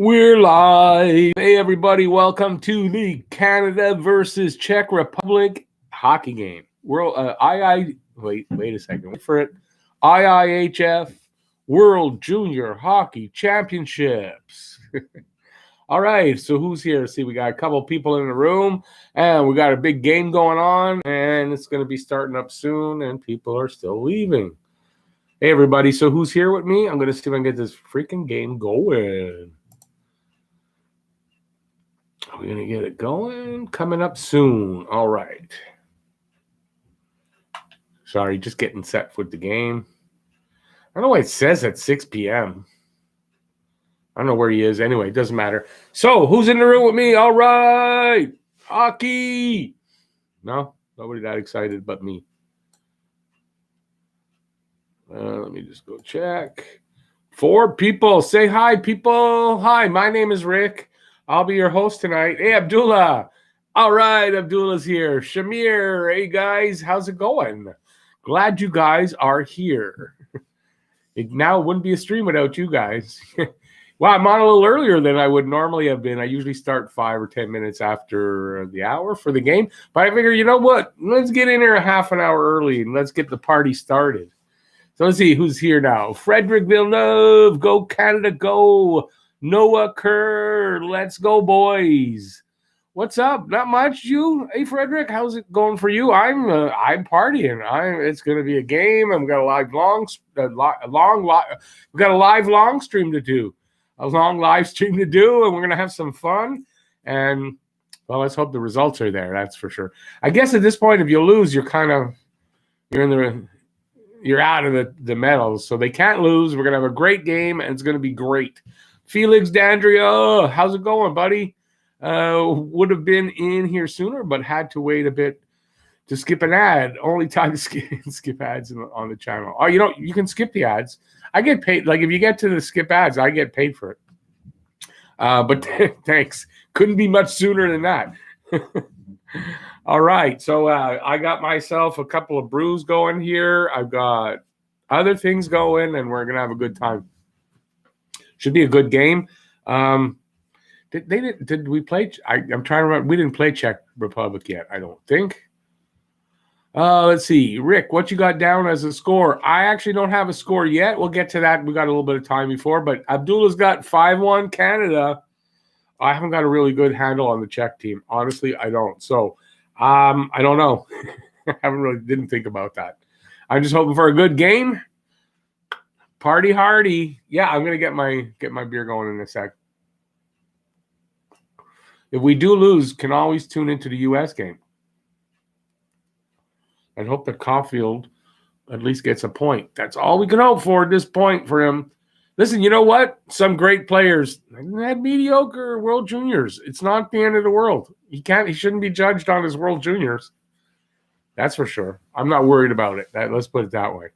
We're live. Hey, everybody. Welcome to the Canada versus Czech Republic hockey game. Wait a second. Wait for it. IIHF World Junior Hockey Championships. All right. So who's here? See, we got a couple people in the room, and we got a big game going on, and it's going to be starting up soon, and people are still leaving. Hey, everybody. So who's here with me? I'm going to see if I can get this freaking game going. We're going to get it going. Coming up soon. All right. Sorry, just getting set for the game. I don't know why it says at 6 p.m. I don't know where he is. Anyway, it doesn't matter. So, who's in the room with me? All right. Hockey. No, nobody that excited but me. Let me just go check. 4 people. Say hi, people. Hi, my name is Rick. I'll be your host tonight. Hey, Abdullah. All right, Abdullah's here. Shamir. Hey, guys. How's it going? Glad you guys are here. It now wouldn't be a stream without you guys. Well, I'm on a little earlier than I would normally have been. I usually start 5 or 10 minutes after the hour for the game. But I figure, you know what? Let's get in here a half an hour early and let's get the party started. So let's see who's here now. Frederick Villeneuve. Go Canada, go. Noah Kerr, let's go, boys. What's up? Not much, you? Hey, Frederick, how's it going for you? I'm partying. It's going to be a game. I've got a live long stream to do, and we're going to have some fun. And well, let's hope the results are there. That's for sure. I guess at this point, if you lose, you're out of the medals, so they can't lose. We're going to have a great game, and it's going to be great. Felix Dandria, how's it going, buddy? Would have been in here sooner, but had to wait a bit to skip an ad. Only time to skip ads on the channel. Oh, you can skip the ads. I get paid. Like, if you get to the skip ads, I get paid for it. But thanks. Couldn't be much sooner than that. All right. So I got myself a couple of brews going here. I've got other things going, and we're going to have a good time. Should be a good game. Did we play? I'm trying to remember. We didn't play Czech Republic yet, I don't think. Let's see. Rick, what you got down as a score? I actually don't have a score yet. We'll get to that. We got a little bit of time before. But Abdullah's got 5-1 Canada. I haven't got a really good handle on the Czech team. Honestly, I don't. So, I don't know. Didn't think about that. I'm just hoping for a good game. Party hardy. Yeah, I'm gonna get my beer going in a sec. If we do lose, can always tune into the U.S. game. I'd hope that Caulfield at least gets a point. That's all we can hope for at this point for him. Listen, you know what? Some great players had mediocre World Juniors. It's not the end of the world. He shouldn't be judged on his World Juniors. That's for sure. I'm not worried about it. Let's put it that way.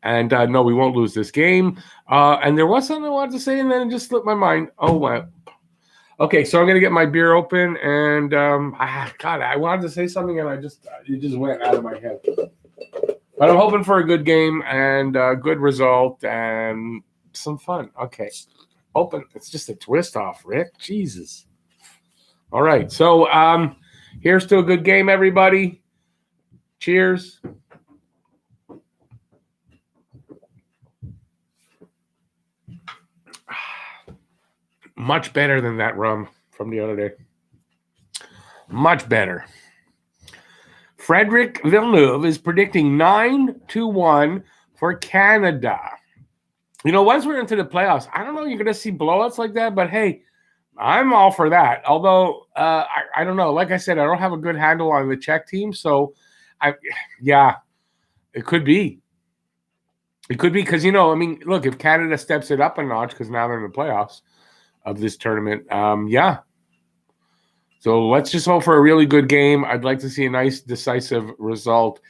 And no, we won't lose this game. And there was something I wanted to say, and then it just slipped my mind. Oh, wow. Okay, so I'm going to get my beer open. And, I wanted to say something, and it just went out of my head. But I'm hoping for a good game and a good result and some fun. Okay, open. It's just a twist off, Rick. Jesus. All right, so here's to a good game, everybody. Cheers. Much better than that rum from the other day. Much better. Frederick Villeneuve is predicting 9-1 for Canada. Once we're into the playoffs, I don't know you're going to see blowouts like that, but hey, I'm all for that. Although, I don't know. Like I said, I don't have a good handle on the Czech team, so it could be. It could be because, look, if Canada steps it up a notch because now they're in the playoffs of this tournament. So let's just hope for a really good game. I'd like to see a nice decisive result.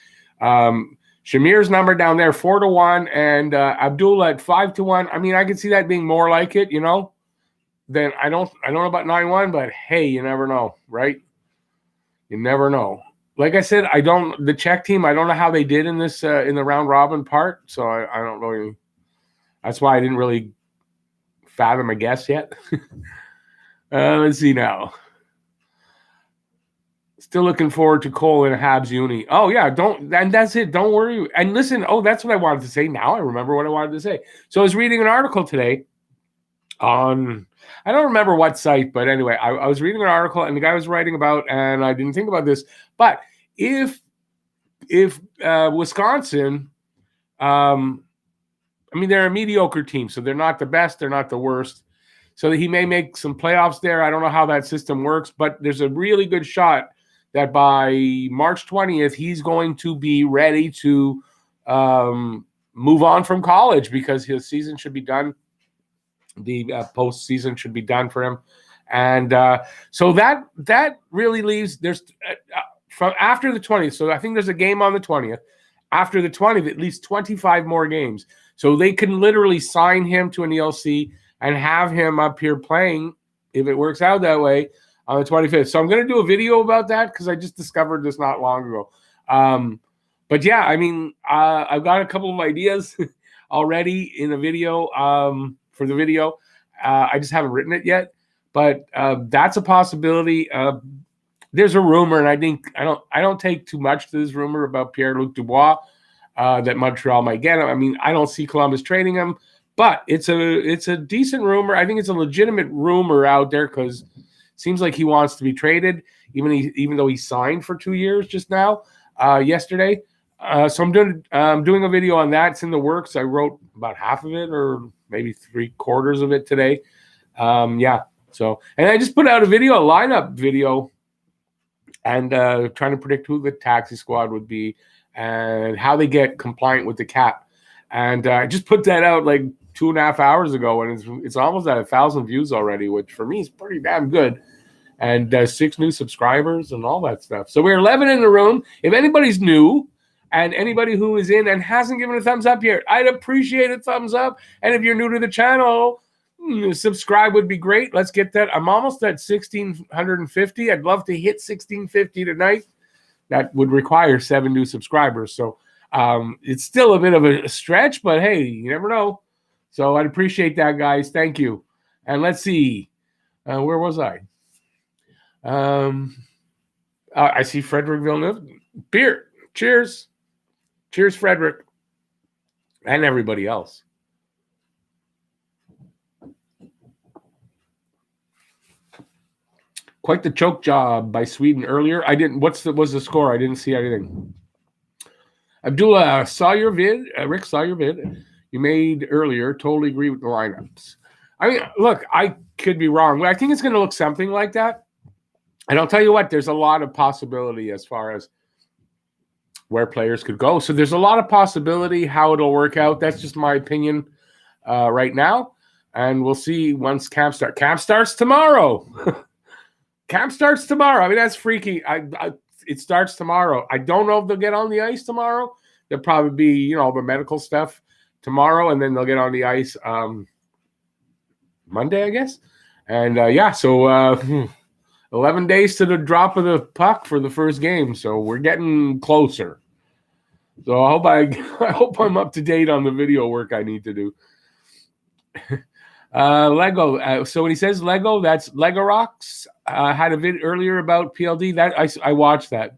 Shamir's number down there 4-1 and Abdullah at 5-1. I could see that being more like it, Then I don't know about 9-1, but hey, you never know, right? You never know. Like I said, the Czech team, I don't know how they did in this in the round robin part, so I don't really. That's why I didn't really fathom a guess yet. Let's see now. Still looking forward to Cole and Habs uni. Oh, yeah, and that's it. Don't worry. And listen, that's what I wanted to say. Now I remember what I wanted to say. So I was reading an article today on, I don't remember what site, but anyway, I was reading an article and the guy was writing about, and I didn't think about this, but if Wisconsin, they're a mediocre team, so they're not the best, they're not the worst. So he may make some playoffs there. I don't know how that system works, but there's a really good shot that by March 20th, he's going to be ready to move on from college because his season should be done. The postseason should be done for him. And so that really leaves, there's from after the 20th. So I think there's a game on the 20th. After the 20th, at least 25 more games. So they can literally sign him to an ELC and have him up here playing, if it works out that way, on the 25th. So I'm going to do a video about that because I just discovered this not long ago. But yeah, I've got a couple of ideas already in a video for the video. I just haven't written it yet, but that's a possibility. There's a rumor, and I don't take too much to this rumor about Pierre-Luc Dubois that Montreal might get him. I don't see Columbus trading him, but it's a decent rumor. I think it's a legitimate rumor out there because it seems like he wants to be traded, even though he signed for 2 years just now yesterday. So I'm doing a video on that. It's in the works. I wrote about half of it, or maybe 3/4 of it today. So, and I just put out a lineup video, and trying to predict who the taxi squad would be and how they get compliant with the cap. And I just put that out like 2.5 hours ago, and it's almost at 1,000 views already, which for me is pretty damn good. And 6 new subscribers and all that stuff. So we're 11 in the room. If anybody's new and anybody who is in and hasn't given a thumbs up yet, I'd appreciate a thumbs up. And if you're new to the channel, subscribe would be great. Let's get that. I'm almost at 1,650. I'd love to hit 1,650 tonight. That would require 7 new subscribers. So it's still a bit of a stretch, but hey, you never know. So I'd appreciate that, guys. Thank you. And let's see. Where was I? I see Frederick Villeneuve. Beer. Cheers. Cheers, Frederick. And everybody else. Quite the choke job by Sweden earlier. What was the score? I didn't see anything. Abdullah, saw your vid. Rick, saw your vid you made earlier. Totally agree with the lineups. Look, I could be wrong. I think it's going to look something like that. And I'll tell you what, there's a lot of possibility as far as where players could go. So there's a lot of possibility how it'll work out. That's just my opinion right now. And we'll see once camp starts. Camp starts tomorrow. Camp starts tomorrow. That's freaky. It starts tomorrow. I don't know if they'll get on the ice tomorrow. There'll probably be, the medical stuff tomorrow, and then they'll get on the ice Monday, I guess. And, so 11 days to the drop of the puck for the first game. So we're getting closer. So I hope I'm up to date on the video work I need to do. Lego. So when he says Lego, that's Lego Rocks. Had a vid earlier about PLD. That I watched that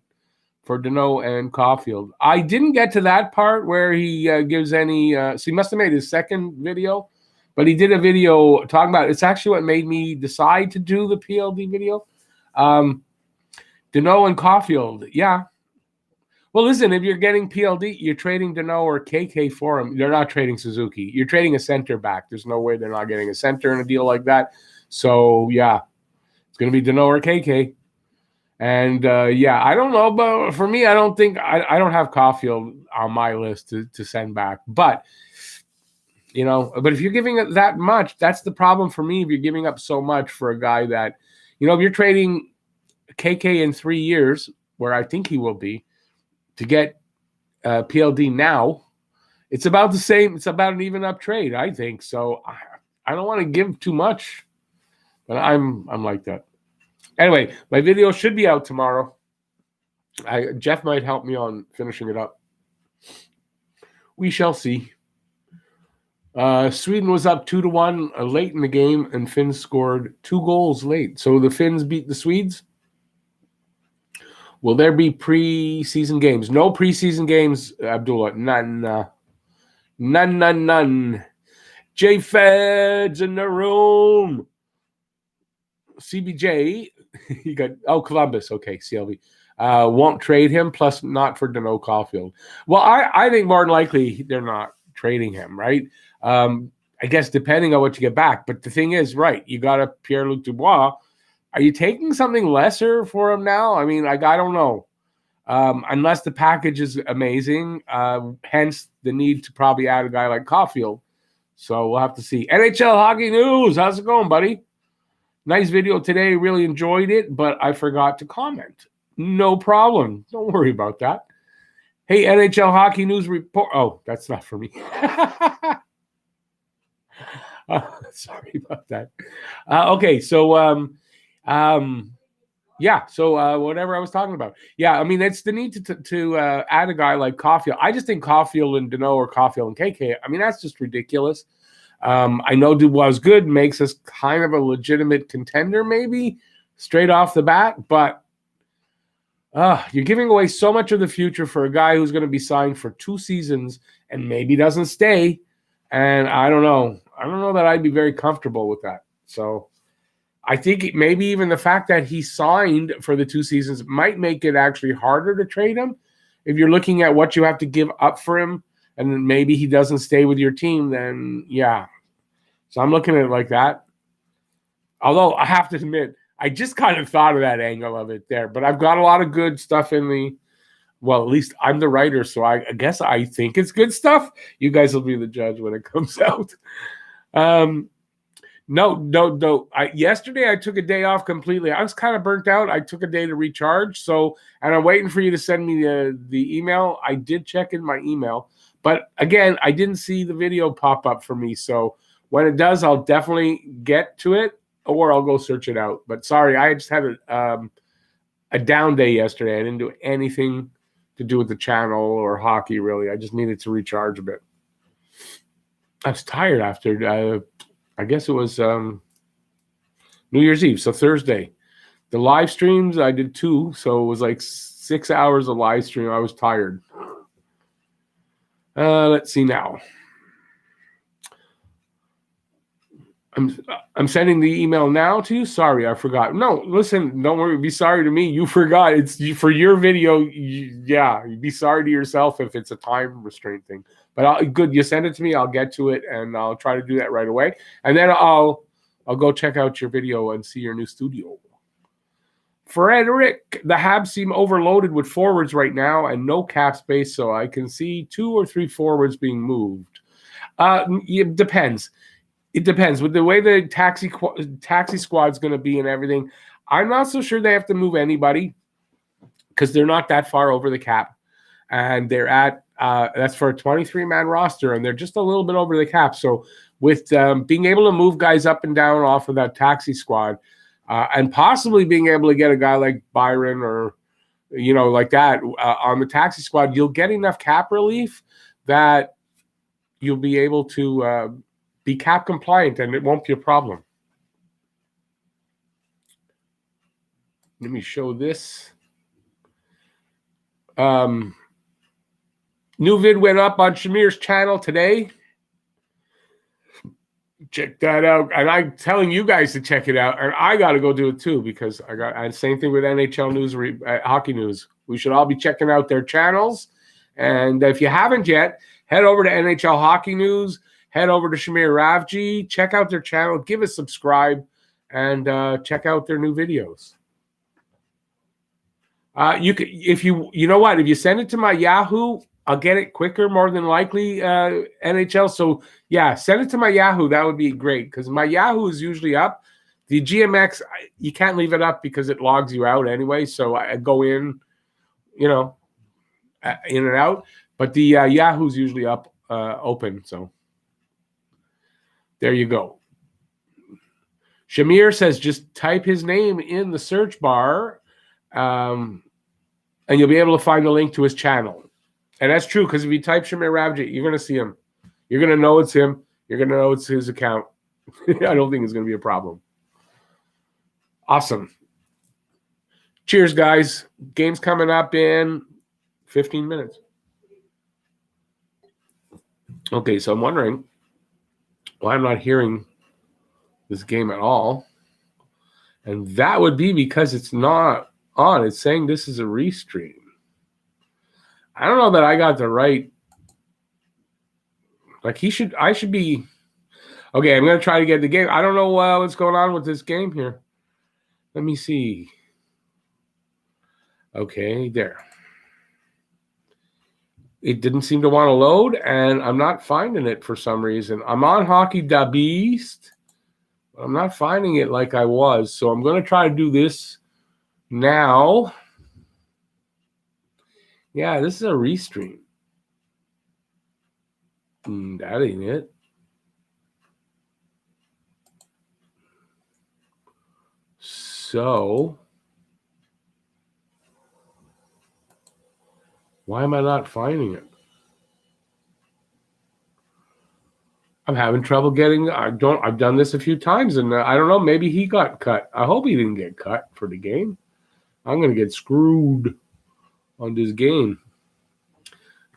for Deneau and Caulfield. I didn't get to that part where he gives any. So he must have made his second video, but he did a video talking about. It's actually what made me decide to do the PLD video. Deneau and Caulfield. Yeah. Well, listen, if you're getting PLD, you're trading Deneau or KK for him. They're not trading Suzuki. You're trading a center back. There's no way they're not getting a center in a deal like that. So, yeah, it's going to be Deneau or KK. And, I don't know. But for me, I don't think I don't have Caulfield on my list to send back. But, but if you're giving it that much, that's the problem for me. If you're giving up so much for a guy that, if you're trading KK in 3 years, where I think he will be, to get PLD now, it's about the same. It's about an even up trade, I think. So I don't want to give too much, but I'm like that. Anyway, my video should be out tomorrow. Jeff might help me on finishing it up. We shall see. Sweden was up 2-1 late in the game, and Finns scored 2 goals late. So the Finns beat the Swedes. Will there be preseason games? No preseason games, Abdullah. None. None. J-Fed's in the room. CBJ, you got Columbus. Okay, CLV. Won't trade him, plus not for Nhl Caulfield. Well, I think more than likely they're not trading him, right? I guess depending on what you get back. But the thing is, right, you got a Pierre-Luc Dubois. Are you taking something lesser for him now? I mean, I don't know. Unless the package is amazing, hence the need to probably add a guy like Caulfield. So we'll have to see. NHL Hockey News, how's it going, buddy? Nice video today. Really enjoyed it, but I forgot to comment. No problem. Don't worry about that. Hey, NHL Hockey News report. Oh, that's not for me. Sorry about that. Okay, so yeah. So whatever I was talking about. Yeah, I mean, it's the need to add a guy like Caulfield. I just think Caulfield and Danault or Caulfield and KK. I mean, that's just ridiculous. I know Dubois is good, makes us kind of a legitimate contender, maybe straight off the bat. But you're giving away so much of the future for a guy who's going to be signed for 2 seasons and maybe doesn't stay. And I don't know. I don't know that I'd be very comfortable with that. So I think maybe even the fact that he signed for the 2 seasons might make it actually harder to trade him. If you're looking at what you have to give up for him and maybe he doesn't stay with your team, then yeah. So I'm looking at it like that. Although I have to admit, I just kind of thought of that angle of it there. But I've got a lot of good stuff in the – well, at least I'm the writer, so I guess I think it's good stuff. You guys will be the judge when it comes out. No. Yesterday I took a day off completely. I was kind of burnt out. I took a day to recharge. So, and I'm waiting for you to send me the email. I did check in my email. But again, I didn't see the video pop up for me. So when it does, I'll definitely get to it or I'll go search it out. But sorry, I just had a down day yesterday. I didn't do anything to do with the channel or hockey, really. I just needed to recharge a bit. I was tired after, I guess it was New Year's Eve, so Thursday. The live streams, I did 2, so it was like 6 hours of live stream. I was tired. Let's see now. I'm sending the email now to you. Sorry, I forgot. No, listen, don't worry. Be sorry to me. You forgot. It's for your video. You'd be sorry to yourself if it's a time restraint thing. But good, you send it to me. I'll get to it, and I'll try to do that right away. And then I'll go check out your video and see your new studio. Frederick, the Habs seem overloaded with forwards right now and no cap space, so I can see 2 or 3 forwards being moved. It depends. It depends. With the way the taxi squad's going to be and everything, I'm not so sure they have to move anybody because they're not that far over the cap. And they're at that's for a 23-man roster, and they're just a little bit over the cap. So with being able to move guys up and down off of that taxi squad and possibly being able to get a guy like Byron or, like that on the taxi squad, you'll get enough cap relief that you'll be able to be cap compliant, and it won't be a problem. Let me show this. New vid went up on Shamir's channel today. Check that out. And I'm telling you guys to check it out. And I got to go do it too because same thing with NHL News, Hockey News. We should all be checking out their channels. And if you haven't yet, head over to NHL Hockey News. Head over to Shamir Ravji, check out their channel, give a subscribe, and check out their new videos. If you send it to my Yahoo, I'll get it quicker, more than likely, NHL. So yeah, send it to my Yahoo. That would be great because my Yahoo is usually up. The GMX, you can't leave it up because it logs you out anyway. So I go in, in and out. But the Yahoo's usually up, open. So. There you go. Shamir says just type his name in the search bar and you'll be able to find the link to his channel. And that's true because if you type Shamir Ravji, you're going to see him. You're going to know it's him. You're going to know it's his account. I don't think it's going to be a problem. Awesome. Cheers, guys. Game's coming up in 15 minutes. Okay, so I'm wondering why I'm not hearing this game at all. And that would be because it's not on. It's saying this is a restream. I don't know that I got the right. Like I should be. Okay, I'm going to try to get the game. I don't know what's going on with this game here. Let me see. Okay, there. It didn't seem to want to load, and I'm not finding it for some reason. I'm on Hockey Da Beast, but I'm not finding it like I was. So I'm going to try to do this now. Yeah, this is a restream. That ain't it. So why am I not finding it? I'm having trouble getting. I've done this a few times, and I don't know. Maybe he got cut. I hope he didn't get cut for the game. I'm gonna get screwed on this game.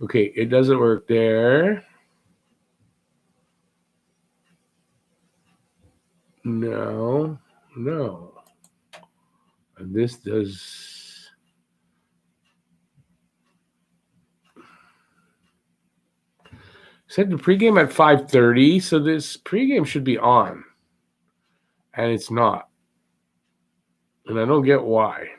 Okay, it doesn't work there. No. And this does. Said the pregame at 5:30, so this pregame should be on, and it's not, and I don't get why.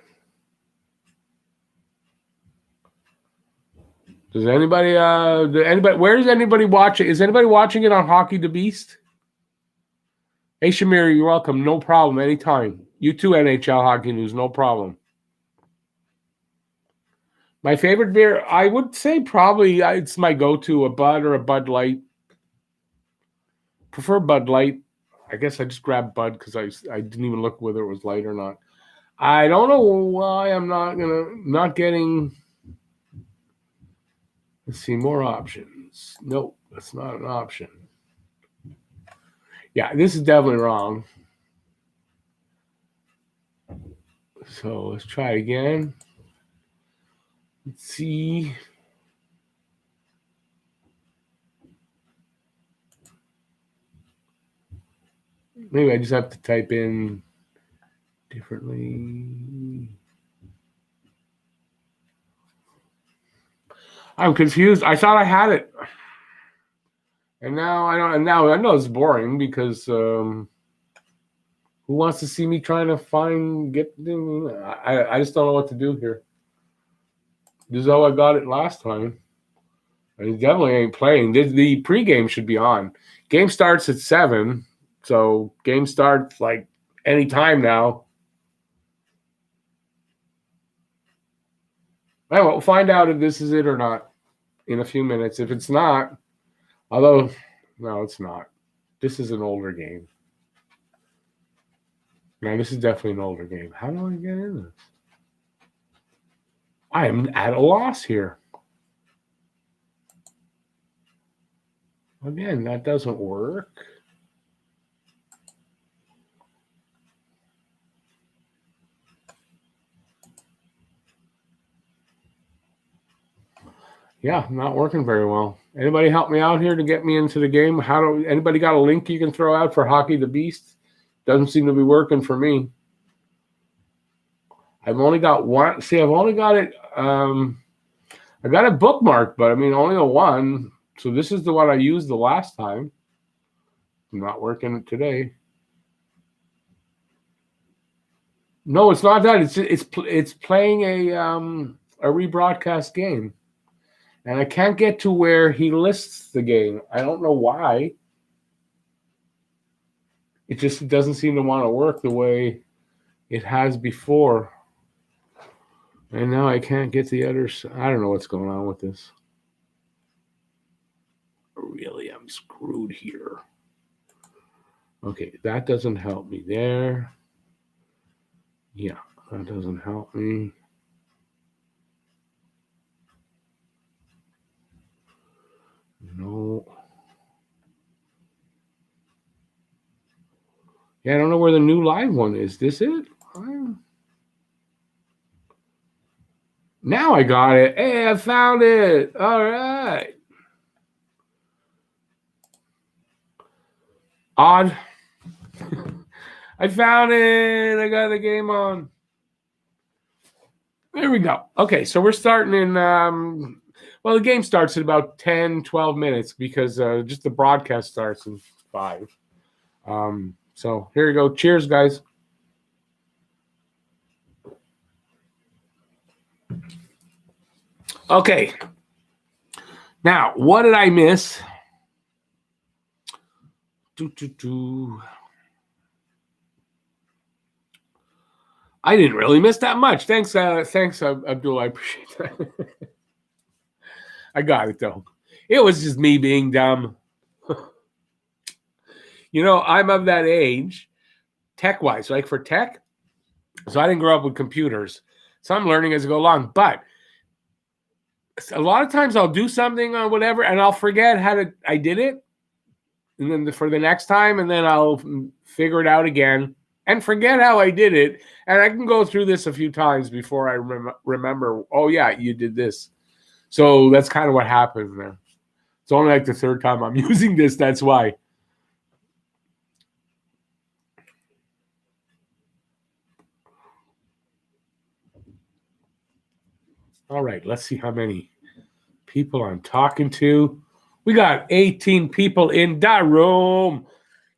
Does anybody? Where is anybody watching? Is anybody watching it on Hockey the Beast? Hey, Shamir, you're welcome. No problem. Anytime. You too, NHL Hockey News. No problem. My favorite beer, I would say probably it's my go-to, a Bud or a Bud Light. Prefer Bud Light. I guess I just grabbed Bud because I didn't even look whether it was light or not. I don't know why I'm not getting. Let's see, more options. Nope, that's not an option. Yeah, this is definitely wrong. So let's try again. Let's see. Maybe I just have to type in differently. I'm confused. I thought I had it. And now I don't. And now I know it's boring because who wants to see me trying to get? I just don't know what to do here. This is how I got it last time. And he definitely ain't playing. The pregame should be on. Game starts at 7, so game starts like any time now. Well, we'll find out if this is it or not in a few minutes. If it's not, although no, it's not. This is an older game. No, this is definitely an older game. How do I get in this? I am at a loss here. Again, that doesn't work. Yeah, not working very well. Anybody help me out here to get me into the game? Anybody got a link you can throw out for Hockey the Beast? Doesn't seem to be working for me. I've only got one. See, I've only got it. I got it bookmarked, but I mean, only the one. So this is the one I used the last time. Not working today. No, it's not that. It's playing a rebroadcast game, and I can't get to where he lists the game. I don't know why. It just doesn't seem to want to work the way it has before. And now I can't get the others. I don't know what's going on with this. Really, I'm screwed here. Okay, that doesn't help me there. Yeah, that doesn't help me. No. Yeah, I don't know where the new live one is. This it? Now I got it. Hey, I found it. All right. Odd. I found it. I got the game on. There we go. Okay, so we're starting in, well, the game starts in about 10, 12 minutes because just the broadcast starts in 5. So here you go. Cheers, guys. Okay. Now, what did I miss? I didn't really miss that much. Thanks, Abdul. I appreciate that. I got it, though. It was just me being dumb. You know, I'm of that age, tech-wise, like for tech. So I didn't grow up with computers. So I'm learning as I go along. But a lot of times I'll do something or whatever, and I'll forget I did it. And then for the next time, and then I'll figure it out again and forget how I did it. And I can go through this a few times before I remember, oh, yeah, you did this. So that's kind of what happens there. It's only like the third time I'm using this. That's why. All right, let's see how many people I'm talking to. We got 18 people in the room.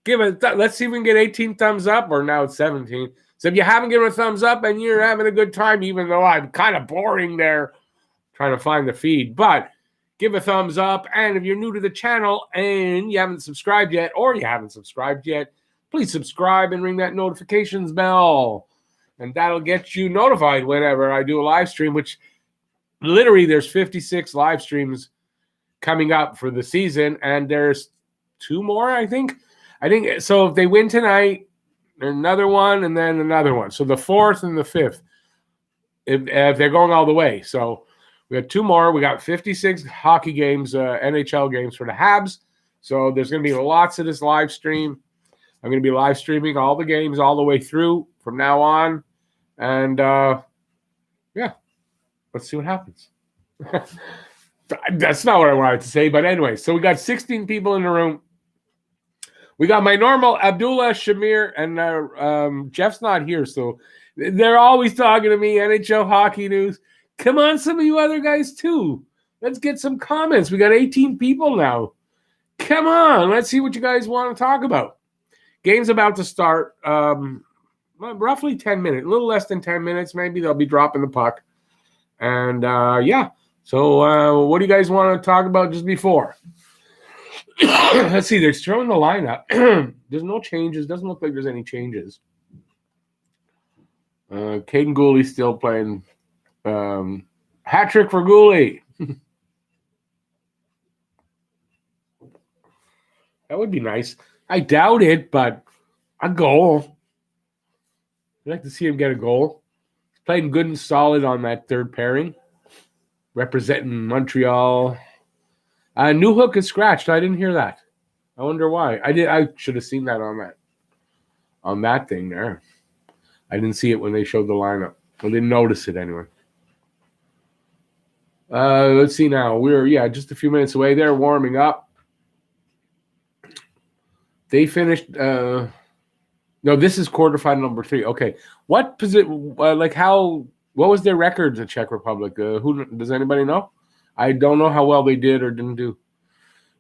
Let's see if we can get 18 thumbs up, or now it's 17. So if you haven't given a thumbs up and you're having a good time, even though I'm kind of boring there trying to find the feed, but give a thumbs up. And if you're new to the channel and you haven't subscribed yet, please subscribe and ring that notifications bell. And that'll get you notified whenever I do a live stream, which literally there's 56 live streams coming up for the season, and there's 2 more, I think so. If they win tonight, there's another one, and then another one. So the 4th and the 5th, if they're going all the way. So we got 2 more. We got 56 hockey games, NHL games for the Habs. So there's going to be lots of this live stream. I'm going to be live streaming all the games all the way through from now on. And yeah, let's see what happens. That's not what I wanted to say, but anyway, so we got 16 people in the room. We got my normal Abdullah, Shamir, and Jeff's not here, so they're always talking to me, NHL hockey news. Come on, some of you other guys too. Let's get some comments. We got 18 people now. Come on, let's see what you guys want to talk about. Game's about to start. Roughly 10 minutes, a little less than 10 minutes. Maybe they'll be dropping the puck. And yeah. So what do you guys want to talk about just before? Let's see. They're throwing the lineup. There's no changes. Doesn't look like there's any changes. Caden Gooley's still playing. Hat trick for Gooley. That would be nice. I doubt it, but a goal. I'd like to see him get a goal. He's playing good and solid on that third pairing. Representing Montreal. New Hook is scratched. I didn't hear that. I wonder why. I should have seen that on that thing there. I didn't see it when they showed the lineup. I didn't notice it anyway. Let's see now. We're just a few minutes away. They're warming up. They finished. No, this is quarterfinal number 3. Okay, what position? What was their record, the Czech Republic? Who does anybody know? I don't know how well they did or didn't do.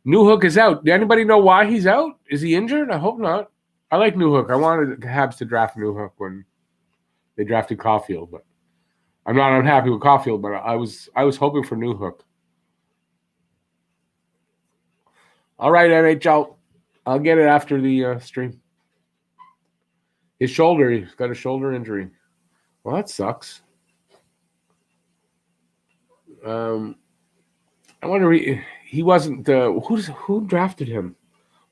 New Hook is out. Does anybody know why he's out? Is he injured? I hope not. I like New Hook. I wanted the Habs to draft New Hook when they drafted Caulfield, but I'm not unhappy with Caulfield. But I was hoping for New Hook. All right, NHL. I'll get it after the stream. His shoulder. He's got a shoulder injury. Well, that sucks. I wonder he wasn't who drafted him?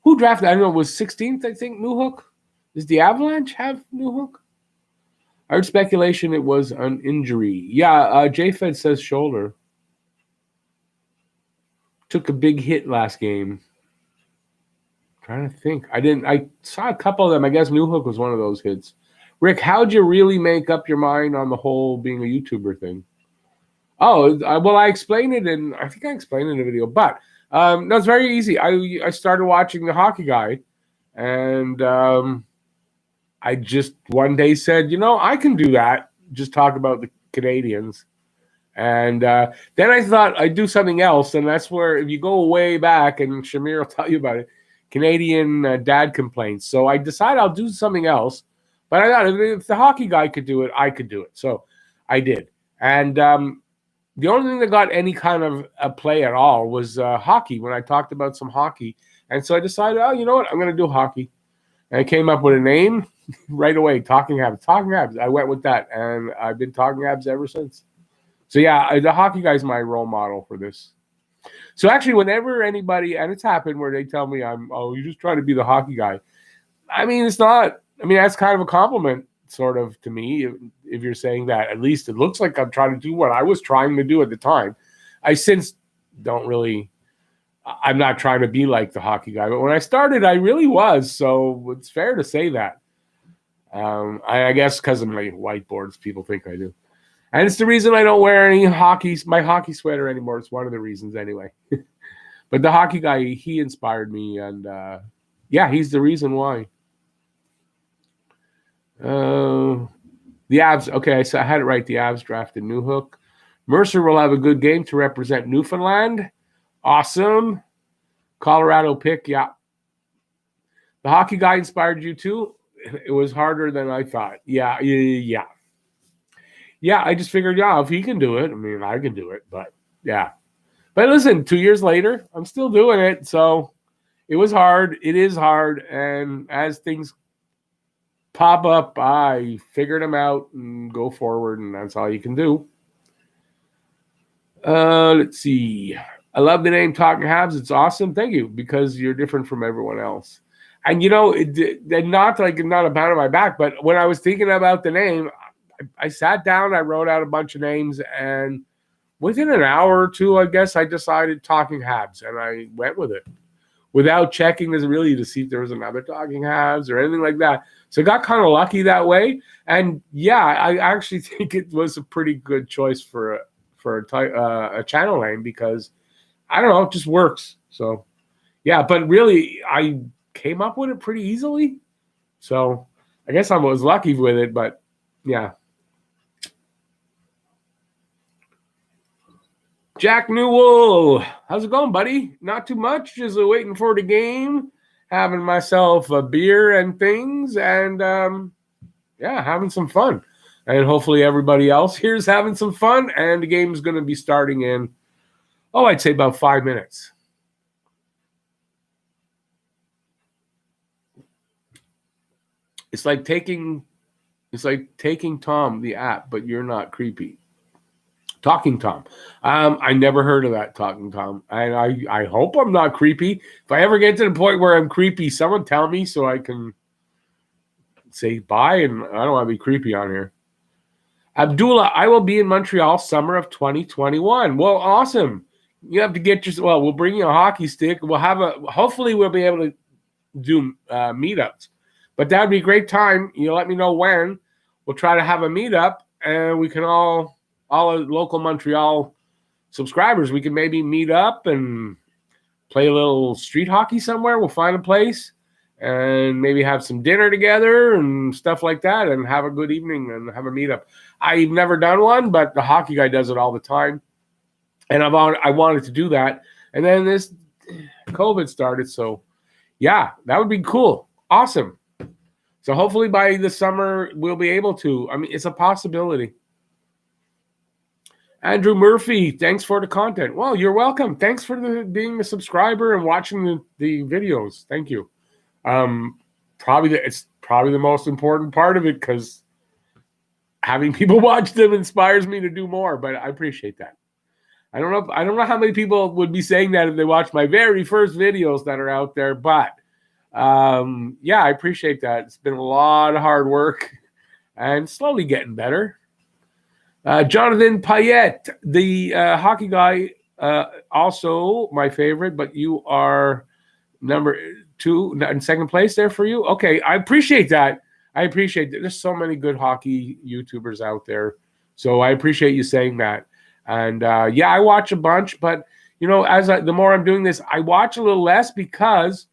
Who drafted? I don't know. It was 16th, I think. New Hook. Does the Avalanche have New Hook? I heard speculation it was an injury. Yeah, JFed says shoulder. Took a big hit last game. Trying to think. I saw a couple of them. I guess Nhl Hockey was one of those hits. Rick, how'd you really make up your mind on the whole being a YouTuber thing? Oh, well, I explained it I think I explained it in the video, but no, it's very easy. I started watching the Hockey Guy, and I just one day said, I can do that. Just talk about the Canadians. And then I thought I'd do something else, and that's where, if you go way back, and Shamir will tell you about it, Canadian dad complaints. So I decided I'll do something else. But I thought if the Hockey Guy could do it, I could do it. So I did. And the only thing that got any kind of a play at all was hockey, when I talked about some hockey. And so I decided, you know what, I'm going to do hockey. And I came up with a name right away, Talking Habs. Talking Habs. I went with that, and I've been Talking Habs ever since. So, yeah, the Hockey Guy is my role model for this. So, actually, whenever anybody, and it's happened where they tell me you're just trying to be the Hockey Guy. I mean, it's not. I mean, that's kind of a compliment, sort of, to me, if you're saying that. At least it looks like I'm trying to do what I was trying to do at the time. I since don't really, I'm not trying to be like the Hockey Guy. But when I started, I really was. So, it's fair to say that. I guess because of my whiteboards, people think I do. And it's the reason I don't wear my hockey sweater anymore. It's one of the reasons anyway. But the Hockey Guy, he inspired me. And he's the reason why. The Avs. Okay, so I had it right. The Avs drafted Nhl Hockey. Mercer will have a good game to represent Newfoundland. Awesome. Colorado pick. Yeah. The Hockey Guy inspired you too? It was harder than I thought. Yeah. Yeah, I just figured, if he can do it, I mean, I can do it. But, yeah. But listen, 2 years later, I'm still doing it. So, it was hard. It is hard. And as things pop up, I figured them out and go forward. And that's all you can do. Let's see. I love the name Talking Habs. It's awesome. Thank you. Because you're different from everyone else. And, not a pat on my back, but when I was thinking about the name, I sat down, I wrote out a bunch of names, and within an hour or two, I guess, I decided Talking Habs, and I went with it without checking to see if there was another Talking Habs or anything like that. So I got kind of lucky that way. And, yeah, I actually think it was a pretty good choice for a channel name because, I don't know, it just works. So, yeah, but really, I came up with it pretty easily. So I guess I was lucky with it, but, yeah. Jack Newell, how's it going, buddy? Not too much, just waiting for the game, having myself a beer and things, and having some fun. And hopefully everybody else here is having some fun, and the game's going to be starting in, I'd say about 5 minutes. It's like taking Tom, the app, but you're not creepy. Talking Tom. I never heard of that, Talking Tom. And I hope I'm not creepy. If I ever get to the point where I'm creepy, someone tell me so I can say bye, and I don't want to be creepy on here. Abdullah, I will be in Montreal summer of 2021. Well, awesome. You have to get we'll bring you a hockey stick. Hopefully we'll be able to do meetups. But that would be a great time. You let me know when. We'll try to have a meetup, and we can all local Montreal subscribers, we can maybe meet up and play a little street hockey somewhere. We'll find a place and maybe have some dinner together and stuff like that and have a good evening and have a meetup. I've never done one, but the Hockey Guy does it all the time. And I wanted to do that. And then this COVID started. So, yeah, that would be cool. Awesome. So hopefully by the summer, we'll be able to. I mean, it's a possibility. Andrew Murphy, thanks for the content. Well, you're welcome. Thanks for being a subscriber and watching the videos. Thank you. It's probably the most important part of it because having people watch them inspires me to do more. But I appreciate that. I don't know how many people would be saying that if they watch my very first videos that are out there. But I appreciate that. It's been a lot of hard work and slowly getting better. Jonathan Payette, the Hockey Guy, also my favorite, but you are number in second place there for you. Okay, I appreciate that. I appreciate that. There's so many good hockey YouTubers out there, so I appreciate you saying that. And yeah, I watch a bunch, but you know, the more I'm doing this, I watch a little less because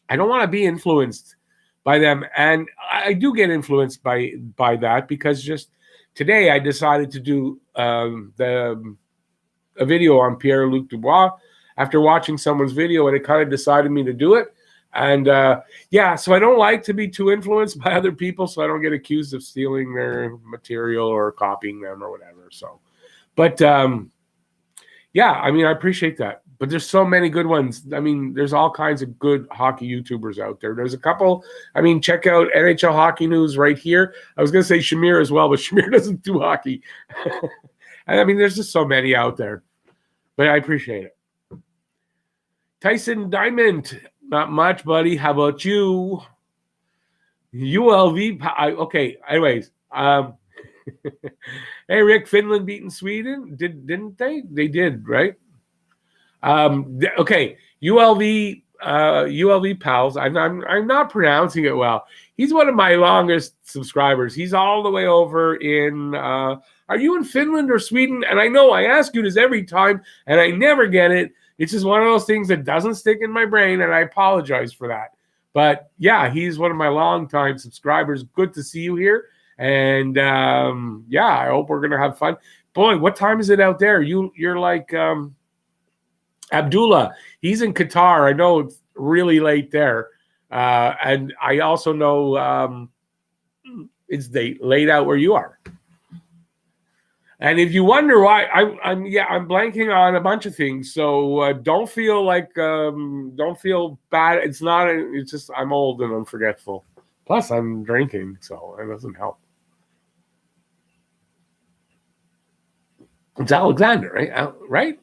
I don't want to be influenced by them, and I do get influenced by that because just today I decided to do a video on Pierre-Luc Dubois after watching someone's video, and it kind of decided me to do it. And yeah, so I don't like to be too influenced by other people, so I don't get accused of stealing their material or copying them or whatever. So, but yeah, I mean, I appreciate that. But there's so many good ones. I mean, there's all kinds of good hockey YouTubers out there. There's a couple. I mean, check out NHL Hockey News right here. I was going to say Shamir as well, but Shamir doesn't do hockey. And I mean, there's just so many out there. But I appreciate it. Tyson Diamond, not much, buddy. How about you? ULV. Okay. Anyways, hey Rick, Finland beaten Sweden. Didn't they? They did, right? Okay. ULV pals. I'm not pronouncing it well. He's one of my longest subscribers. He's all the way over in. Are you in Finland or Sweden? And I know I ask you this every time, and I never get it. It's just one of those things that doesn't stick in my brain, and I apologize for that. But yeah, he's one of my longtime subscribers. Good to see you here. And yeah, I hope we're gonna have fun. Boy, what time is it out there? You're like Abdullah. He's in Qatar. I know it's really late there. And I also know it's late out where you are. And if you wonder why, I'm blanking on a bunch of things. So don't feel bad. It's just I'm old and I'm forgetful. Plus I'm drinking, so it doesn't help. It's Alexander, right? Right?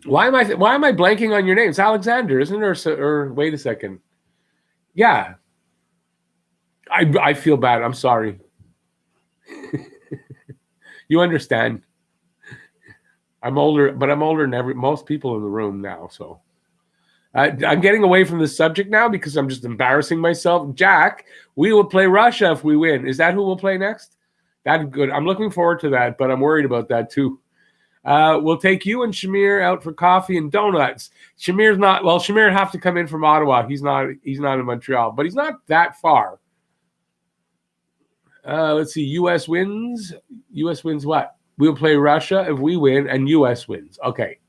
Why am I blanking on your name? It's Alexander, isn't it? Or wait a second. Yeah. I feel bad. I'm sorry. You understand. I'm older, but I'm older than most people in the room now. So I'm getting away from the subject now because I'm just embarrassing myself. Jack, we will play Russia if we win. Is that who we'll play next? That's good. I'm looking forward to that, but I'm worried about that too. We'll take you and Shamir out for coffee and donuts. Shamir would have to come in from Ottawa. He's not in Montreal, but he's not that far. Let's see. U.S. wins. U.S. wins what? We'll play Russia if we win, and U.S. wins. Okay.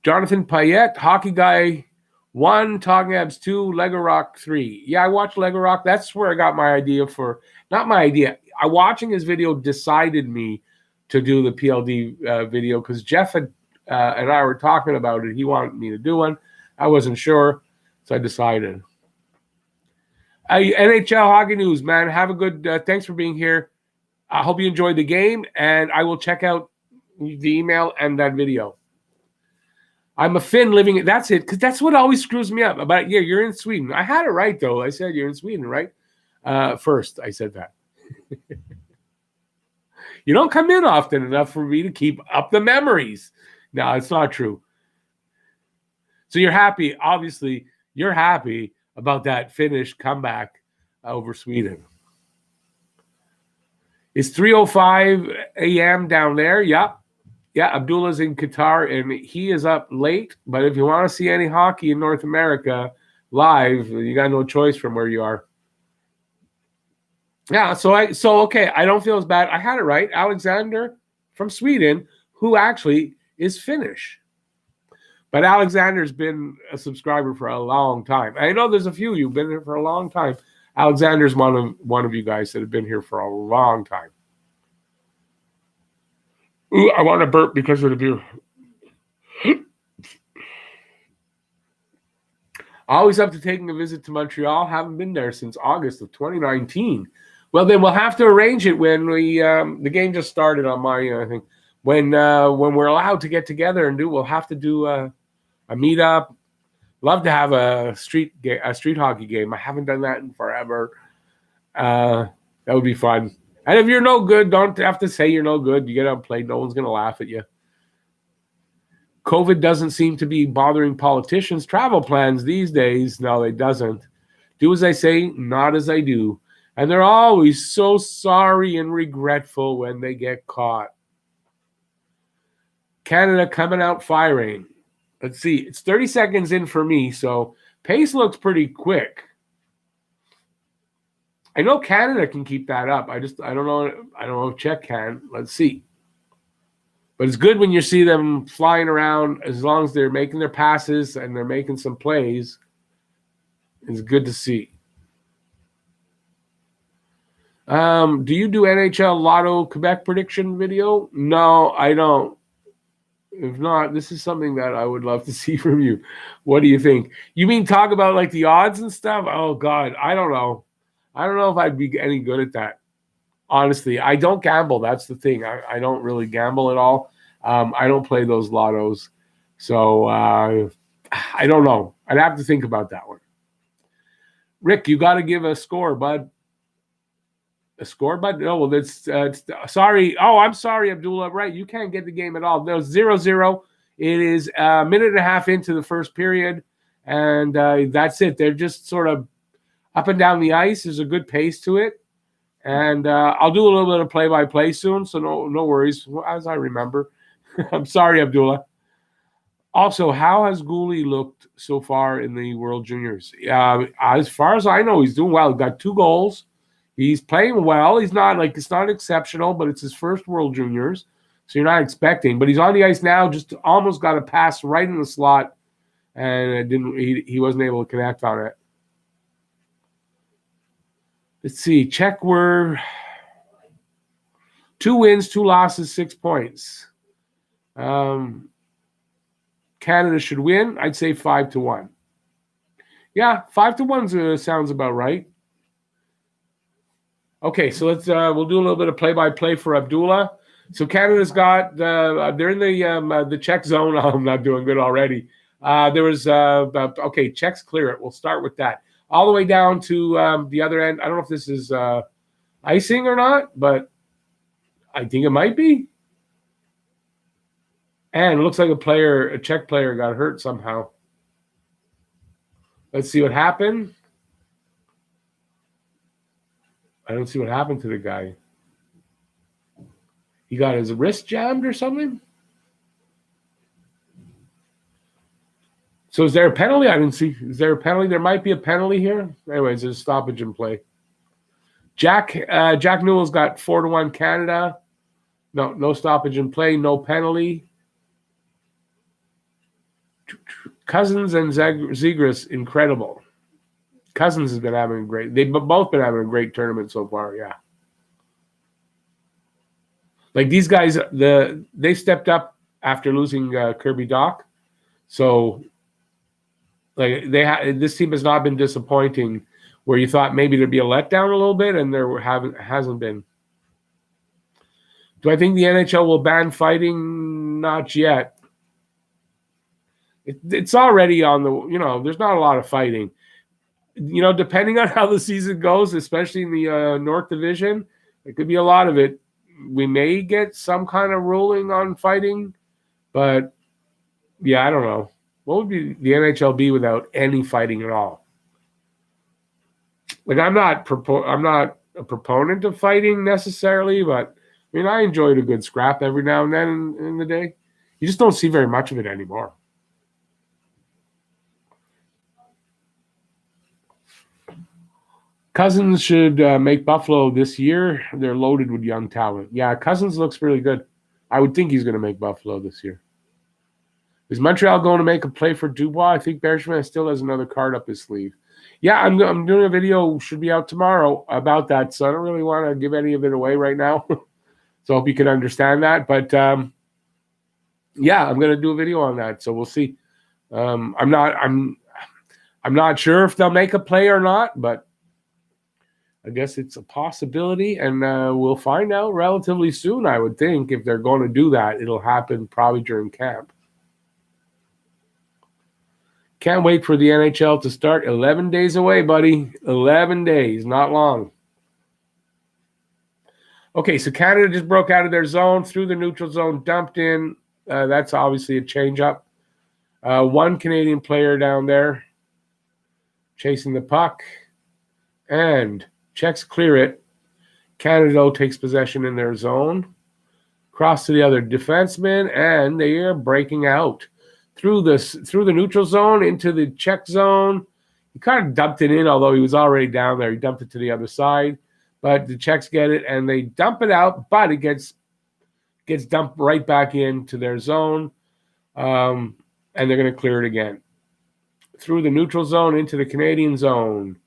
Jonathan Payette, Hockey Guy 1, Talking Abs 2, Lego Rock 3. Yeah, I watched Lego Rock. That's where I got my idea for – not my idea. Watching his video decided me to do the PLD video because Jeff and I were talking about it. He wanted me to do one. I wasn't sure, so I decided. NHL Hockey News, man. Have a good thanks for being here. I hope you enjoyed the game, and I will check out the email and that video. I'm a Finn living – that's it, because that's what always screws me up. About, yeah, you're in Sweden. I had it right, though. I said you're in Sweden, right? First, I said that. You don't come in often enough for me to keep up the memories. No, it's not true. So you're happy. Obviously, you're happy about that Finnish comeback over Sweden. It's 3:05 a.m. down there. Yeah. Yeah, Abdullah's in Qatar, and he is up late. But if you want to see any hockey in North America live, you got no choice from where you are. Yeah, so okay, I don't feel as bad. I had it right. Alexander from Sweden, who actually is Finnish. But Alexander's been a subscriber for a long time. I know there's a few of you who've been here for a long time. Alexander's one of you guys that have been here for a long time. Ooh, I want to burp because of the beer. Always up to taking a visit to Montreal. Haven't been there since August of 2019. Well, then we'll have to arrange it when we the game just started on my thing. When we're allowed to get together and we'll have to do a meetup. Love to have a street hockey game. I haven't done that in forever. That would be fun. And if you're no good, don't have to say you're no good. You get out and play. No one's gonna laugh at you. COVID doesn't seem to be bothering politicians' travel plans these days. No, it doesn't. Do as I say, not as I do. And they're always so sorry and regretful when they get caught. Canada coming out firing. Let's see. It's 30 seconds in for me, so pace looks pretty quick. I know Canada can keep that up. I don't know if Czech can. Let's see. But it's good when you see them flying around, as long as they're making their passes and they're making some plays. It's good to see. Do you do NHL Lotto Quebec prediction video? No, I don't. If not, this is something that I would love to see from you. What do you think? You mean talk about like the odds and stuff? Oh, God, I don't know. I don't know if I'd be any good at that. Honestly, I don't gamble. That's the thing. I don't really gamble at all. I don't play those lottos. So I don't know. I'd have to think about that one. Rick, you got to give a score, bud. A score, bud? No, well, it's sorry. Oh, I'm sorry, Abdullah. Right, you can't get the game at all. No, 0-0. It is a minute and a half into the first period, and that's it. They're just sort of up and down the ice. There's a good pace to it. And I'll do a little bit of play-by-play soon, so no worries, as I remember. I'm sorry, Abdullah. Also, how has Gouli looked so far in the World Juniors? As far as I know, he's doing well. He got 2 goals. He's playing well. He's not it's not exceptional, but it's his first World Juniors, so you're not expecting. But he's on the ice now, just almost got a pass right in the slot, and he wasn't able to connect on it. Let's see. Czech were 2 wins, 2 losses, 6 points. Canada should win. I'd say 5-1. Yeah, 5-1 sounds about right. Okay, so let's we'll do a little bit of play-by-play for Abdullah. So Canada's got they're in the Czech zone. I'm not doing good already. There was okay, Czechs clear it. We'll start with that. All the way down to the other end. I don't know if this is icing or not, but I think it might be. And it looks like a Czech player got hurt somehow. Let's see what happened. I don't see what happened to the guy. He got his wrist jammed or something? So is there a penalty? I didn't see. Is there a penalty? There might be a penalty here. Anyways, there's a stoppage in play. Jack Newell's got 4-1 Canada. No stoppage in play. No penalty. Cousins and Zegras, incredible. Cousins has been having a great. They've both been having a great tournament so far. Yeah. Like these guys, they stepped up after losing Kirby Doc. So like this team has not been disappointing where you thought maybe there'd be a letdown a little bit, and hasn't been. Do I think the NHL will ban fighting? Not yet. It's already on the, there's not a lot of fighting. Depending on how the season goes, especially in the North Division, there could be a lot of it. We may get some kind of ruling on fighting, but yeah, I don't know. What would be the NHL be without any fighting at all? Like I'm not a proponent of fighting necessarily, but I mean I enjoyed a good scrap every now and then in the day. You just don't see very much of it anymore. Cousins should make Buffalo this year. They're loaded with young talent. Yeah, Cousins looks really good. I would think he's going to make Buffalo this year. Is Montreal going to make a play for Dubois? I think Bergevin still has another card up his sleeve. Yeah, I'm doing a video, should be out tomorrow, about that, so I don't really want to give any of it away right now. So I hope you can understand that. But, yeah, I'm going to do a video on that, so we'll see. I'm not sure if they'll make a play or not, but I guess it's a possibility, and we'll find out relatively soon, I would think. If they're going to do that, it'll happen probably during camp. Can't wait for the NHL to start. 11 days away, buddy. 11 days, not long. Okay, so Canada just broke out of their zone, through the neutral zone, dumped in. That's obviously a change-up. One Canadian player down there chasing the puck. And Czechs clear it. Canada takes possession in their zone. Cross to the other defenseman, and they are breaking out through the neutral zone into the Czech zone. He kind of dumped it in, although he was already down there. He dumped it to the other side. But the Czechs get it, and they dump it out, but it gets dumped right back into their zone, and they're going to clear it again. Through the neutral zone into the Canadian zone.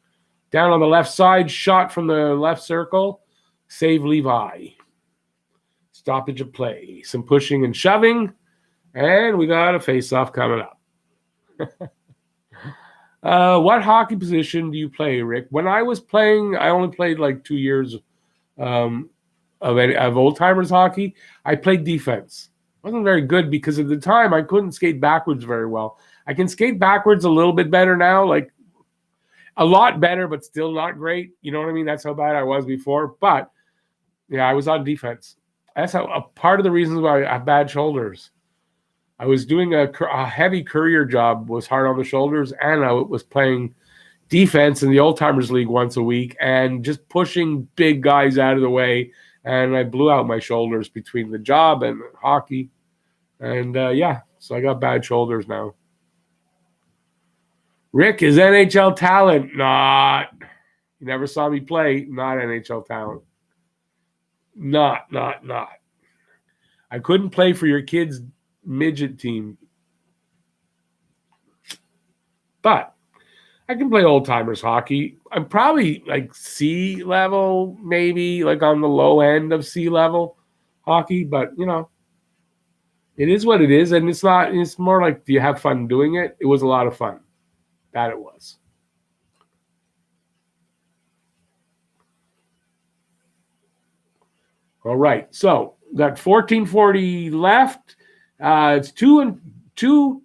Down on the left side, shot from the left circle. Save Levi. Stoppage of play. Some pushing and shoving, and we got a face-off coming up. What hockey position do you play, Rick? When I was playing, I only played like 2 years of old-timers hockey. I played defense. Wasn't very good because at the time I couldn't skate backwards very well. I can skate backwards a little bit better now, like a lot better, but still not great. You know what I mean? That's how bad I was before. But, yeah, I was on defense. That's a part of the reasons why I have bad shoulders. I was doing a heavy courier job, was hard on the shoulders, and I was playing defense in the old-timers league once a week and just pushing big guys out of the way, and I blew out my shoulders between the job and hockey. And, so I got bad shoulders now. Rick is NHL talent. Not. You never saw me play. Not NHL talent. Not. I couldn't play for your kid's midget team. But I can play old-timers hockey. I'm probably like C level, maybe like on the low end of C level hockey. But, it is what it is. And it's more like, do you have fun doing it? It was a lot of fun. That it was. All right. So got 14:40 left. It's 2-2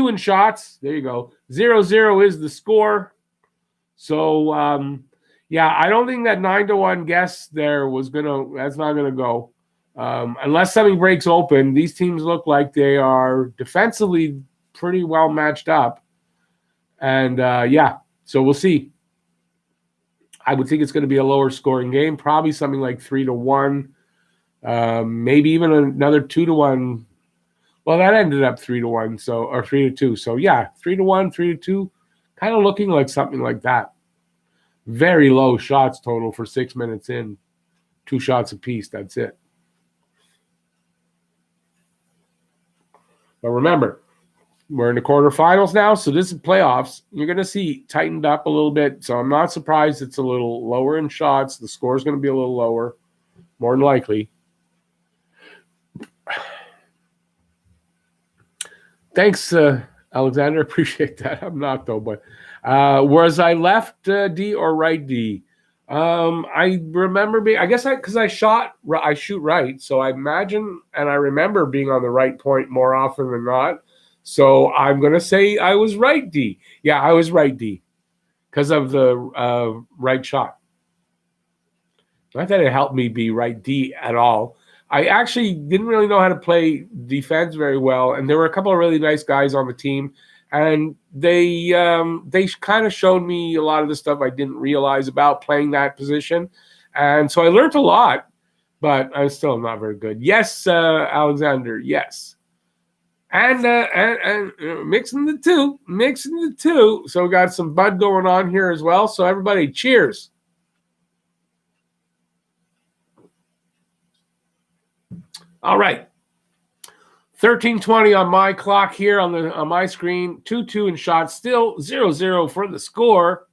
in shots. There you go. 0-0 is the score. So I don't think that 9-1 guess there that's not gonna go. Unless something breaks open. These teams look like they are defensively pretty well matched up. And, so we'll see. I would think it's going to be a lower scoring game, probably something like 3-1, maybe even another 2-1. Well, that ended up 3-1, or 3-2. So, 3-1, 3-2, kind of looking like something like that. Very low shots total for 6 minutes in. 2 shots apiece, that's it. But remember, we're in the quarterfinals now, so this is playoffs. You're going to see tightened up a little bit, so I'm not surprised it's a little lower in shots. The score is going to be a little lower, more than likely. Thanks, Alexander. Appreciate that. I'm not, though. But was I left D or right D? I remember because I shoot right, so I imagine and I remember being on the right point more often than not. So I'm going to say I was right D. Yeah, I was right D because of the right shot. Not that it helped me be right D at all. I actually didn't really know how to play defense very well, and there were a couple of really nice guys on the team, and they kind of showed me a lot of the stuff I didn't realize about playing that position, and so I learned a lot, but I'm still not very good. Yes, Alexander, yes. And mixing the two. So we got some bud going on here as well. So everybody, cheers. All right. 13:20 on my clock here on my screen. 2-2 in shots. Still 0-0 for the score.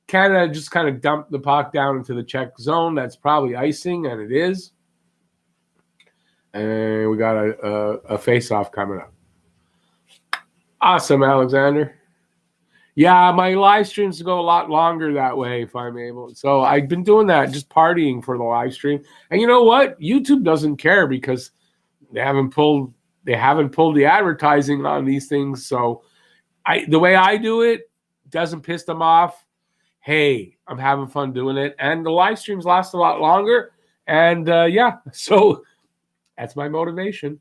Canada just kind of dumped the puck down into the Czech zone. That's probably icing, and it is. And we got a face-off coming up. Awesome, Alexander. Yeah, my live streams go a lot longer that way if I'm able. So I've been doing that, just partying for the live stream. And you know what? YouTube doesn't care because they haven't pulled the advertising on these things. So the way I do it doesn't piss them off. Hey, I'm having fun doing it. And the live streams last a lot longer. And so that's my motivation.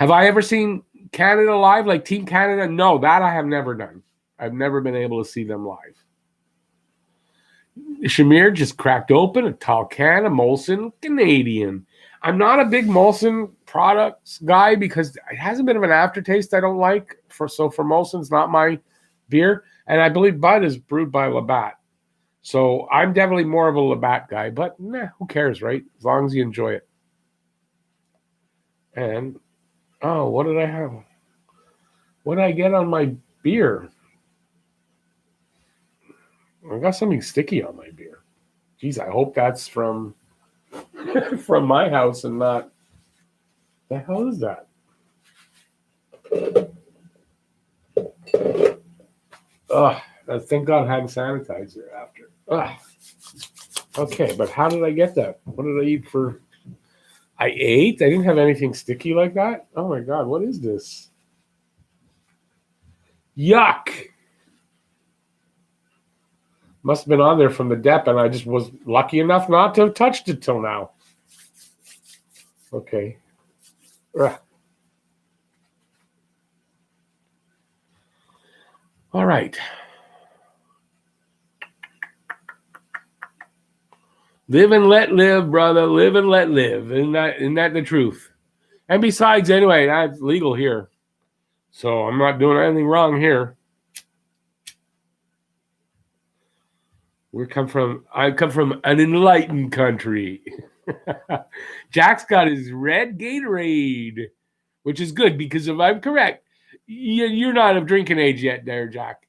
Have I ever seen Canada live, like Team Canada? No, that I have never done. I've never been able to see them live. Shamir just cracked open a tall can of Molson Canadian. I'm not a big Molson products guy because it has a bit of an aftertaste I don't like. For Molson's not my beer. And I believe Bud is brewed by Labatt. So I'm definitely more of a Labatt guy. But who cares, right? As long as you enjoy it. And, what did I have? What did I get on my beer? I got something sticky on my beer. Geez, I hope that's from from my house and not. The hell is that? Thank God hand sanitizer after. Okay, but how did I get that? What did I eat for? I ate? I didn't have anything sticky like that? Oh my God, what is this? Yuck! Must have been on there from the depth, and I just was lucky enough not to have touched it till now. Okay. All right. Live and let live, brother. Live and let live. Isn't that the truth? And besides, anyway, that's legal here. So I'm not doing anything wrong here. I come from an enlightened country. Jack's got his red Gatorade, which is good because if I'm correct, you're not of drinking age yet there, Jack.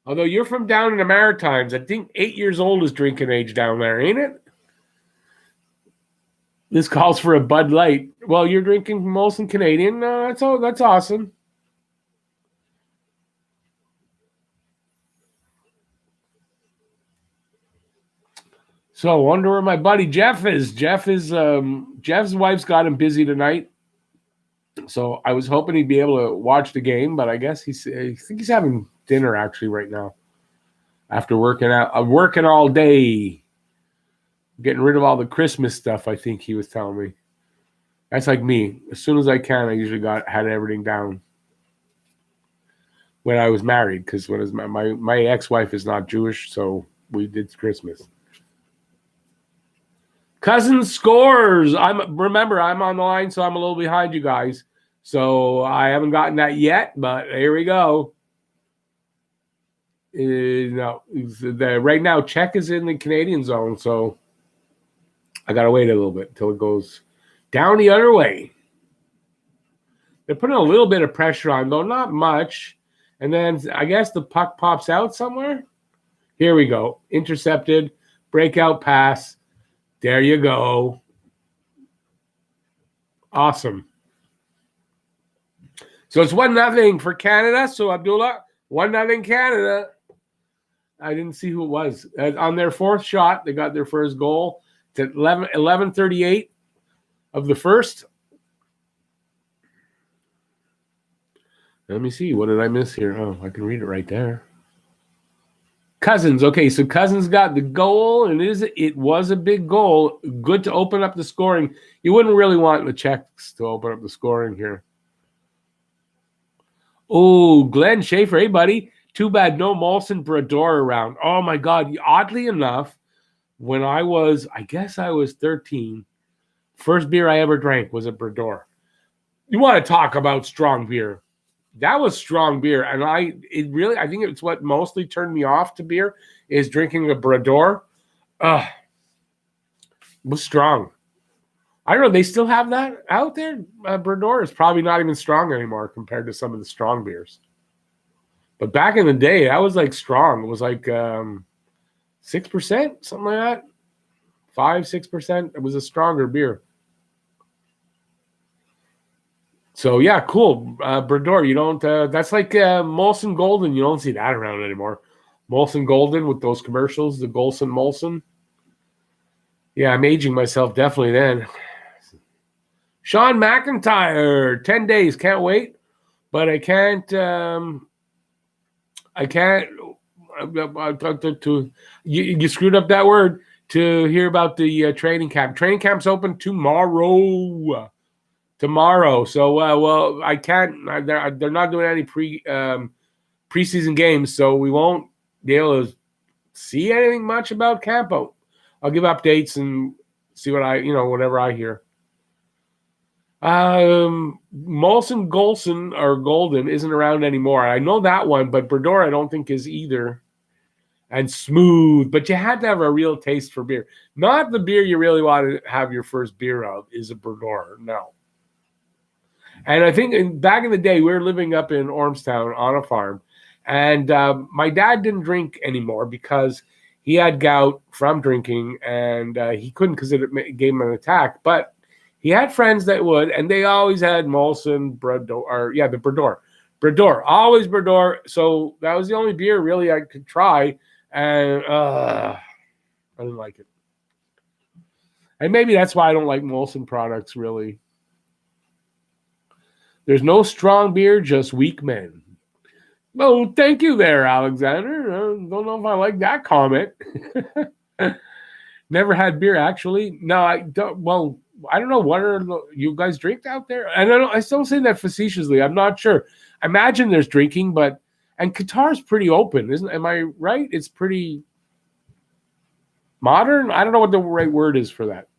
Although you're from down in the Maritimes, I think 8 years old is drinking age down there, ain't it? This calls for a Bud Light. Well, you're drinking Molson Canadian. That's awesome. So I wonder where my buddy Jeff is. Jeff's wife's got him busy tonight. So I was hoping he'd be able to watch the game, but I guess I think he's having dinner actually right now. After working all day, getting rid of all the Christmas stuff, I think he was telling me. That's like me. As soon as I can, I usually had everything down. When I was married, because my ex-wife is not Jewish, so we did Christmas. Cousin scores. I'm on the line, so I'm a little behind you guys. So I haven't gotten that yet, but here we go. Right now, Czech is in the Canadian zone, so I got to wait a little bit until it goes down the other way. They're putting a little bit of pressure on, though, not much. And then I guess the puck pops out somewhere. Here we go. Intercepted. Breakout pass. There you go. Awesome. So it's 1-0 for Canada. So Abdullah, 1-0 Canada. I didn't see who it was. On their fourth shot, they got their first goal. It's at 11:38 of the first. Let me see. What did I miss here? Oh, I can read it right there. Cousins. Okay, so Cousins got the goal, and it was a big goal. Good to open up the scoring. You wouldn't really want the Czechs to open up the scoring here. Oh, Glenn Schaefer. Hey, buddy. Too bad no Molson Brador around. Oh, my God. Oddly enough, when I was 13, first beer I ever drank was a Brador. You want to talk about strong beer. That was strong beer, and I think it's what mostly turned me off to beer is drinking a Brador. It was strong. I don't know. They still have that out there. Brador is probably not even strong anymore compared to some of the strong beers. But back in the day, that was like strong. It was like 6%, something like that. 5-6%. It was a stronger beer. So, yeah, cool. Brador, you don't that's like Molson Golden. You don't see that around anymore. Molson Golden with those commercials, the Molson. Yeah, I'm aging myself definitely then. Sean McIntyre, 10 days. Can't wait. But I can't. You screwed up that word. to hear about the training camp. Training camp's open tomorrow. So, well, I can't. They're not doing any preseason games, so we won't be able to see anything much about camp. I'll give updates and see what whatever I hear. Molson Golden isn't around anymore. I know that one, but Brodeur I don't think is either. And Smooth, but you had to have a real taste for beer. Not the beer you really want to have your first beer of is a Brodeur, no. And I think back in the day, we were living up in Ormstown on a farm, and my dad didn't drink anymore because he had gout from drinking, and he couldn't because it gave him an attack. But he had friends that would, and they always had Molson, the Brodeur. Brodeur, always Brodeur. So that was the only beer really I could try, and I didn't like it. And maybe that's why I don't like Molson products, really. There's no strong beer, just weak men. Oh, thank you there, Alexander. I don't know if I like that comment. Never had beer, actually. No, I don't. Well, I don't know. What are you guys drink out there? I still say that facetiously. I'm not sure. I imagine there's drinking, and Qatar's pretty open, am I right? It's pretty modern. I don't know what the right word is for that.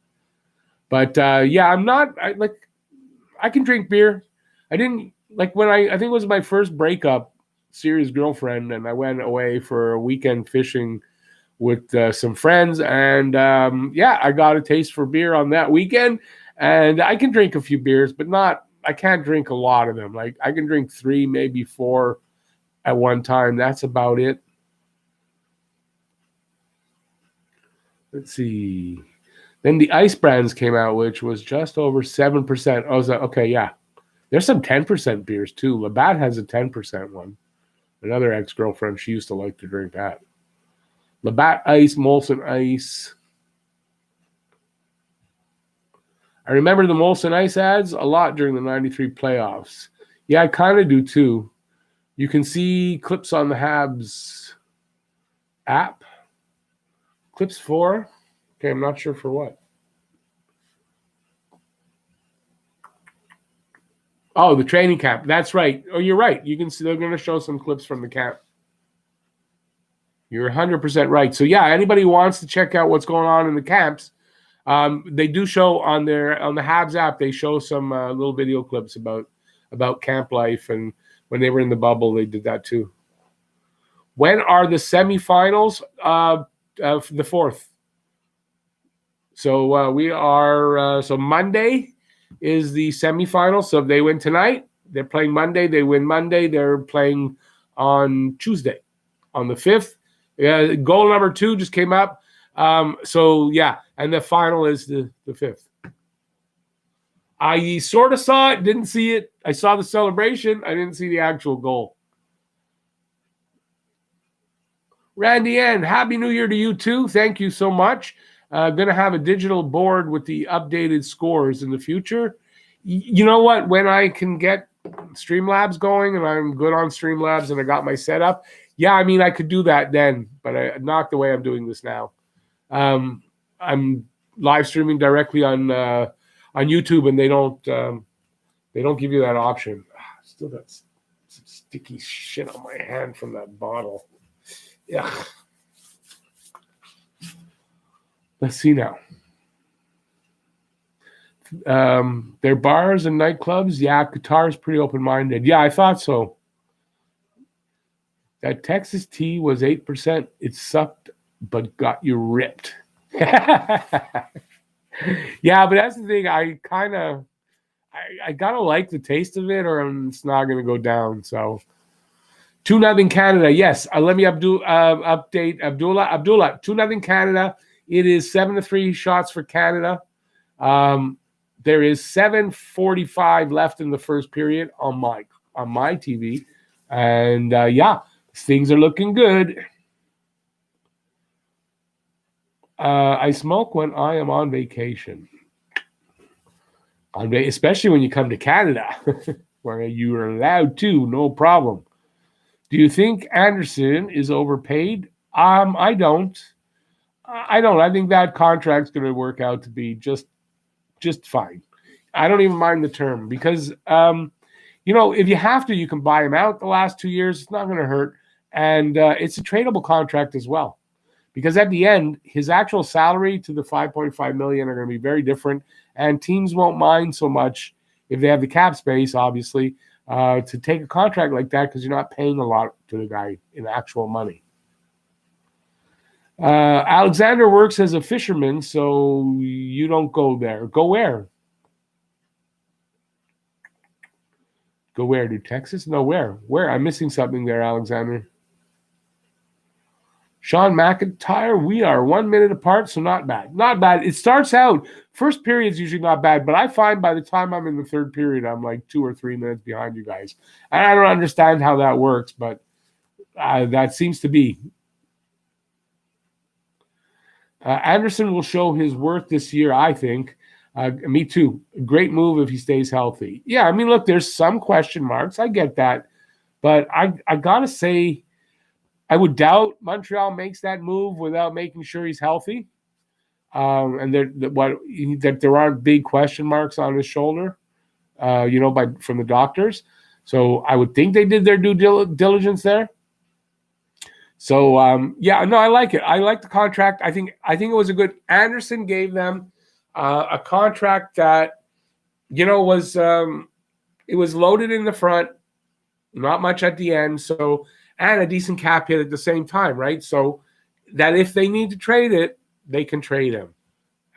But yeah, I can drink beer. I didn't when I think it was my first breakup, serious girlfriend, and I went away for a weekend fishing with some friends, and I got a taste for beer on that weekend, and I can drink a few beers, but I can't drink a lot of them. Like I can drink 3, maybe 4 at one time. That's about it. Let's see. Then the Ice Brands came out, which was just over 7%. Oh, okay, yeah. There's some 10% beers too. Labatt has a 10% one. Another ex-girlfriend, she used to like to drink that. Labatt Ice, Molson Ice. I remember the Molson Ice ads a lot during the 93 playoffs. Yeah, I kind of do too. You can see clips on the Habs app. Clips for? Okay, I'm not sure for what. Oh, the training camp. That's right. Oh, you're right. You can see they're going to show some clips from the camp. You're 100% right. So, yeah, anybody who wants to check out what's going on in the camps, they do show on the Habs app, they show some little video clips about camp life. And when they were in the bubble, they did that too. When are the semifinals? The 4th. So we are so Monday is the semifinal. So if they win tonight, they're playing Monday. They win Monday. They're playing on Tuesday, on the 5th. Goal number 2 just came up. So yeah, and the final is the 5th. I sort of saw it, didn't see it. I saw the celebration. I didn't see the actual goal. Randy N, Happy New Year to you too. Thank you so much. Going to have a digital board with the updated scores in the future. You know what? When I can get Streamlabs going and I'm good on Streamlabs and I got my setup, yeah, I mean, I could do that then, but not the way I'm doing this now. I'm live streaming directly on YouTube, and they don't give you that option. Still got some sticky shit on my hand from that bottle. Yeah. Let's see now. Their bars and nightclubs, yeah, Qatar's pretty open-minded. Yeah, I thought so. That Texas tea was 8%. It sucked, but got you ripped. Yeah, but that's the thing. I gotta like the taste of it, or it's not gonna go down. So 2-0 Canada. Yes, let me update Abdullah. 2-0 Canada. It is 7-3 shots for Canada. There is 7:45 left in the first period on my TV, and yeah, things are looking good. I smoke when I am on vacation. Especially when you come to Canada, where you are allowed to, no problem. Do you think Anderson is overpaid? I don't. I don't. I think that contract's going to work out to be just fine. I don't even mind the term because, if you have to, you can buy him out the last 2 years. It's not going to hurt. And it's a tradable contract as well. Because at the end, his actual salary to the $5.5 million are going to be very different. And teams won't mind so much if they have the cap space, obviously, to take a contract like that because you're not paying a lot to the guy in actual money. Alexander works as a fisherman, so you don't go there. Go where? Go where? To Texas? No, where? Where? I'm missing something there, Alexander. Sean McIntyre, we are 1 minute apart, so not bad. Not bad. It starts out, first period's usually not bad, but I find by the time I'm in the third period, I'm like 2 or 3 minutes behind you guys. And I don't understand how that works, but that seems to be. Anderson will show his worth this year, I think. Me too. Great move if he stays healthy. Yeah, I mean, look, there's some question marks. I get that. But I got to say, I would doubt Montreal makes that move without making sure he's healthy, and that there aren't big question marks on his shoulder, from the doctors. So I would think they did their due diligence there. So I like it. I like the contract. I think it was a good. Anderson gave them a contract that was it was loaded in the front, not much at the end. So. And a decent cap hit at the same time, right? So that if they need to trade it, they can trade him.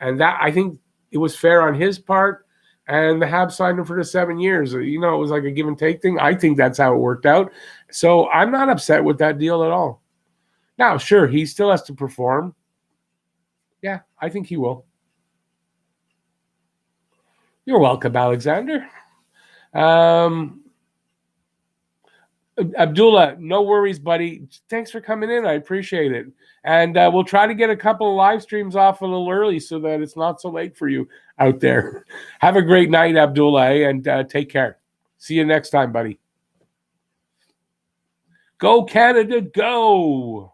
And that, I think it was fair on his part. And the Habs signed him for the 7 years. It was like a give and take thing. I think that's how it worked out. So I'm not upset with that deal at all. Now, sure, he still has to perform. Yeah, I think he will. You're welcome, Alexander. Abdullah, no worries, buddy. Thanks for coming in. I appreciate it. And we'll try to get a couple of live streams off a little early so that it's not so late for you out there. Have a great night, Abdullah, and take care. See you next time, buddy. Go, Canada, go.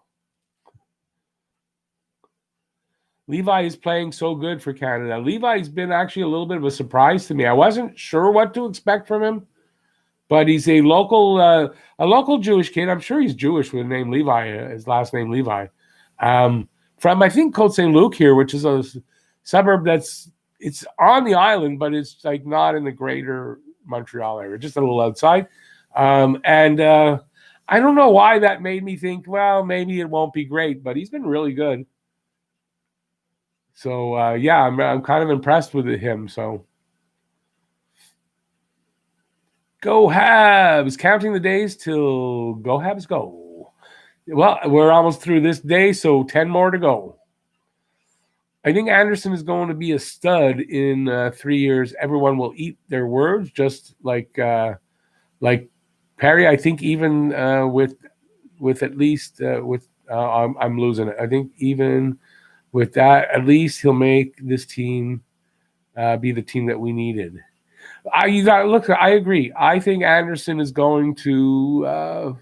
Levi is playing so good for Canada. Levi's been actually a little bit of a surprise to me. I wasn't sure what to expect from him. But he's a local Jewish kid. I'm sure he's Jewish with the name Levi, his last name Levi. From, I think, Côte Saint Luc here, which is a suburb it's on the island, but it's like not in the greater Montreal area, just a little outside. I don't know why that made me think, well, maybe it won't be great, but he's been really good. So, I'm kind of impressed with him, so. Go Habs. Counting the days till go Habs go. Well, we're almost through this day, so 10 more to go. I think Anderson is going to be a stud in 3 years. Everyone will eat their words, just like Perry. I think even with at least I'm losing it. I think even with that, at least he'll make this team be the team that we needed. I agree. I think Anderson is going to,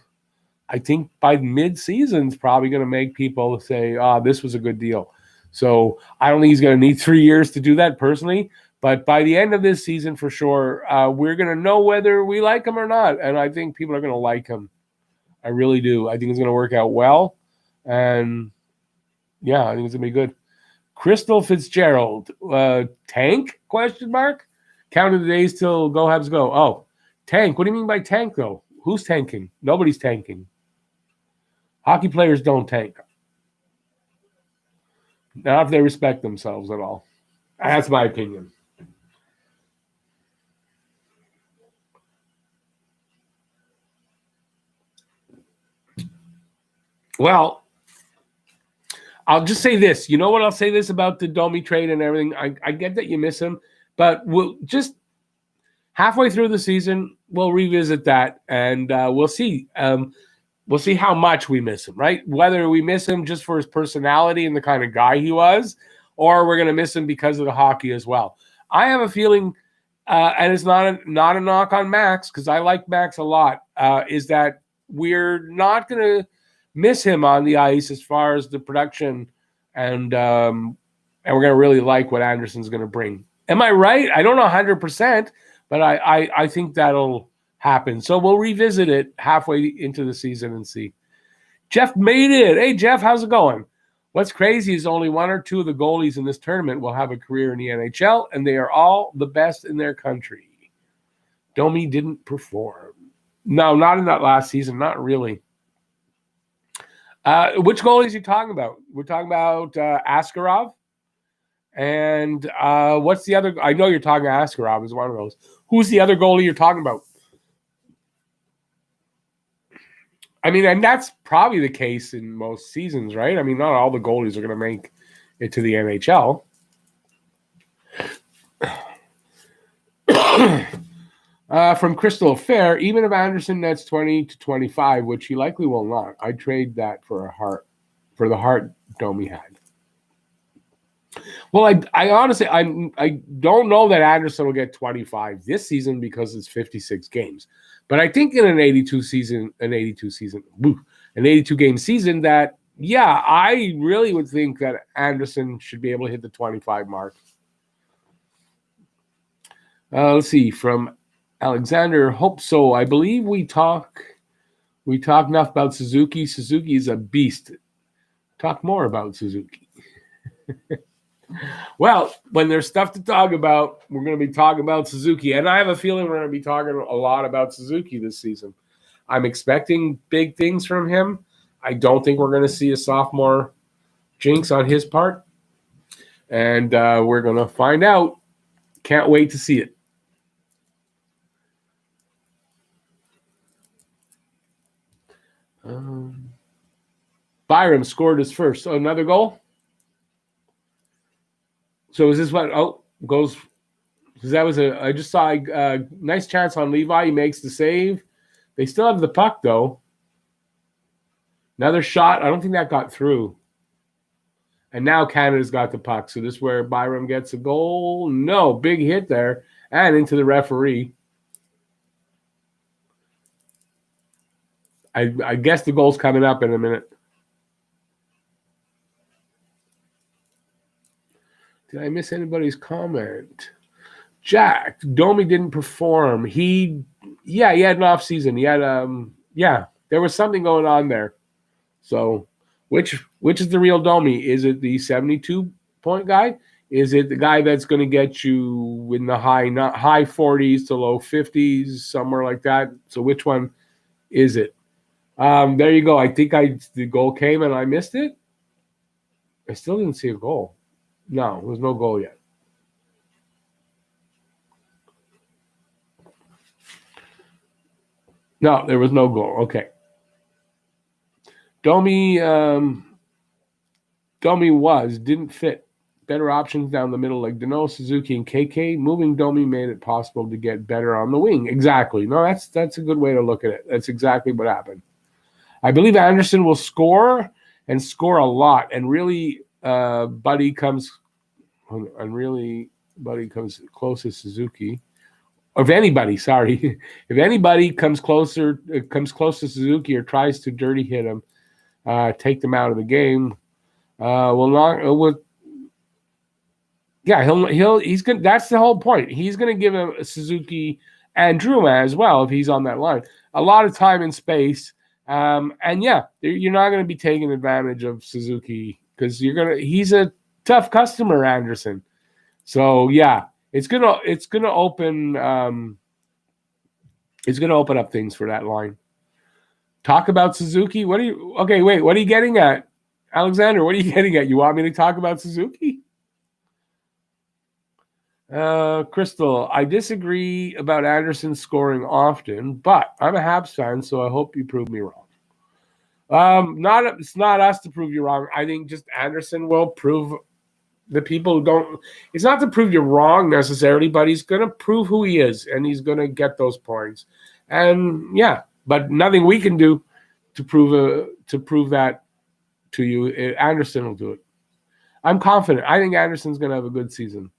I think by mid-season is probably going to make people say, this was a good deal. So I don't think he's going to need 3 years to do that personally. But by the end of this season, for sure, we're going to know whether we like him or not. And I think people are going to like him. I really do. I think it's going to work out well. And, I think it's going to be good. Crystal Fitzgerald, tank, question mark? Counting the days till go Habs go. Oh, tank. What do you mean by tank, though? Who's tanking? Nobody's tanking. Hockey players don't tank. Not if they respect themselves at all. That's my opinion. Well, I'll just say this. You know what? I'll say this about the Domi trade and everything. I get that you miss him. But we'll just halfway through the season, we'll revisit that, and we'll see. We'll see how much we miss him, right? Whether we miss him just for his personality and the kind of guy he was, or we're going to miss him because of the hockey as well. I have a feeling, and it's not a knock on Max, because I like Max a lot, is that we're not going to miss him on the ice as far as the production and we're going to really like what Anderson's going to bring. Am I right? I don't know 100%, but I think that'll happen. So we'll revisit it halfway into the season and see. Jeff made it. Hey, Jeff, how's it going? What's crazy is only one or two of the goalies in this tournament will have a career in the NHL, and they are all the best in their country. Domi didn't perform. No, not in that last season. Not really. Which goalies are you talking about? We're talking about Askarov. And what's the other? I know you're talking Askarov is one of those. Who's the other goalie you're talking about? I mean, and that's probably the case in most seasons, right? I mean, not all the goalies are going to make it to the NHL. From Crystal Fair, even if Anderson nets 20 to 25, which he likely will not, I'd trade that for the heart Domi had. Well, I honestly, I don't know that Anderson will get 25 this season because it's 56 games. But I think in an 82 game season that, yeah, I really would think that Anderson should be able to hit the 25 mark. Let's see, from Alexander, hope so. I believe we talk enough about Suzuki. Suzuki is a beast. Talk more about Suzuki. Well, when there's stuff to talk about, we're going to be talking about Suzuki. And I have a feeling we're going to be talking a lot about Suzuki this season. I'm expecting big things from him. I don't think we're going to see a sophomore jinx on his part. And we're going to find out. Can't wait to see it. Byram scored his first. Oh, another goal? So is this what goes? Because that was I just saw a nice chance on Levi. He makes the save. They still have the puck though. Another shot. I don't think that got through. And now Canada's got the puck. So this is where Byram gets a goal. No, big hit there and into the referee. I guess the goal's coming up in a minute. Did I miss anybody's comment? Jack, Domi didn't perform. He had an off season. He had there was something going on there. So which is the real Domi? Is it the 72-point guy? Is it the guy that's going to get you in the high 40s to low 50s, somewhere like that? So which one is it? There you go. I think the goal came and I missed it. I still didn't see a goal. No, there was no goal yet. No, there was no goal. Okay. Domi didn't fit. Better options down the middle like Dano, Suzuki, and KK. Moving Domi made it possible to get better on the wing. Exactly. No, that's a good way to look at it. That's exactly what happened. I believe Anderson will score and score a lot. And really, Buddy comes close to Suzuki. Or if anybody comes close to Suzuki or tries to dirty hit him, take them out of the game, he's gonna. That's the whole point. He's gonna give him Suzuki and Druma as well if he's on that line. A lot of time and space, you're not gonna be taking advantage of Suzuki because he's a tough customer, Anderson. So yeah, it's gonna open up things for that line. Talk about Suzuki. What are you getting at? Alexander, what are you getting at? You want me to talk about Suzuki? Crystal, I disagree about Anderson scoring often, but I'm a Habs fan, so I hope you prove me wrong. It's not us to prove you wrong. I think just Anderson will prove the people who don't. It's not to prove you wrong necessarily, but he's going to prove who he is, and he's going to get those points. And yeah, but nothing we can do to prove that to you. Anderson will do it. I'm confident. I think Anderson's going to have a good season.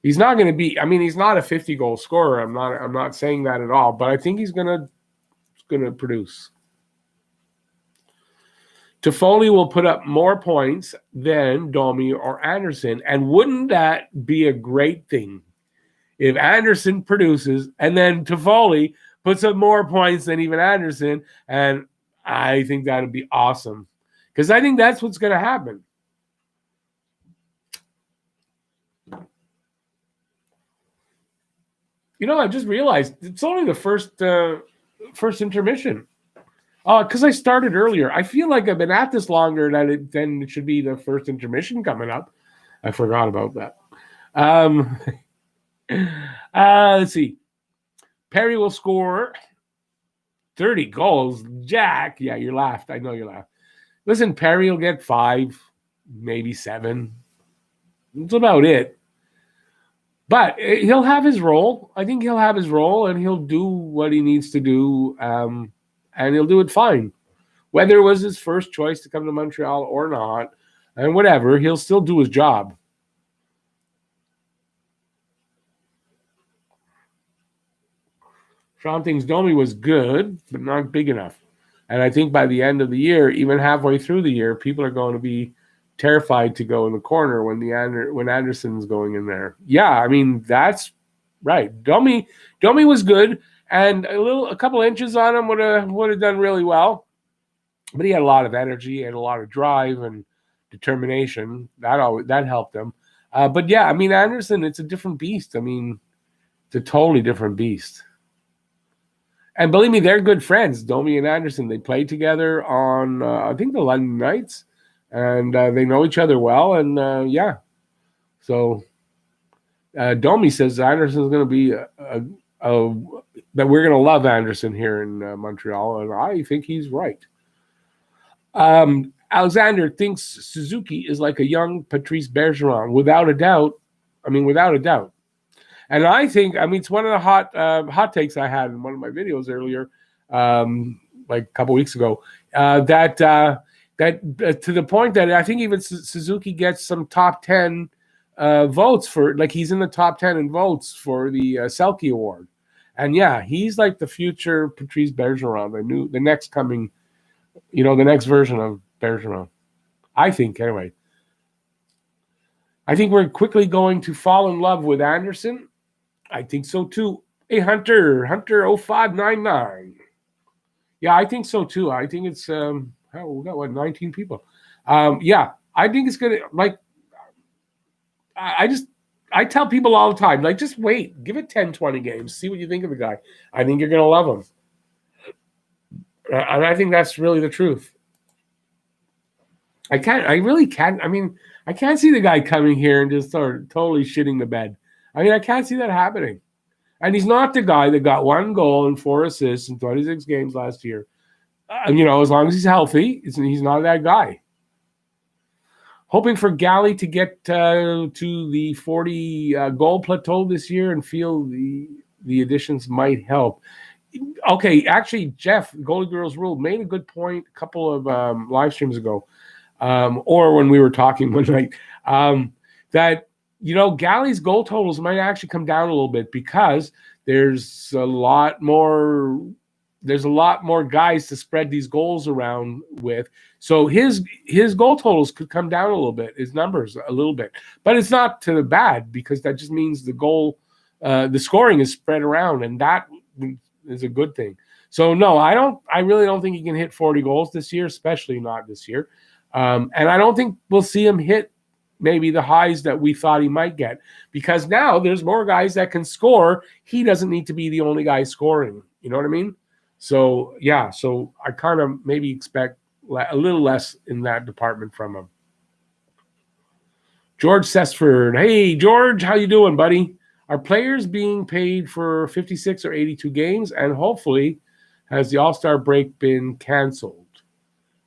He's not going to be. I mean, he's not a 50-goal scorer. I'm not saying that at all. But I think he's going to produce. Toffoli will put up more points than Domi or Anderson. And wouldn't that be a great thing if Anderson produces and then Toffoli puts up more points than even Anderson? And I think that would be awesome, because I think that's what's going to happen. I just realized it's only the first intermission. Because I started earlier. I feel like I've been at this longer than it should be the first intermission coming up. I forgot about that. Let's see. Perry will score 30 goals. Jack, yeah, you laughed. I know you laughed. Listen, Perry will get 5, maybe 7. That's about it. But he'll have his role. I think he'll have his role, and he'll do what he needs to do, and he'll do it fine. Whether it was his first choice to come to Montreal or not, and whatever, he'll still do his job. Sean thinks Domi was good, but not big enough. And I think by the end of the year, even halfway through the year, people are going to be terrified to go in the corner when Anderson's going in there. Yeah, I mean, that's right. Domi was good, and a couple inches on him would have done really well. But he had a lot of energy and a lot of drive and determination. That helped him. But yeah, I mean, Anderson, it's a different beast. I mean, it's a totally different beast. And believe me, they're good friends, Domi and Anderson. They played together on, I think, the London Knights, and they know each other well. And yeah, so Domi says Anderson's going to be that we're going to love Anderson here in Montreal, and I think he's right. Alexander thinks Suzuki is like a young Patrice Bergeron, without a doubt. I mean, without a doubt. And I think, it's one of the hot takes I had in one of my videos earlier, like a couple weeks ago, that to the point that I think even Suzuki gets some top 10 votes for, like, he's in the top 10 in votes for the Selke Award. And yeah, he's like the future Patrice Bergeron, the next coming, the next version of Bergeron. I think, anyway. I think we're quickly going to fall in love with Anderson. I think so too. Hey, Hunter 0599. Yeah, I think so too. I think it's we got 19 people. Yeah, I think it's gonna, like, I tell people all the time, like, just wait, give it 10, 20 games, see what you think of the guy. I think you're gonna love him. And I think that's really the truth. I really can't. I mean, I can't see the guy coming here and just start totally shitting the bed. I mean, I can't see that happening. And he's not the guy that got 1 goal and 4 assists in 26 games last year. As long as he's healthy, he's not that guy. Hoping for Galley to get to the 40 goal plateau this year, and feel the additions might help. Okay, actually, Jeff, Goalie Girls Rule, made a good point a couple of live streams ago, or when we were talking one night, that Galley's goal totals might actually come down a little bit, because there's a lot more guys to spread these goals around with. So his goal totals could come down a little bit, his numbers a little bit. But it's not to the bad, because that just means the scoring is spread around, and that is a good thing. So no, I really don't think he can hit 40 goals this year, especially not this year. And I don't think we'll see him hit maybe the highs that we thought he might get, because now there's more guys that can score. He doesn't need to be the only guy scoring. You know what I mean? So, yeah, so I kind of maybe expect a little less in that department from him. George Sesford. Hey, George, how you doing, buddy? Are players being paid for 56 or 82 games? And hopefully, has the All-Star break been canceled?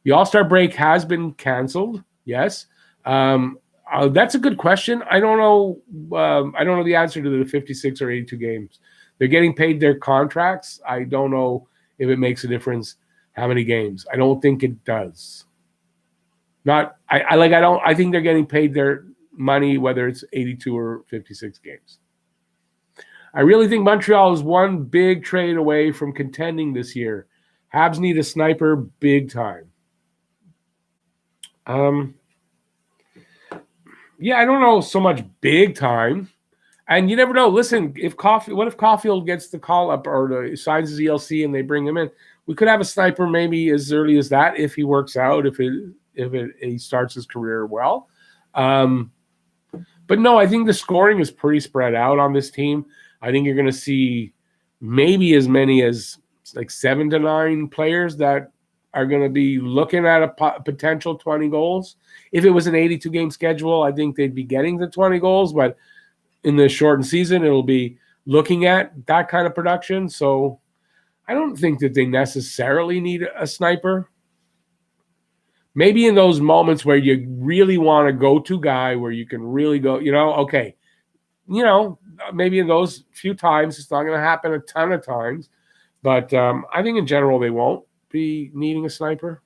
The All-Star break has been canceled, yes. That's a good question. I don't know. I don't know the answer to the 56 or 82 games. They're getting paid their contracts. I don't know if it makes a difference how many games. I don't think it does. I think they're getting paid their money whether it's 82 or 56 games. I really think Montreal is one big trade away from contending this year. Habs need a sniper big time. Yeah, I don't know so much big time. And you never know. Listen, what if Caulfield gets the call up or signs his ELC and they bring him in? We could have a sniper maybe as early as that if he works out, if he starts his career well. But no, I think the scoring is pretty spread out on this team. I think you're going to see maybe as many as like 7 to 9 players that are going to be looking at a potential 20 goals. If it was an 82-game schedule, I think they'd be getting the 20 goals, but in the shortened season, it'll be looking at that kind of production. So I don't think that they necessarily need a sniper. Maybe in those moments where you really want a go-to guy where you can really go, okay, maybe in those few times, it's not going to happen a ton of times. But I think in general, they won't be needing a sniper.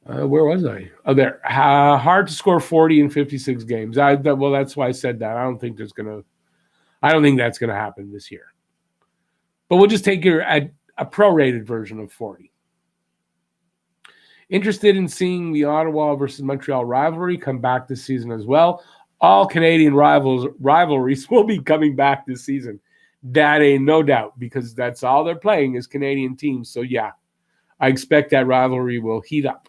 Where was I? Oh, there. Hard to score 40 in 56 games. Well, that's why I said that. I don't think that's going to happen this year. But we'll just take a prorated version of 40. Interested in seeing the Ottawa versus Montreal rivalry come back this season as well. All Canadian rivalries will be coming back this season. That ain't no doubt, because that's all they're playing is Canadian teams. So, yeah, I expect that rivalry will heat up.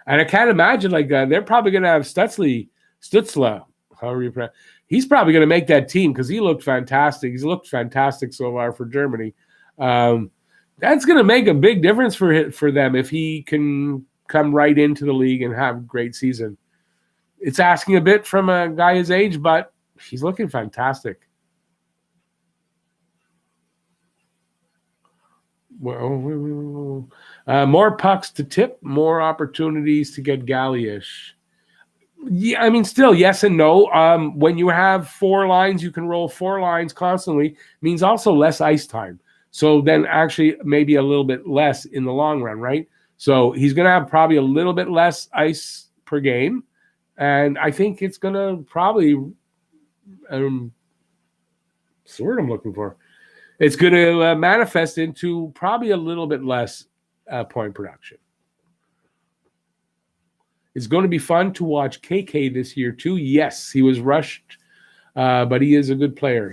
And I can't imagine, they're probably going to have Stutzla, however you pronounce. He's probably going to make that team because he looked fantastic. He's looked fantastic so far for Germany. That's going to make a big difference for them if he can come right into the league and have a great season. It's asking a bit from a guy his age, but he's looking fantastic. Well, more pucks to tip, more opportunities to get Galley-ish. Yeah, I mean, still, yes and no. When you have 4 lines, you can roll 4 lines constantly, means also less ice time. So then actually maybe a little bit less in the long run, right? So he's going to have probably a little bit less ice per game. And I think it's going to probably, what's the word I'm looking for? It's going to manifest into probably a little bit less point production. It's going to be fun to watch KK this year too. Yes, he was rushed, but he is a good player.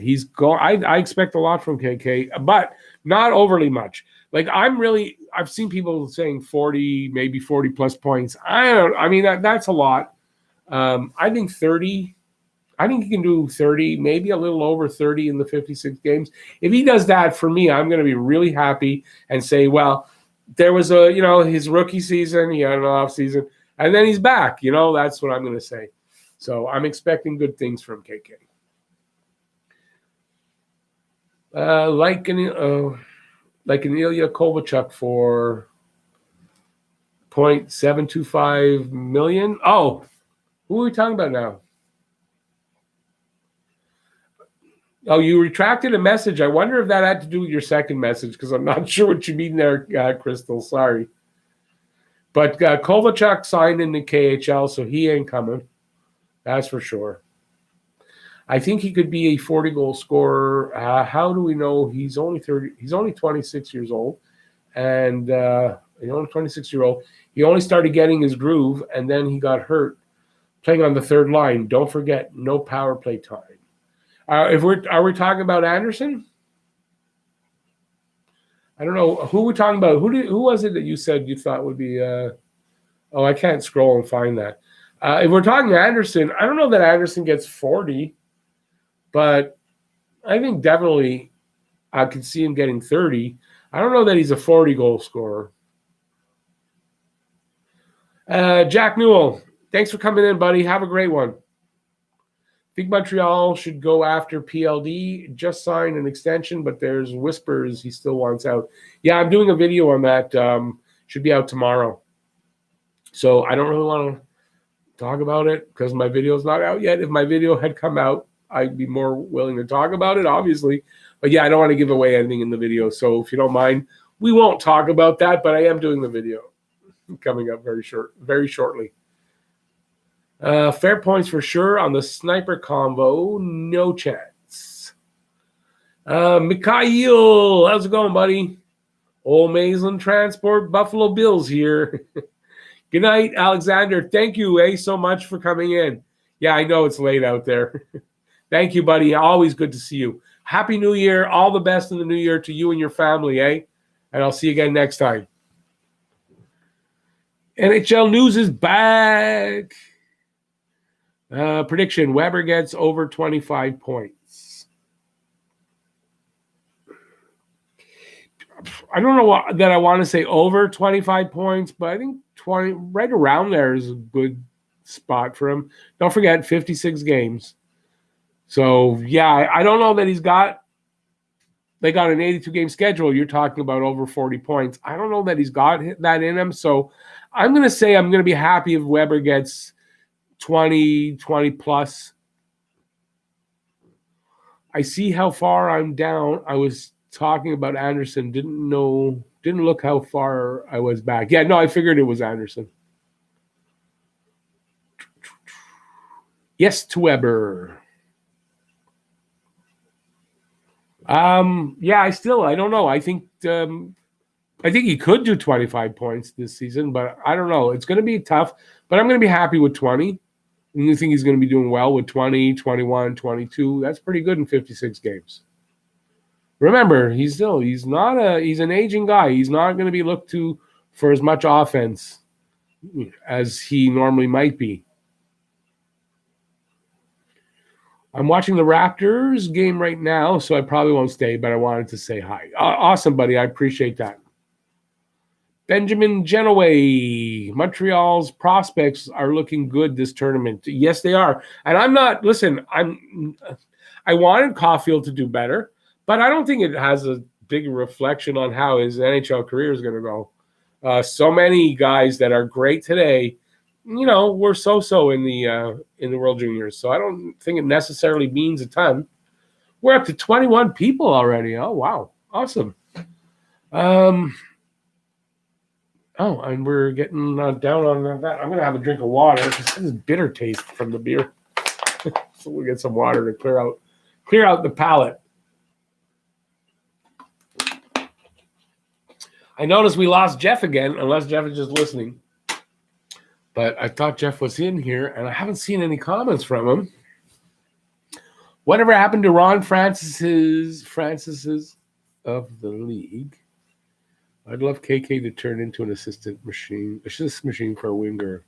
I expect a lot from KK, but not overly much. I've seen people saying 40, maybe 40 plus points. That's a lot. I think 30. I think he can do 30, maybe a little over 30 in the 56 games. If he does that, for me, I'm going to be really happy and say, well, there was his rookie season, he had an off season, and then he's back. That's what I'm going to say. So I'm expecting good things from KK. Like an Ilya Kovalchuk for $0.725 million. Oh, who are we talking about now? Oh, you retracted a message. I wonder if that had to do with your second message, because I'm not sure what you mean there, Crystal. Sorry. But Kovalchuk signed in the KHL, so he ain't coming. That's for sure. I think he could be a 40-goal scorer. How do we know? He's only 30. He's only 26 years old, and he's only 26-year-old. He only started getting his groove, and then he got hurt playing on the third line. Don't forget, no power play time. Are we talking about Anderson? I don't know who we're talking about. Who was it that you said you thought would be? I can't scroll and find that. If we're talking Anderson, I don't know that Anderson gets 40, but I think definitely I could see him getting 30. I don't know that he's a 40-goal scorer. Jack Newell, thanks for coming in, buddy. Have a great one. I think Montreal should go after PLD. Just signed an extension, but there's whispers he still wants out. Yeah, I'm doing a video on that. Should be out tomorrow. So I don't really want to talk about it because my video is not out yet. If my video had come out, I'd be more willing to talk about it, obviously. But yeah, I don't want to give away anything in the video. So if you don't mind, we won't talk about that, but I am doing the video coming up very shortly. Fair points for sure on the sniper combo. No chance. Mikhail, how's it going, buddy? Old Maitland Transport, Buffalo Bills here. Good night, Alexander. Thank you, so much for coming in. Yeah, I know it's late out there. Thank you, buddy. Always good to see you. Happy New Year. All the best in the new year to you and your family, And I'll see you again next time. NHL news is back. Prediction, Weber gets over 25 points. I don't know that I want to say over 25 points, but I think 20, right around there is a good spot for him. Don't forget, 56 games. So, yeah, I don't know that they got an 82-game schedule. You're talking about over 40 points. I don't know that he's got that in him. So I'm going to say I'm going to be happy if Weber gets 20 plus. I see how far I'm down. I was talking about Anderson. Didn't look how far I was back. Yeah, no, I figured it was Anderson. Yes to Weber. Yeah, I don't know. I think he could do 25 points this season, but I don't know. It's going to be tough, but I'm going to be happy with 20. And you think he's going to be doing well with 20, 21, 22. That's pretty good in 56 games. Remember, he's an aging guy. He's not going to be looked to for as much offense as he normally might be. I'm watching the Raptors game right now, so I probably won't stay, but I wanted to say hi. Awesome, buddy. I appreciate that. Benjamin Genoway, Montreal's prospects are looking good this tournament. Yes, they are. And I wanted Caulfield to do better, but I don't think it has a big reflection on how his NHL career is going to go. So many guys that are great today, we're so-so in the World Juniors. So I don't think it necessarily means a ton. We're up to 21 people already. Oh, wow. Awesome. And we're getting down on that. I'm going to have a drink of water because this is bitter taste from the beer. So we'll get some water to clear out the palate. I noticed we lost Jeff again, unless Jeff is just listening. But I thought Jeff was in here, and I haven't seen any comments from him. Whatever happened to Ron Francis's of the league? I'd love KK to turn into an assist machine for a winger.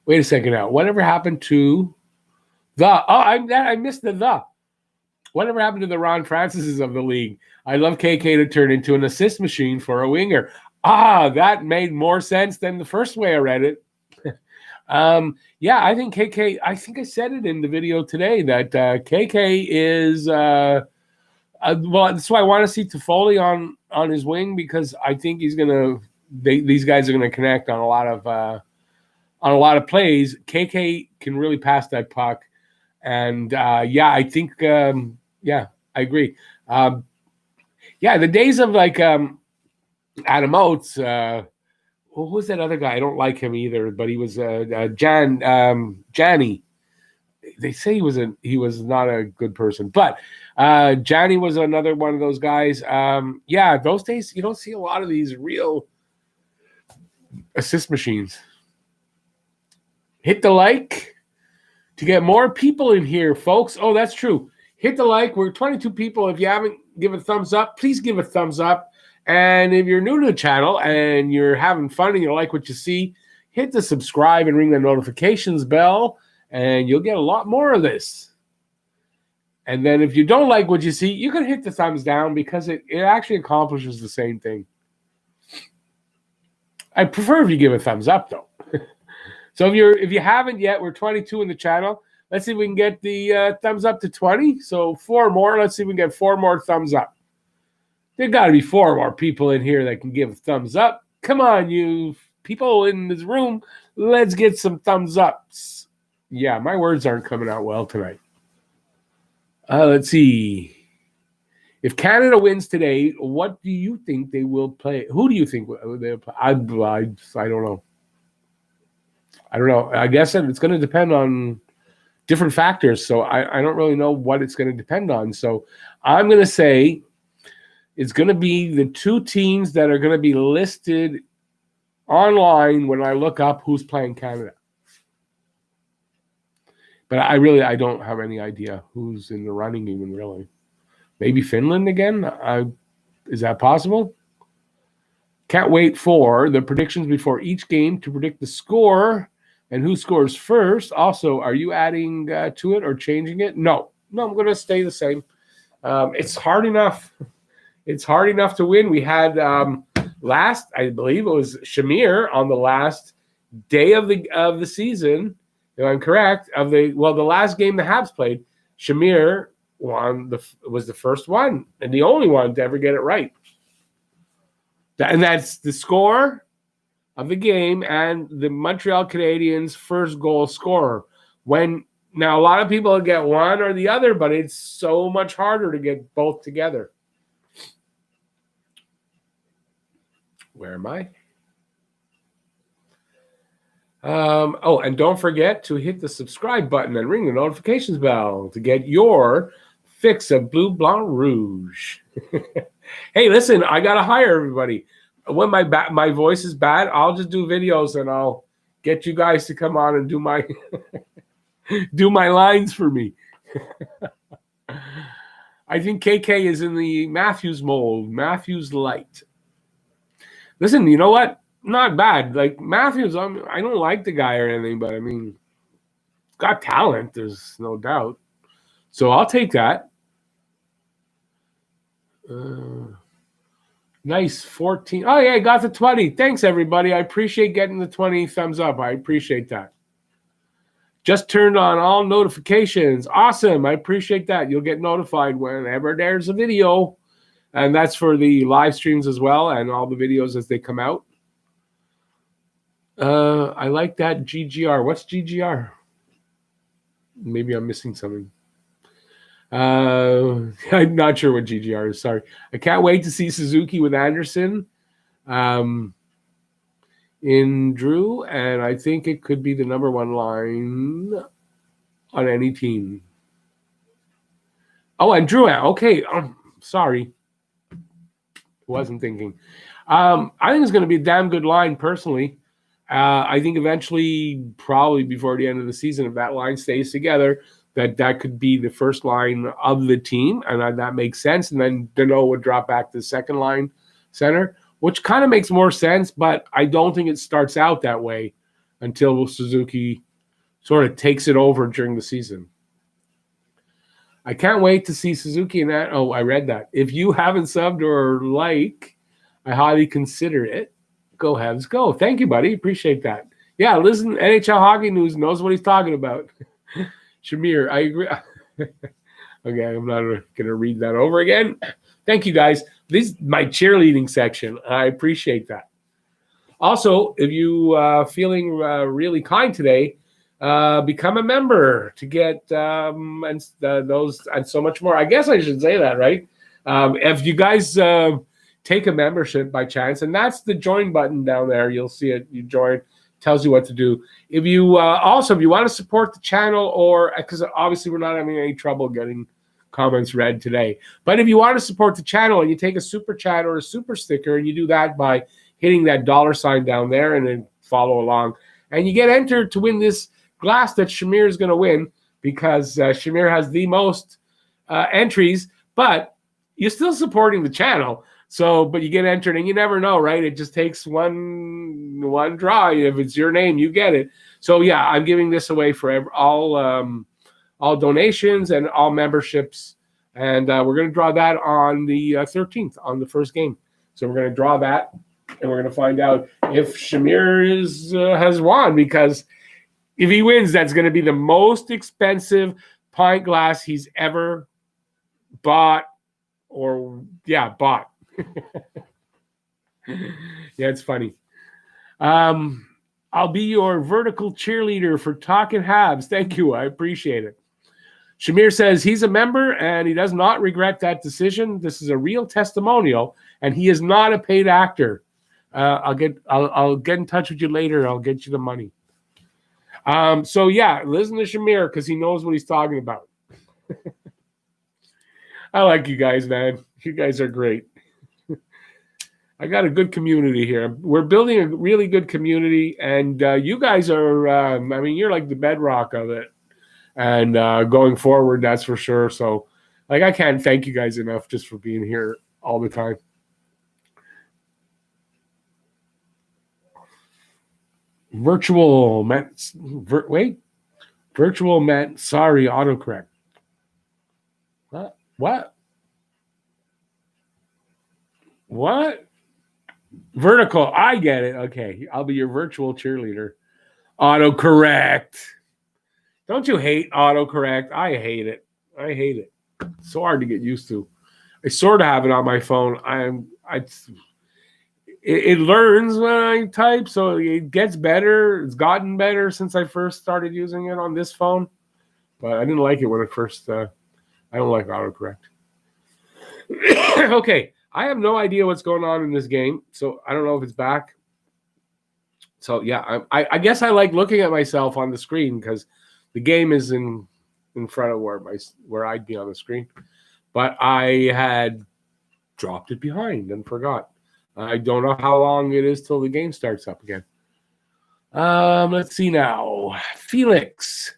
Wait a second now. Whatever happened to I missed the. Whatever happened to the Ron Francis's of the league? I'd love KK to turn into an assist machine for a winger. That made more sense than the first way I read it. Yeah, I think KK, I think I said it in the video today that KK is well, that's why I want to see Toffoli on his wing, because I think these guys are gonna connect on a lot of plays. KK can really pass that puck, and I think I agree. The days of like Adam Oates. Who was that other guy? I don't like him either, but he was Janny. They say he was not a good person, but Johnny was another one of those guys. Those days you don't see a lot of these real assist machines. Hit the like to get more people in here, folks. Oh, that's true. Hit the like. We're 22 people. If you haven't given a thumbs up, please give a thumbs up. And if you're new to the channel and you're having fun and you like what you see, hit the subscribe and ring the notifications bell, and you'll get a lot more of this. And then if you don't like what you see, you can hit the thumbs down, because it actually accomplishes the same thing. I prefer if you give a thumbs up, though. So if you haven't yet, we're 22 in the channel. Let's see if we can get the thumbs up to 20. So 4 more. Let's see if we can get 4 more thumbs up. There got to be 4 more people in here that can give a thumbs up. Come on, you people in this room. Let's get some thumbs ups. Yeah, my words aren't coming out well tonight. Let's see. If Canada wins today, what do you think they will play? Who do you think they'll play? I don't know. I don't know. I guess it's going to depend on different factors. So I don't really know what it's going to depend on. So I'm going to say is going to be the two teams that are going to be listed online when I look up who's playing Canada. But I don't have any idea who's in the running even, really. Maybe Finland again? Is that possible? Can't wait for the predictions before each game to predict the score and who scores first. Also, are you adding to it or changing it? No, I'm going to stay the same. It's hard enough. It's hard enough to win. We had last, I believe it was Shamir on the last day of the season. If I'm correct, the last game the Habs played, Shamir was the first one and the only one to ever get it right. And that's the score of the game and the Montreal Canadiens' first goal scorer. Now a lot of people get one or the other, but it's so much harder to get both together. Where am I? And don't forget to hit the subscribe button and ring the notifications bell to get your fix of Bleu Blanc Rouge. Hey, listen, I got to hire everybody. When my voice is bad, I'll just do videos and I'll get you guys to come on and do my do my lines for me. I think KK is in the Matthews mold, Matthews light. Listen, you know what? Not bad. Like Matthews, I don't like the guy or anything, but I mean, got talent. There's no doubt. So I'll take that. Nice 14. Oh yeah, I got the 20. Thanks everybody. I appreciate getting the 20 thumbs up. I appreciate that. Just turned on all notifications. Awesome. I appreciate that. You'll get notified whenever there's a video. And that's for the live streams as well and all the videos as they come out. I like that GGR. What's GGR? Maybe I'm missing something. I'm not sure what GGR is. Sorry. I can't wait to see Suzuki with Anderson in Drew, and I think it could be the number one line on any team. Oh, and Drew. Okay. Sorry. Wasn't thinking. I think it's going to be a damn good line, personally. I think eventually, probably before the end of the season, if that line stays together, that could be the first line of the team, and that makes sense. And then Deneau would drop back to the second line center, which kind of makes more sense, but I don't think it starts out that way until Suzuki sort of takes it over during the season. I can't wait to see Suzuki in that. Oh, I read that. If you haven't subbed or I highly consider it. Go Habs, go. Thank you, buddy. Appreciate that. Yeah, listen, NHL Hockey News knows what he's talking about. Shamir, I agree. Okay, I'm not going to read that over again. Thank you, guys. This is my cheerleading section. I appreciate that. Also, if you feeling really kind today, become a member to get those and so much more. I guess I should say that, right? If you guys take a membership by chance, and that's the join button down there. You'll see it. You join, tells you what to do. If you also, if you want to support the channel, or because obviously we're not having any trouble getting comments read today, but if you want to support the channel and you take a super chat or a super sticker, and you do that by hitting that $sign down there and then follow along, and you get entered to win this glass that Shamir is going to win, because Shamir has the most entries, but you're still supporting the channel. So, but you get entered, and you never know, right? It just takes one draw. If it's your name, you get it. So, yeah, I'm giving this away for all donations and all memberships, and we're going to draw that on the 13th on the first game. So we're going to draw that, and we're going to find out if Shamir has won, because if he wins, that's going to be the most expensive pint glass he's ever bought. Yeah, it's funny. I'll be your vertical cheerleader for Talking Habs. Thank you. I appreciate it. Shamir says he's a member and he does not regret that decision. This is a real testimonial, and he is not a paid actor. I'll get in touch with you later. I'll get you the money. So yeah, listen to Shamir because he knows what he's talking about. I like you guys, man. You guys are great. I got a good community here. We're building a really good community, and you guys are, I mean, you're like the bedrock of it. And going forward, that's for sure. So, like, I can't thank you guys enough just for being here all the time. Virtual meant, virtual meant, sorry, autocorrect. What? What? Vertical. I get it. Okay. I'll be your virtual cheerleader. Autocorrect. Don't you hate autocorrect? I hate it. I hate it. It's so hard to get used to. I sort of have it on my phone. It learns when I type, so it gets better. It's gotten better since I first started using it on this phone. But I didn't like it when it first. I don't like autocorrect. Okay. I have no idea what's going on in this game, so I don't know if it's back. So yeah, I guess I like looking at myself on the screen because the game is in front of where I'd be on the screen. But I had dropped it behind and forgot. I don't know how long it is till the game starts up again. Let's see now. Felix.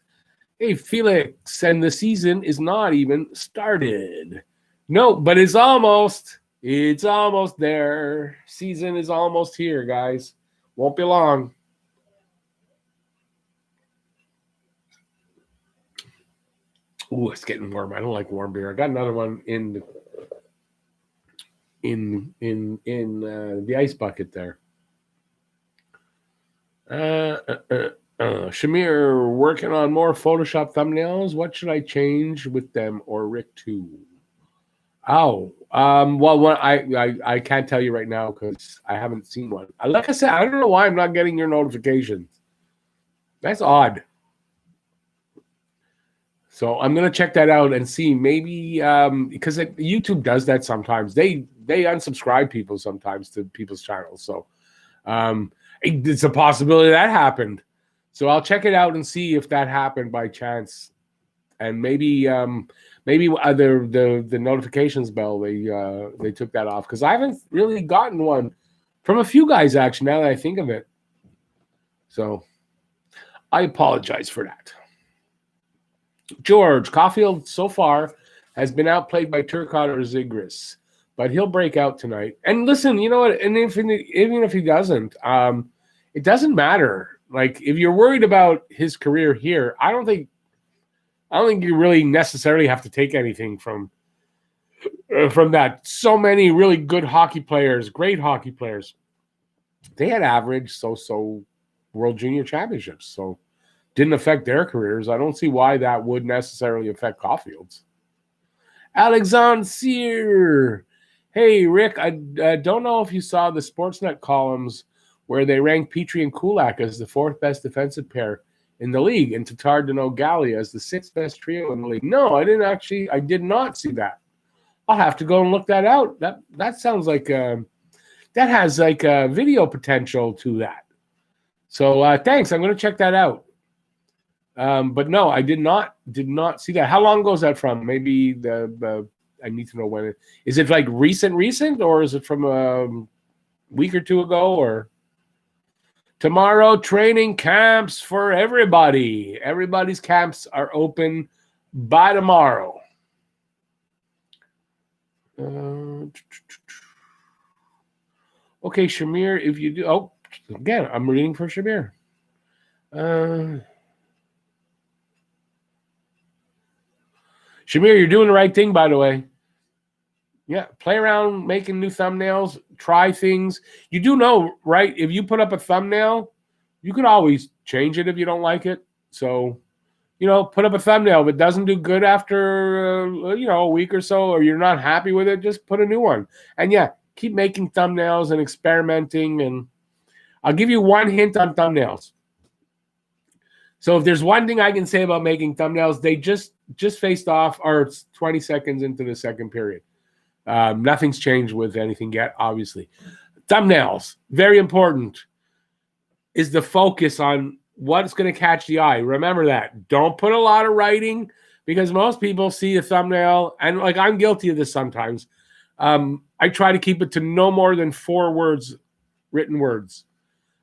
Hey, Felix, and the season is not even started. No, but it's almost. It's almost there. Season is almost here, guys. Won't be long. Ooh, it's getting warm. I don't like warm beer. I got another one in the ice bucket there. Shamir working on more Photoshop thumbnails. What should I change with them or Rick too? Oh, well, I can't tell you right now because I haven't seen one. Like I said, I don't know why I'm not getting your notifications. That's odd. So I'm gonna check that out and see maybe because YouTube does that sometimes. They unsubscribe people sometimes to people's channels. So it's a possibility that happened. So I'll check it out and see if that happened by chance, and maybe the notifications bell they took that off because I haven't really gotten one from a few guys actually. Now that I think of it, so I apologize for that. George Caulfield so far has been outplayed by Turcotte or Zigris, but he'll break out tonight. And listen, you know what? And even if he doesn't, it doesn't matter. Like if you're worried about his career here, I don't think you really necessarily have to take anything from that. So many really good hockey players, great hockey players, they had average so World Junior Championships. So didn't affect their careers. I don't see why that would necessarily affect Caulfield's. Alexandre Cyr. Hey, Rick, I don't know if you saw the Sportsnet columns where they ranked Petrie and Kulak as the fourth best defensive pair in the league and Tatar and O'Galley as the sixth best trio in the league. No, I did not see that. I'll have to go and look that out. That sounds like that has like a video potential to that. So thanks. I'm going to check that out. But no, I did not see that. How long goes that from? Maybe I need to know when is it like recent, or is it from a week or two ago, or tomorrow training camps for everybody. Everybody's camps are open by tomorrow. Okay, Shamir, if you do, again, I'm reading for Shamir. Shamir, you're doing the right thing, by the way. Yeah, play around making new thumbnails, try things. You do know, right? If you put up a thumbnail, you can always change it if you don't like it. So, put up a thumbnail. If it doesn't do good after, a week or so, or you're not happy with it, just put a new one. And yeah, keep making thumbnails and experimenting. And I'll give you one hint on thumbnails. So if there's one thing I can say about making thumbnails, they just faced off, or it's 20 seconds into the second period. Nothing's changed with anything yet, obviously. Thumbnails, very important, is the focus on what's going to catch the eye. Remember that. Don't put a lot of writing because most people see a thumbnail, and like I'm guilty of this sometimes. I try to keep it to no more than 4 words, written words.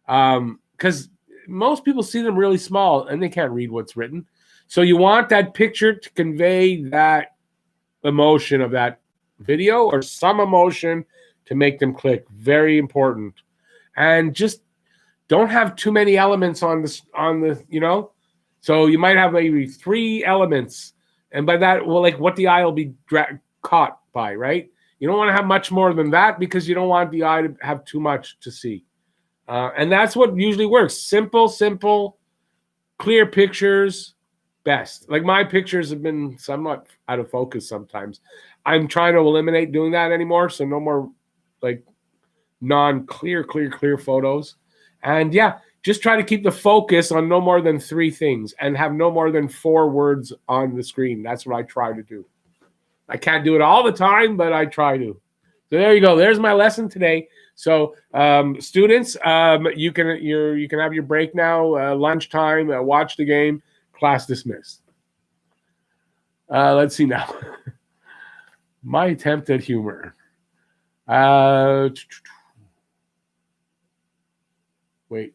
Because most people see them really small and they can't read what's written. So you want that picture to convey that emotion of that video or some emotion to make them click. Very important. And just don't have too many elements on the. So you might have maybe 3 elements. And by that, well, like what the eye will be caught by, right? You don't want to have much more than that because you don't want the eye to have too much to see. And that's what usually works. Simple, clear pictures, best. Like my pictures have been somewhat out of focus sometimes. I'm trying to eliminate doing that anymore. So no more like non-clear, clear photos. And yeah, just try to keep the focus on no more than 3 things and have no more than 4 words on the screen. That's what I try to do. I can't do it all the time, but I try to. So there you go. There's my lesson today. So students, you can have your break now, lunchtime, watch the game, class dismissed. Let's see now. My attempt at humor. Wait.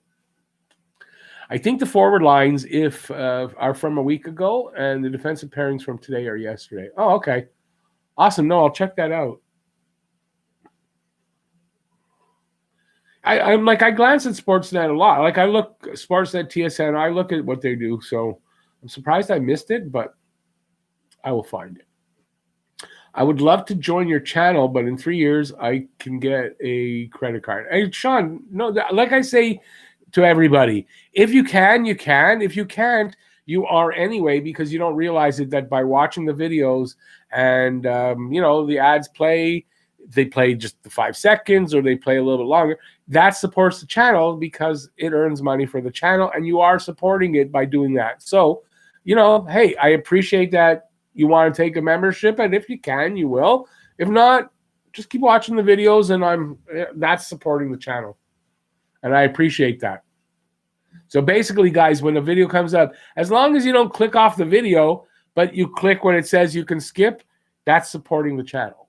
I think the forward lines, if are from a week ago, and the defensive pairings from today or yesterday. Oh, okay. Awesome. No, I'll check that out. I glance at Sportsnet a lot. Like I look Sportsnet, TSN, I look at what they do. So I'm surprised I missed it, but I will find it. I would love to join your channel, but in 3 years I can get a credit card. Hey, Sean, no, like I say to everybody, if you can, you can. If you can't, you are anyway, because you don't realize it that by watching the videos and, the ads they play just the 5 seconds or they play a little bit longer. That supports the channel because it earns money for the channel and you are supporting it by doing that. So, hey, I appreciate that you want to take a membership, and if you can, you will. If not, just keep watching the videos and that's supporting the channel. And I appreciate that. So basically, guys, when a video comes up, as long as you don't click off the video, but you click when it says you can skip, that's supporting the channel.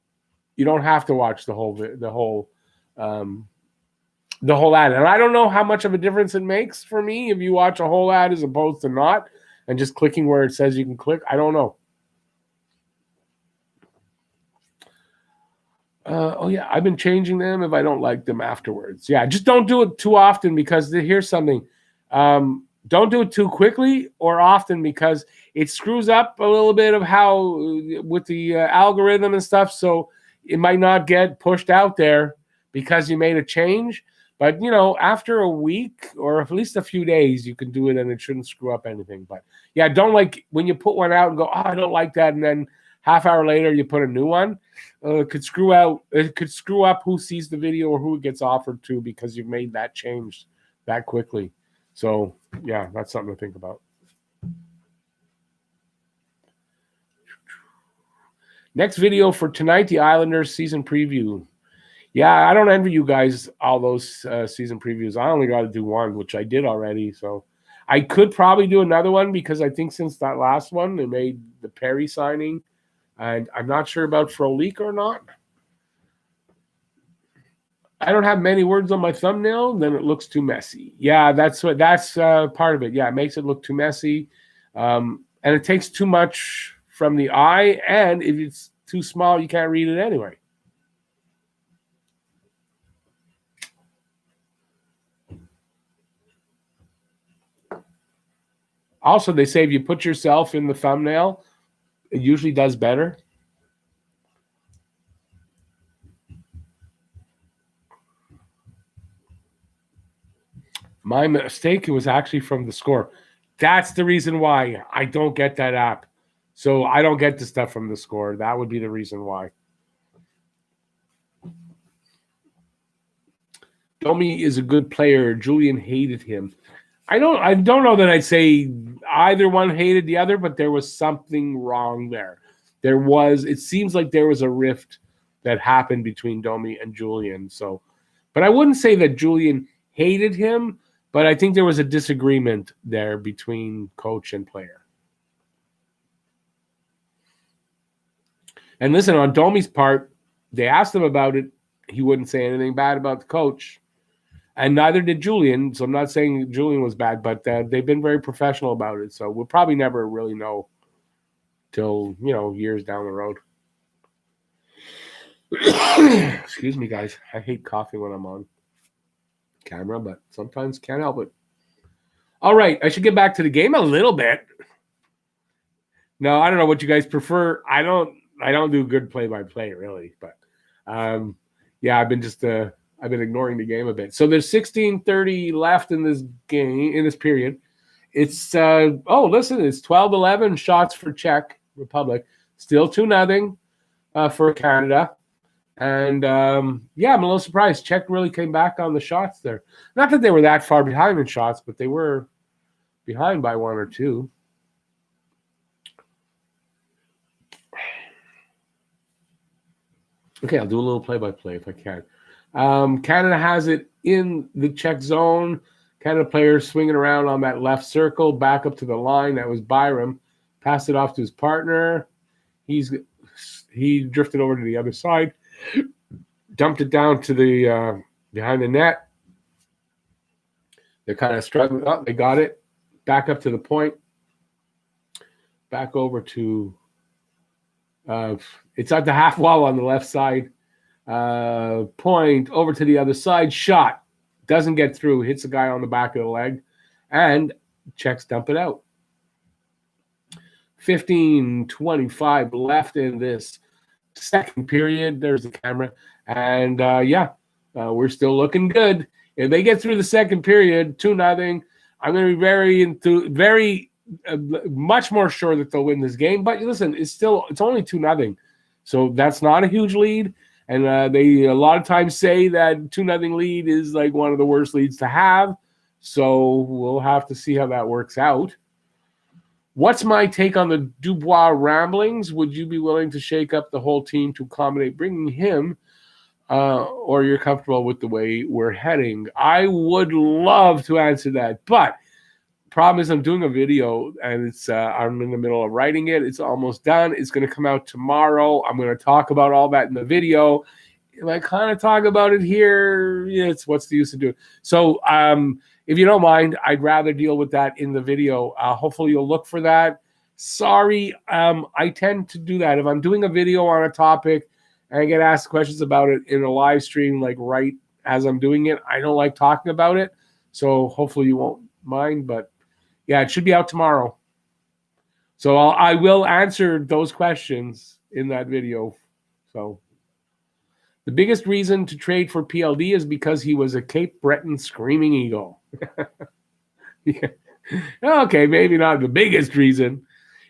You don't have to watch the whole ad. And I don't know how much of a difference it makes for me if you watch a whole ad as opposed to not, and just clicking where it says you can click. I don't know. Yeah, I've been changing them if I don't like them afterwards. Yeah, just don't do it too often, because here's something. Don't do it too quickly or often, because it screws up a little bit of how with the algorithm and stuff. So it might not get pushed out there because you made a change. But, after a week or at least a few days, you can do it and it shouldn't screw up anything. But yeah, don't like when you put one out and go, oh, I don't like that. And then half hour later, you put a new one. It could screw up who sees the video or who it gets offered to, because you've made that change that quickly. So yeah, that's something to think about. Next video for tonight, the Islanders season preview. Yeah, I don't envy you guys all those season previews. I only got to do one, which I did already. So I could probably do another one, because I think since that last one, they made the Perry signing. And I'm not sure about Frolik or not. I don't have many words on my thumbnail, then it looks too messy. Yeah, that's part of it. Yeah, it makes it look too messy. And it takes too much from the eye. And if it's too small, you can't read it anyway. Also, they say if you put yourself in the thumbnail, it usually does better. My mistake was actually from the score. That's the reason why I don't get that app. So I don't get the stuff from the score. That would be the reason why. Domi is a good player. Julian hated him. I don't know that I'd say either one hated the other, but there was something wrong there. It seems like there was a rift that happened between Domi and Julian. So, but I wouldn't say that Julian hated him, but I think there was a disagreement there between coach and player. And listen, on Domi's part, they asked him about it. He wouldn't say anything bad about the coach. And neither did Julian. So I'm not saying Julian was bad, but they've been very professional about it. So we'll probably never really know till, years down the road. Excuse me, guys. I hate coughing when I'm on camera, but sometimes can't help it. All right. I should get back to the game a little bit. No, I don't know what you guys prefer. I don't do good play-by-play, really. But, I've been ignoring the game a bit. So there's 16:30 left in this game, in this period. It's, it's 12-11 shots for Czech Republic. Still 2-0 for Canada. And, I'm a little surprised. Czech really came back on the shots there. Not that they were that far behind in shots, but they were behind by one or two. Okay, I'll do a little play-by-play if I can. Canada has it in the Czech zone. Canada player swinging around on that left circle, back up to the line. That was Byram. Passed it off to his partner. He drifted over to the other side, dumped it down to the behind the net. They're kind of struggling. Oh, they got it. Back up to the point. Back over to it's at the half wall on the left side. Point over to the other side. Shot. Doesn't get through. Hits the guy on the back of the leg. And Czechs dump it out. 15:25 left in this second period. There's the camera. And, we're still looking good. If they get through the second period, 2-0, I'm going to be very much more sure that they'll win this game. But listen, it's only 2-0. So that's not a huge lead. And they a lot of times say that 2-0 lead is like one of the worst leads to have. So we'll have to see how that works out. What's my take on the Dubois ramblings? Would you be willing to shake up the whole team to accommodate bringing him, or you're comfortable with the way we're heading? I would love to answer that, but problem is I'm doing a video and it's I'm in the middle of writing it. It's almost done. It's going to come out tomorrow. I'm going to talk about all that in the video. If I kind of talk about it here, it's what's the use of doing? So if you don't mind, I'd rather deal with that in the video. Hopefully you'll look for that. Sorry, I tend to do that. If I'm doing a video on a topic and I get asked questions about it in a live stream, like right as I'm doing it, I don't like talking about it. So hopefully you won't mind, but yeah, it should be out tomorrow. So I will answer those questions in that video. So the biggest reason to trade for PLD is because he was a Cape Breton screaming eagle. Yeah. Okay, maybe not the biggest reason.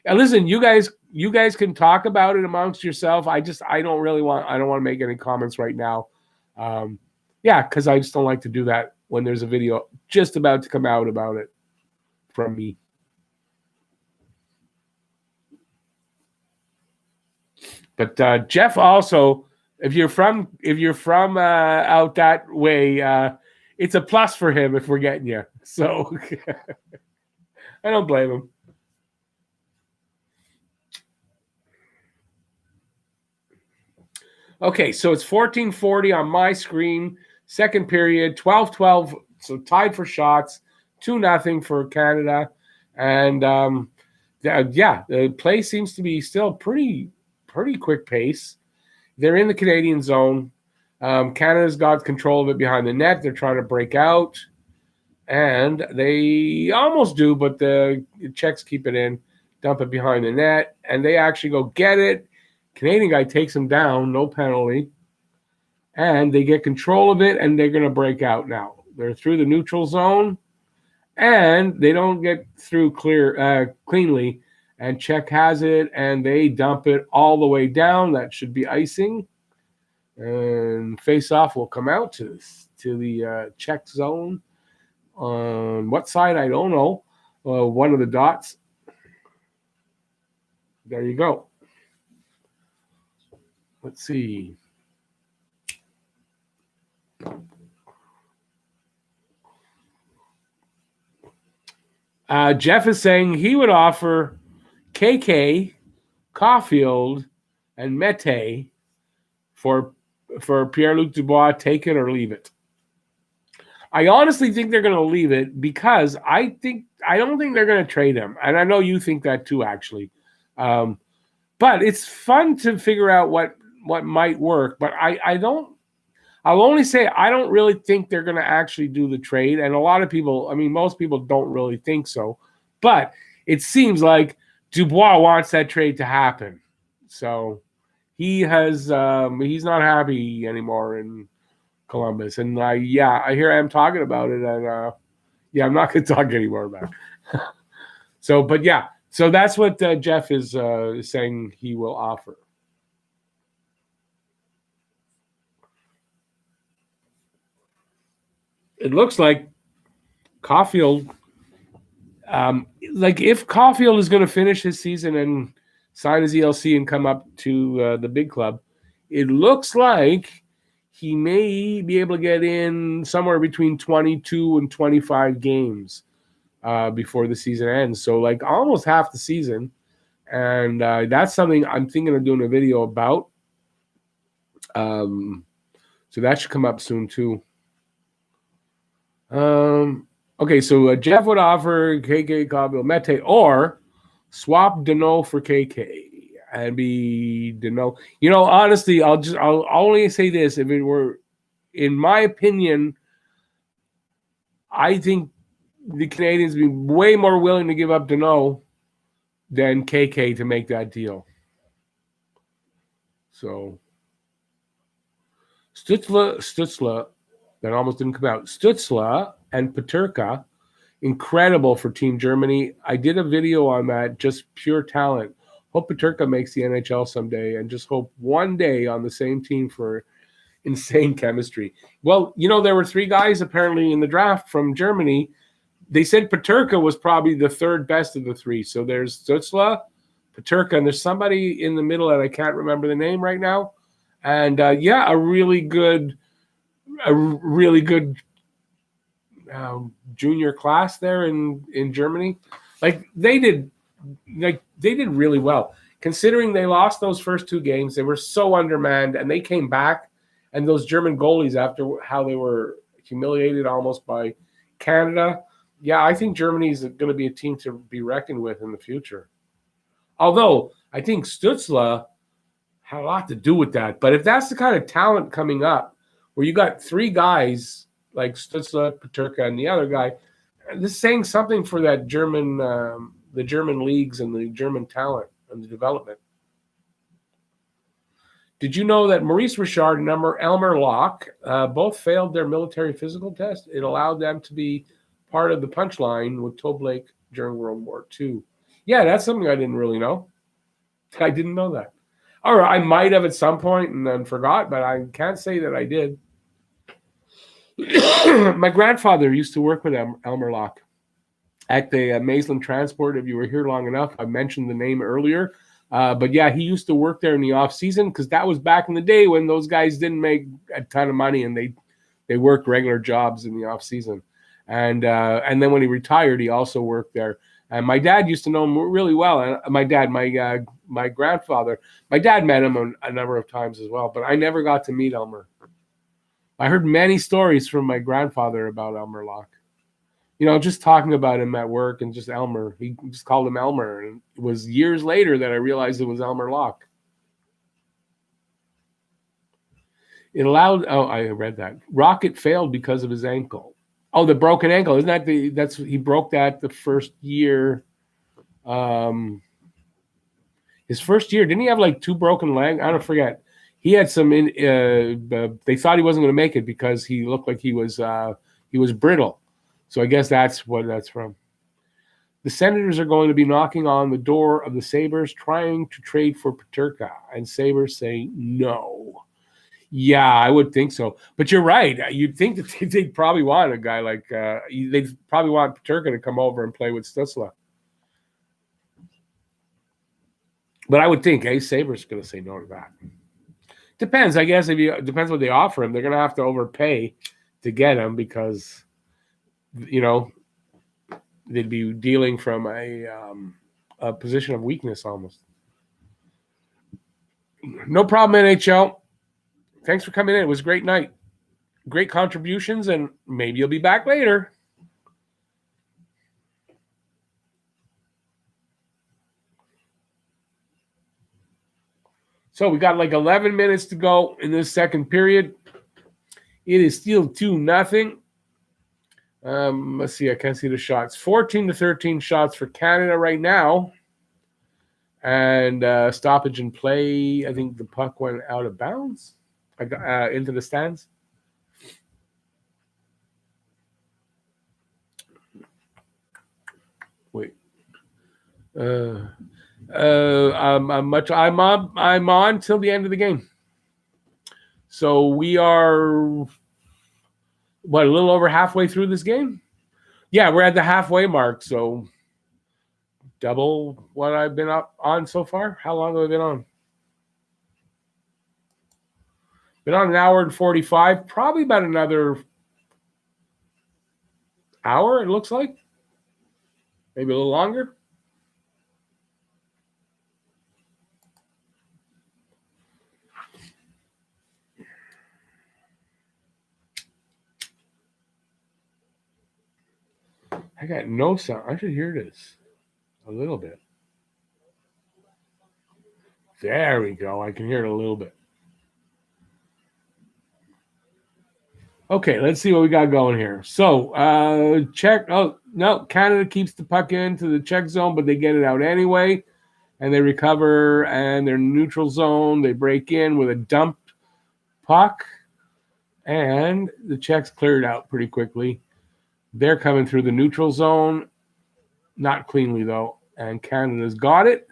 And listen, you guys can talk about it amongst yourself. I don't want to make any comments right now. Because I just don't like to do that when there's a video just about to come out about it from me. But Jeff also, if you're from out that way, it's a plus for him if we're getting you. So I don't blame him. Okay, so it's 14:40 on my screen. Second period, 12-12. So tied for shots, 2-0 for Canada, and the play seems to be still pretty quick pace. They're in the Canadian zone. Canada's got control of it behind the net. They're trying to break out, and they almost do, but the Czechs keep it in, dump it behind the net, and they actually go get it. Canadian guy takes him down, no penalty, and they get control of it, and they're going to break out now. They're through the neutral zone, and they don't get through cleanly, and Czech has it, and they dump it all the way down. That should be icing. And face-off will come out to the Czech zone. On what side, I don't know. One of the dots. There you go. Let's see. Jeff is saying he would offer KK, Caulfield, and Mete for Pierre-Luc Dubois. Take it or leave it. I honestly think they're going to leave it because I don't think they're going to trade him, and I know you think that too, actually. But it's fun to figure out what might work. But I don't. I'll only say I don't really think they're going to actually do the trade, and a lot of people, I mean, most people don't really think so. But it seems like Dubois wants that trade to happen, so he has. He's not happy anymore in Columbus, and I hear him talking about it, and I'm not going to talk anymore about it. So that's what Jeff is saying he will offer. It looks like Caulfield, if Caulfield is going to finish his season and sign his ELC and come up to the big club, it looks like he may be able to get in somewhere between 22 and 25 games before the season ends. So almost half the season. And that's something I'm thinking of doing a video about. So that should come up soon too. Okay, so Jeff would offer KK, Caulfield, Mete, or swap Danault for KK and be Danault. Honestly, I'll only say this: if it were, in my opinion, I think the Canadians would be way more willing to give up Danault than KK to make that deal. So Stützle, that almost didn't come out. Stützle and Peterka, incredible for Team Germany. I did a video on that, just pure talent. Hope Peterka makes the NHL someday, and just hope one day on the same team for insane chemistry. Well, there were 3 guys apparently in the draft from Germany. They said Peterka was probably the third best of the 3. So there's Stützle, Peterka, and there's somebody in the middle that I can't remember the name right now. And a really good junior class there in Germany. They did really well, considering they lost those first 2 games. They were so undermanned, and they came back. And those German goalies, after how they were humiliated almost by Canada, I think Germany is going to be a team to be reckoned with in the future. Although I think Stützle had a lot to do with that. But if that's the kind of talent coming up, where you got 3 guys like Stützle, Peterka, and the other guy, this is saying something for that German, the German leagues and the German talent and the development. Did you know that Maurice Richard and Elmer Locke both failed their military physical test? It allowed them to be part of the punchline with Toblake during World War II. Yeah, that's something I didn't really know. I didn't know that. Or I might have at some point and then forgot, but I can't say that I did. My grandfather used to work with Elmer Locke at the Maitland Transport. If you were here long enough, I mentioned the name earlier. But he used to work there in the off season, because that was back in the day when those guys didn't make a ton of money and they worked regular jobs in the off season. And then when he retired, he also worked there. And my dad used to know him really well. And my grandfather, my dad met him a number of times as well, but I never got to meet Elmer. I heard many stories from my grandfather about Elmer Locke. Just talking about him at work, and just Elmer. He just called him Elmer. And it was years later that I realized it was Elmer Locke. It allowed, I read that. Rocket failed because of his ankle. Oh, the broken ankle. Isn't that he broke that the first year. His first year, didn't he have 2 broken legs? I don't forget. He had some, they thought he wasn't going to make it because he looked like he was brittle. So I guess that's what that's from. The Senators are going to be knocking on the door of the Sabres, trying to trade for Peterka, and Sabres say no. Yeah, I would think so. But you're right. You'd think that they'd probably want a guy like they'd probably want Peterka to come over and play with Stützle. But I would think, Sabres going to say no to that. Depends, I guess. Depends what they offer him. They're going to have to overpay to get him, because they'd be dealing from a position of weakness almost. No problem, NHL. Thanks for coming in. It was a great night. Great contributions, and maybe you'll be back later. So we got like 11 minutes to go in this second period. It is still 2-0. Let's see. I can't see the shots. 14-13 shots for Canada right now. And stoppage in play. I think the puck went out of bounds into the stands. Wait. I'm on till the end of the game. So we are a little over halfway through this game? Yeah, we're at the halfway mark, so double what I've been up on so far. How long have I been on? Been on an hour and 45, probably about another hour, it looks like. Maybe a little longer. I got no sound. I should hear this a little bit. There we go. I can hear it a little bit. Okay, let's see what we got going here. So, Czech. Oh, no, Canada keeps the puck into the Czech zone, but they get it out anyway. And they recover, and they're in neutral zone. They break in with a dumped puck. And the Czechs cleared out pretty quickly. They're coming through the neutral zone. Not cleanly, though. And Canada's got it.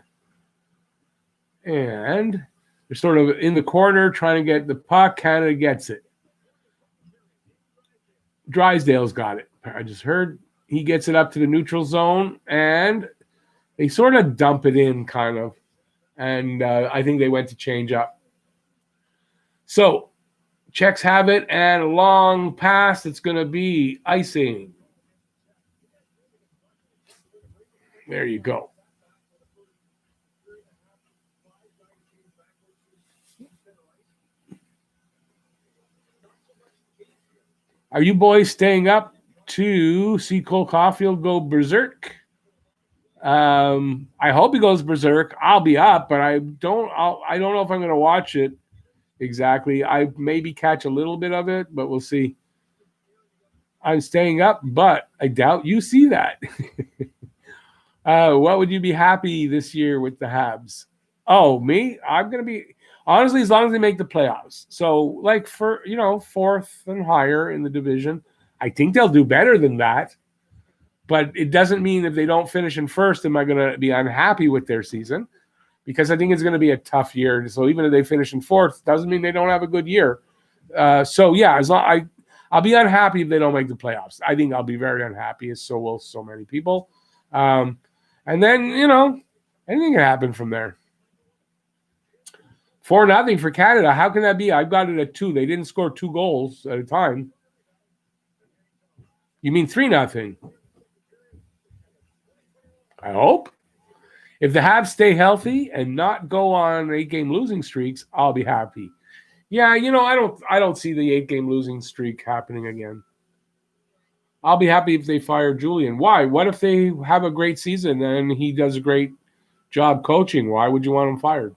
And they're sort of in the corner trying to get the puck. Canada gets it. Drysdale's got it. I just heard he gets it up to the neutral zone. And they sort of dump it in, kind of. And I think they went to change up. So, Czechs have it, and a long pass. It's going to be icing. There you go. Are you boys staying up to see Cole Caulfield go berserk? I hope he goes berserk. I'll be up, but I don't know if I'm going to watch it exactly. I maybe catch a little bit of it, but we'll see. I'm staying up, but I doubt you see that. What would you be happy this year with the Habs? Oh, me? I'm going to be, honestly, as long as they make the playoffs. So, like, for, fourth and higher in the division, I think they'll do better than that. But it doesn't mean if they don't finish in first, am I going to be unhappy with their season? Because I think it's going to be a tough year. So even if they finish in fourth, doesn't mean they don't have a good year. So yeah, as long I'll be unhappy if they don't make the playoffs. I think I'll be very unhappy, as so will so many people. And then anything can happen from there. 4-0 for Canada. How can that be? I've got it at 2. They didn't score 2 goals at a time. You mean 3-0? I hope. If the Habs stay healthy and not go on 8-game losing streaks, I'll be happy. Yeah, I don't see the 8-game losing streak happening again. I'll be happy if they fire Julian. Why? What if they have a great season and he does a great job coaching? Why would you want him fired?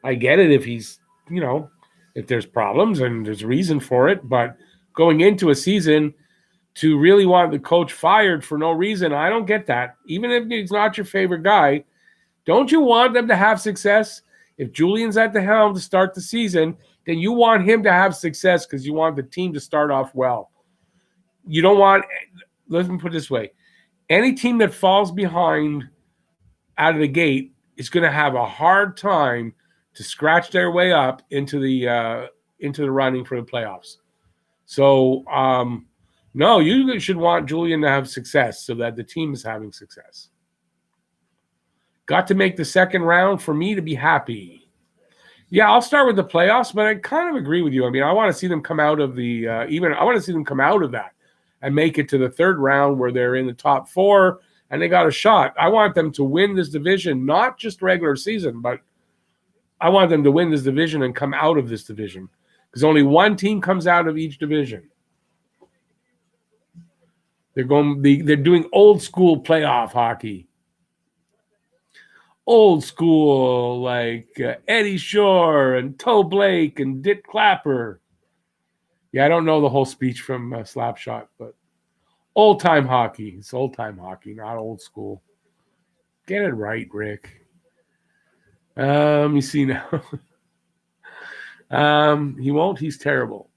I get it if he's, if there's problems and there's a reason for it, but going into a season to really want the coach fired for no reason, I don't get that. Even if he's not your favorite guy, don't you want them to have success? If Julian's at the helm to start the season, then you want him to have success because you want the team to start off well. You don't want, let me put it this way, any team that falls behind out of the gate is going to have a hard time to scratch their way up into the running for the playoffs. So, no, you should want Julian to have success so that the team is having success. Got to make the second round for me to be happy. Yeah, I'll start with the playoffs, but I kind of agree with you. I mean, I want to see them come out of I want to see them come out of that and make it to the third round where they're in the top 4 and they got a shot. I want them to win this division, not just regular season, but I want them to win this division and come out of this division, because only one team comes out of each division. They're doing old school playoff hockey. Old school, like Eddie Shore and Toe Blake and Dick Clapper. Yeah, I don't know the whole speech from Slapshot, but old-time hockey. It's old-time hockey, not old school. Get it right, Rick. Let me see now. He won't. He's terrible.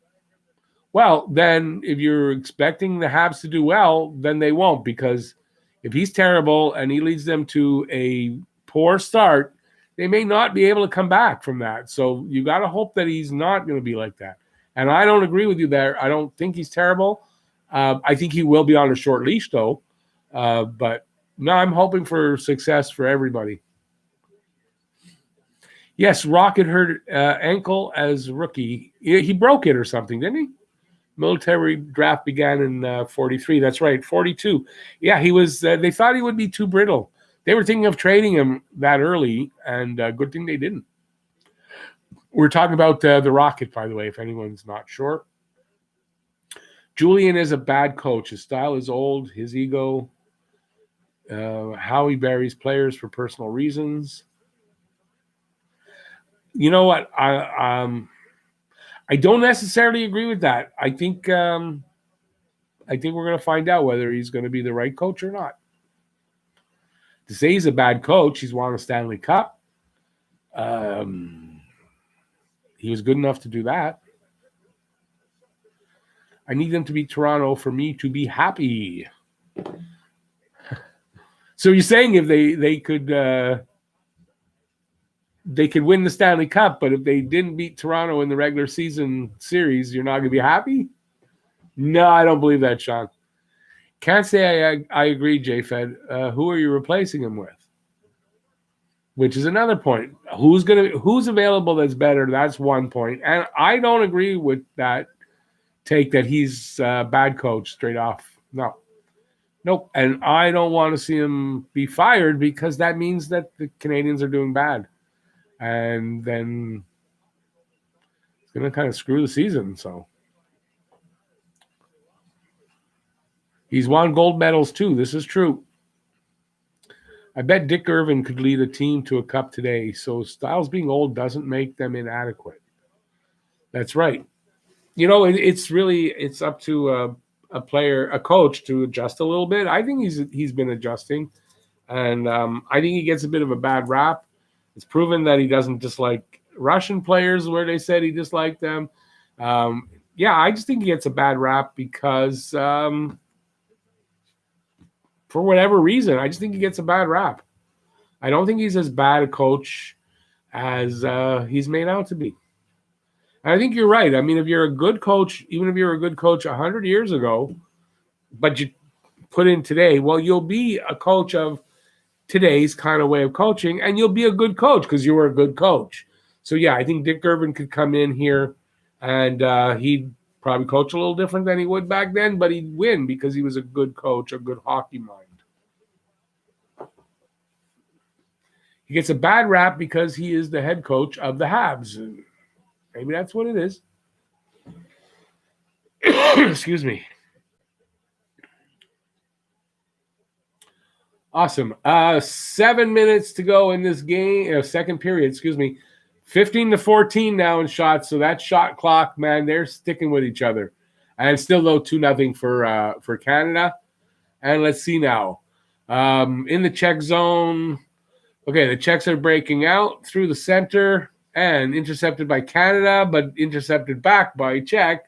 Well, then if you're expecting the Habs to do well, then they won't, because if he's terrible and he leads them to a poor start, they may not be able to come back from that. So you got to hope that he's not going to be like that. And I don't agree with you there. I don't think he's terrible. I think he will be on a short leash, though. But no, I'm hoping for success for everybody. Yes, Rocket hurt ankle as rookie. He broke it or something, didn't he? Military draft began in 43. That's right, 42. Yeah, he was. They thought he would be too brittle. They were thinking of trading him that early, and good thing they didn't. We're talking about the Rocket, by the way, if anyone's not sure. Julian is a bad coach. His style is old. His ego, how he buries players for personal reasons. You know what? I don't necessarily agree with that. I think we're going to find out whether he's going to be the right coach or not. To say he's a bad coach, he's won a Stanley Cup. He was good enough to do that. I need them to beat Toronto for me to be happy. So you're saying if they could win the Stanley Cup, but if they didn't beat Toronto in the regular season series, you're not going to be happy? No, I don't believe that, Sean. Can't say I agree, J-Fed. Who are you replacing him with? Which is another point. Who's available that's better? That's one point. And I don't agree with that take that he's a bad coach straight off. No. Nope. And I don't want to see him be fired, because that means that the Canadians are doing bad. And then it's going to kind of screw the season. So he's won gold medals too. This is true. I bet Dick Irvin could lead a team to a cup today. So Styles being old doesn't make them inadequate. That's right. You know, it's up to a coach to adjust a little bit. I think he's been adjusting, and I think he gets a bit of a bad rap. It's proven that he doesn't dislike Russian players where they said he disliked them. Yeah, I just think he gets a bad rap because for whatever reason, I just think he gets a bad rap. I don't think he's as bad a coach as he's made out to be. And I think you're right. I mean, if you're a good coach, even if you're a good coach 100 years ago, but you put in today, well, you'll be a coach of today's kind of way of coaching, and you'll be a good coach because you were a good coach. So, yeah, I think Dick Irvin could come in here and he'd probably coach a little different than he would back then, but he'd win because he was a good coach, a good hockey mind. He gets a bad rap because he is the head coach of the Habs. Maybe that's what it is. Excuse me. Awesome. 7 minutes to go in this game, second period, 15-14 now in shots. So that shot clock, man, they're sticking with each other. And still, though, 2-0 for Canada. And let's see now. In the Czech zone. Okay, the Czechs are breaking out through the center and intercepted by Canada, but intercepted back by Czech.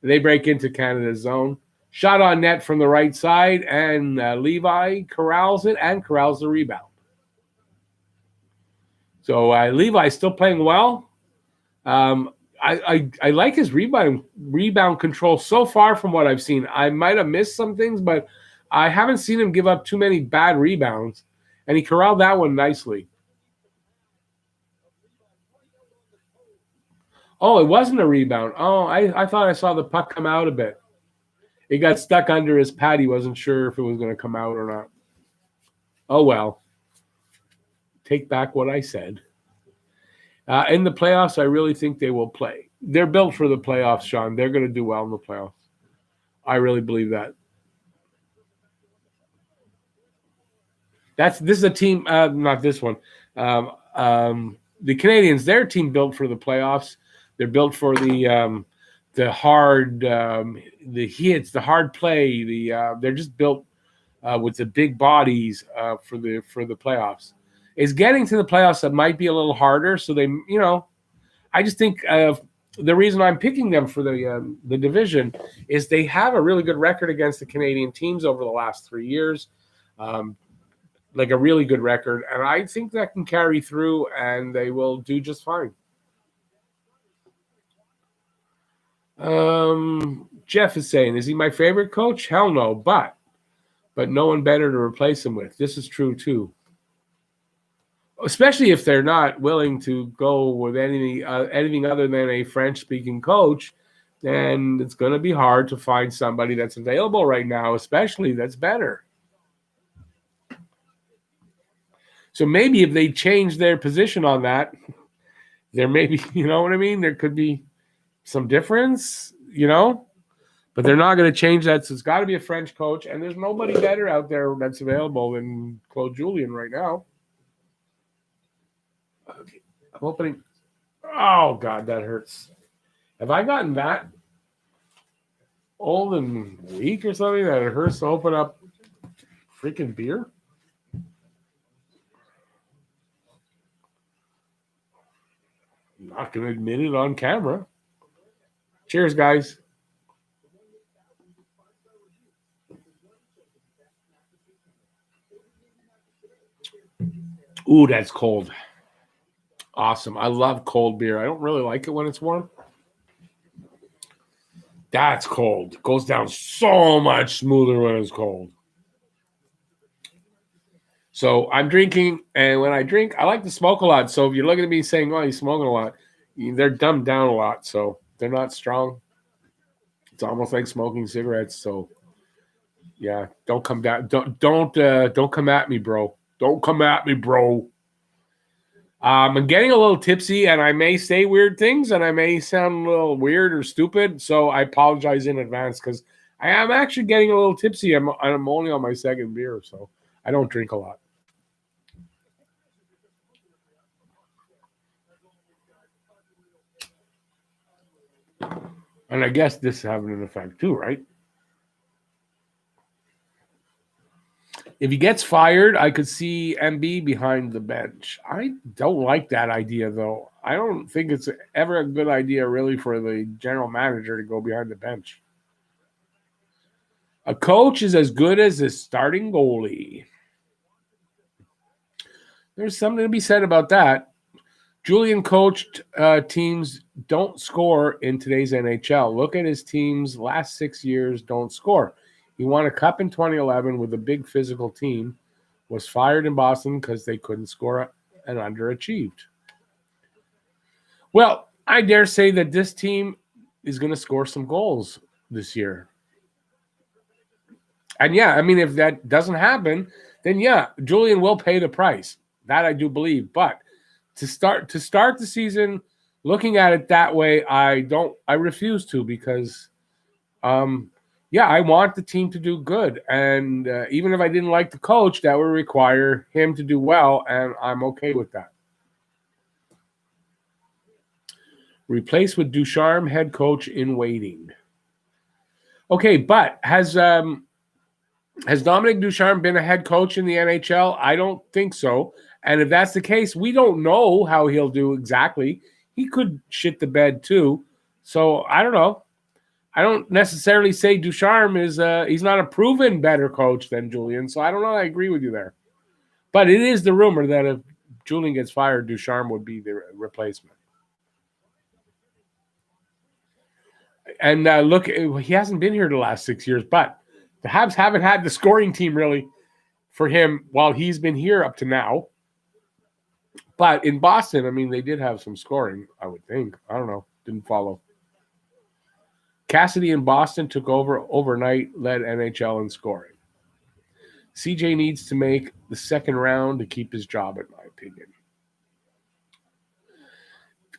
They break into Canada's zone. Shot on net from the right side, and Levi corrals it and corrals the rebound. So Levi's still playing well. I like his rebound control so far from what I've seen. I might have missed some things, but I haven't seen him give up too many bad rebounds, and he corralled that one nicely. Oh, it wasn't a rebound. Oh, I thought I saw the puck come out a bit. It got stuck under his pad. He wasn't sure if it was going to come out or not. Oh, well. Take back what I said. In the playoffs, I really think they will play. They're built for the playoffs, Sean. They're going to do well in the playoffs. I really believe that. This is a team, not this one. The Canadians, their team built for the playoffs. They're built for the hard, the hits, the hard play. They're just built with the big bodies for the playoffs. It's getting to the playoffs that might be a little harder. So I just think the reason I'm picking them for the division is they have a really good record against the Canadian teams over the last 3 years. Like a really good record, and I think that can carry through, and they will do just fine. Jeff is saying, is he my favorite coach? Hell no, but no one better to replace him with. This is true too. Especially if they're not willing to go with anything other than a French-speaking coach, then it's going to be hard to find somebody that's available right now, especially that's better. So maybe if they change their position on that, there may be, you know what I mean? There could be some difference, but they're not going to change that. So it's got to be a French coach, and there's nobody better out there that's available than Claude Julien right now. Okay. I'm opening. Oh, God, that hurts. Have I gotten that old and weak or something that it hurts to open up freaking beer? I'm not going to admit it on camera. Cheers, guys. Ooh, that's cold. Awesome. I love cold beer. I don't really like it when it's warm. That's cold. It goes down so much smoother when it's cold. So I'm drinking, and when I drink, I like to smoke a lot. So if you're looking at me saying, oh, he's smoking a lot, they're dumbed down a lot. So they're not strong. It's almost like smoking cigarettes. So yeah, don't come down. Don't come at me, bro. Don't come at me, bro. I'm getting a little tipsy, and I may say weird things, and I may sound a little weird or stupid. So I apologize in advance because I am actually getting a little tipsy. I'm only on my second beer, so I don't drink a lot. And I guess this is having an effect too, right? If he gets fired, I could see MB behind the bench. I don't like that idea, though. I don't think it's ever a good idea, really, for the general manager to go behind the bench. A coach is as good as his starting goalie. There's something to be said about that. Julien coached teams don't score in today's NHL. Look at his team's last 6 years don't score. He won a cup in 2011 with a big physical team, was fired in Boston because they couldn't score and underachieved. Well, I dare say that this team is going to score some goals this year. And yeah, I mean, if that doesn't happen, then yeah, Julien will pay the price. That I do believe. But to start the season looking at it that way, I refuse to, because I want the team to do good. And even if I didn't like the coach, that would require him to do well, and I'm okay with that. Replaced with Ducharme, head coach in waiting. Okay, but has Dominic Ducharme been a head coach in the NHL? I don't think so. And if that's the case, we don't know how he'll do exactly. He could shit the bed too. So I don't know. I don't necessarily say Ducharme is he's not a proven better coach than Julien. So I don't know. I agree with you there. But it is the rumor that if Julien gets fired, Ducharme would be the replacement. And look, he hasn't been here the last 6 years, but the Habs haven't had the scoring team really for him while he's been here up to now. But in Boston, I mean, they did have some scoring, I would think. I don't know. Didn't follow. Cassidy in Boston took over overnight, led NHL in scoring. CJ needs to make the second round to keep his job, in my opinion.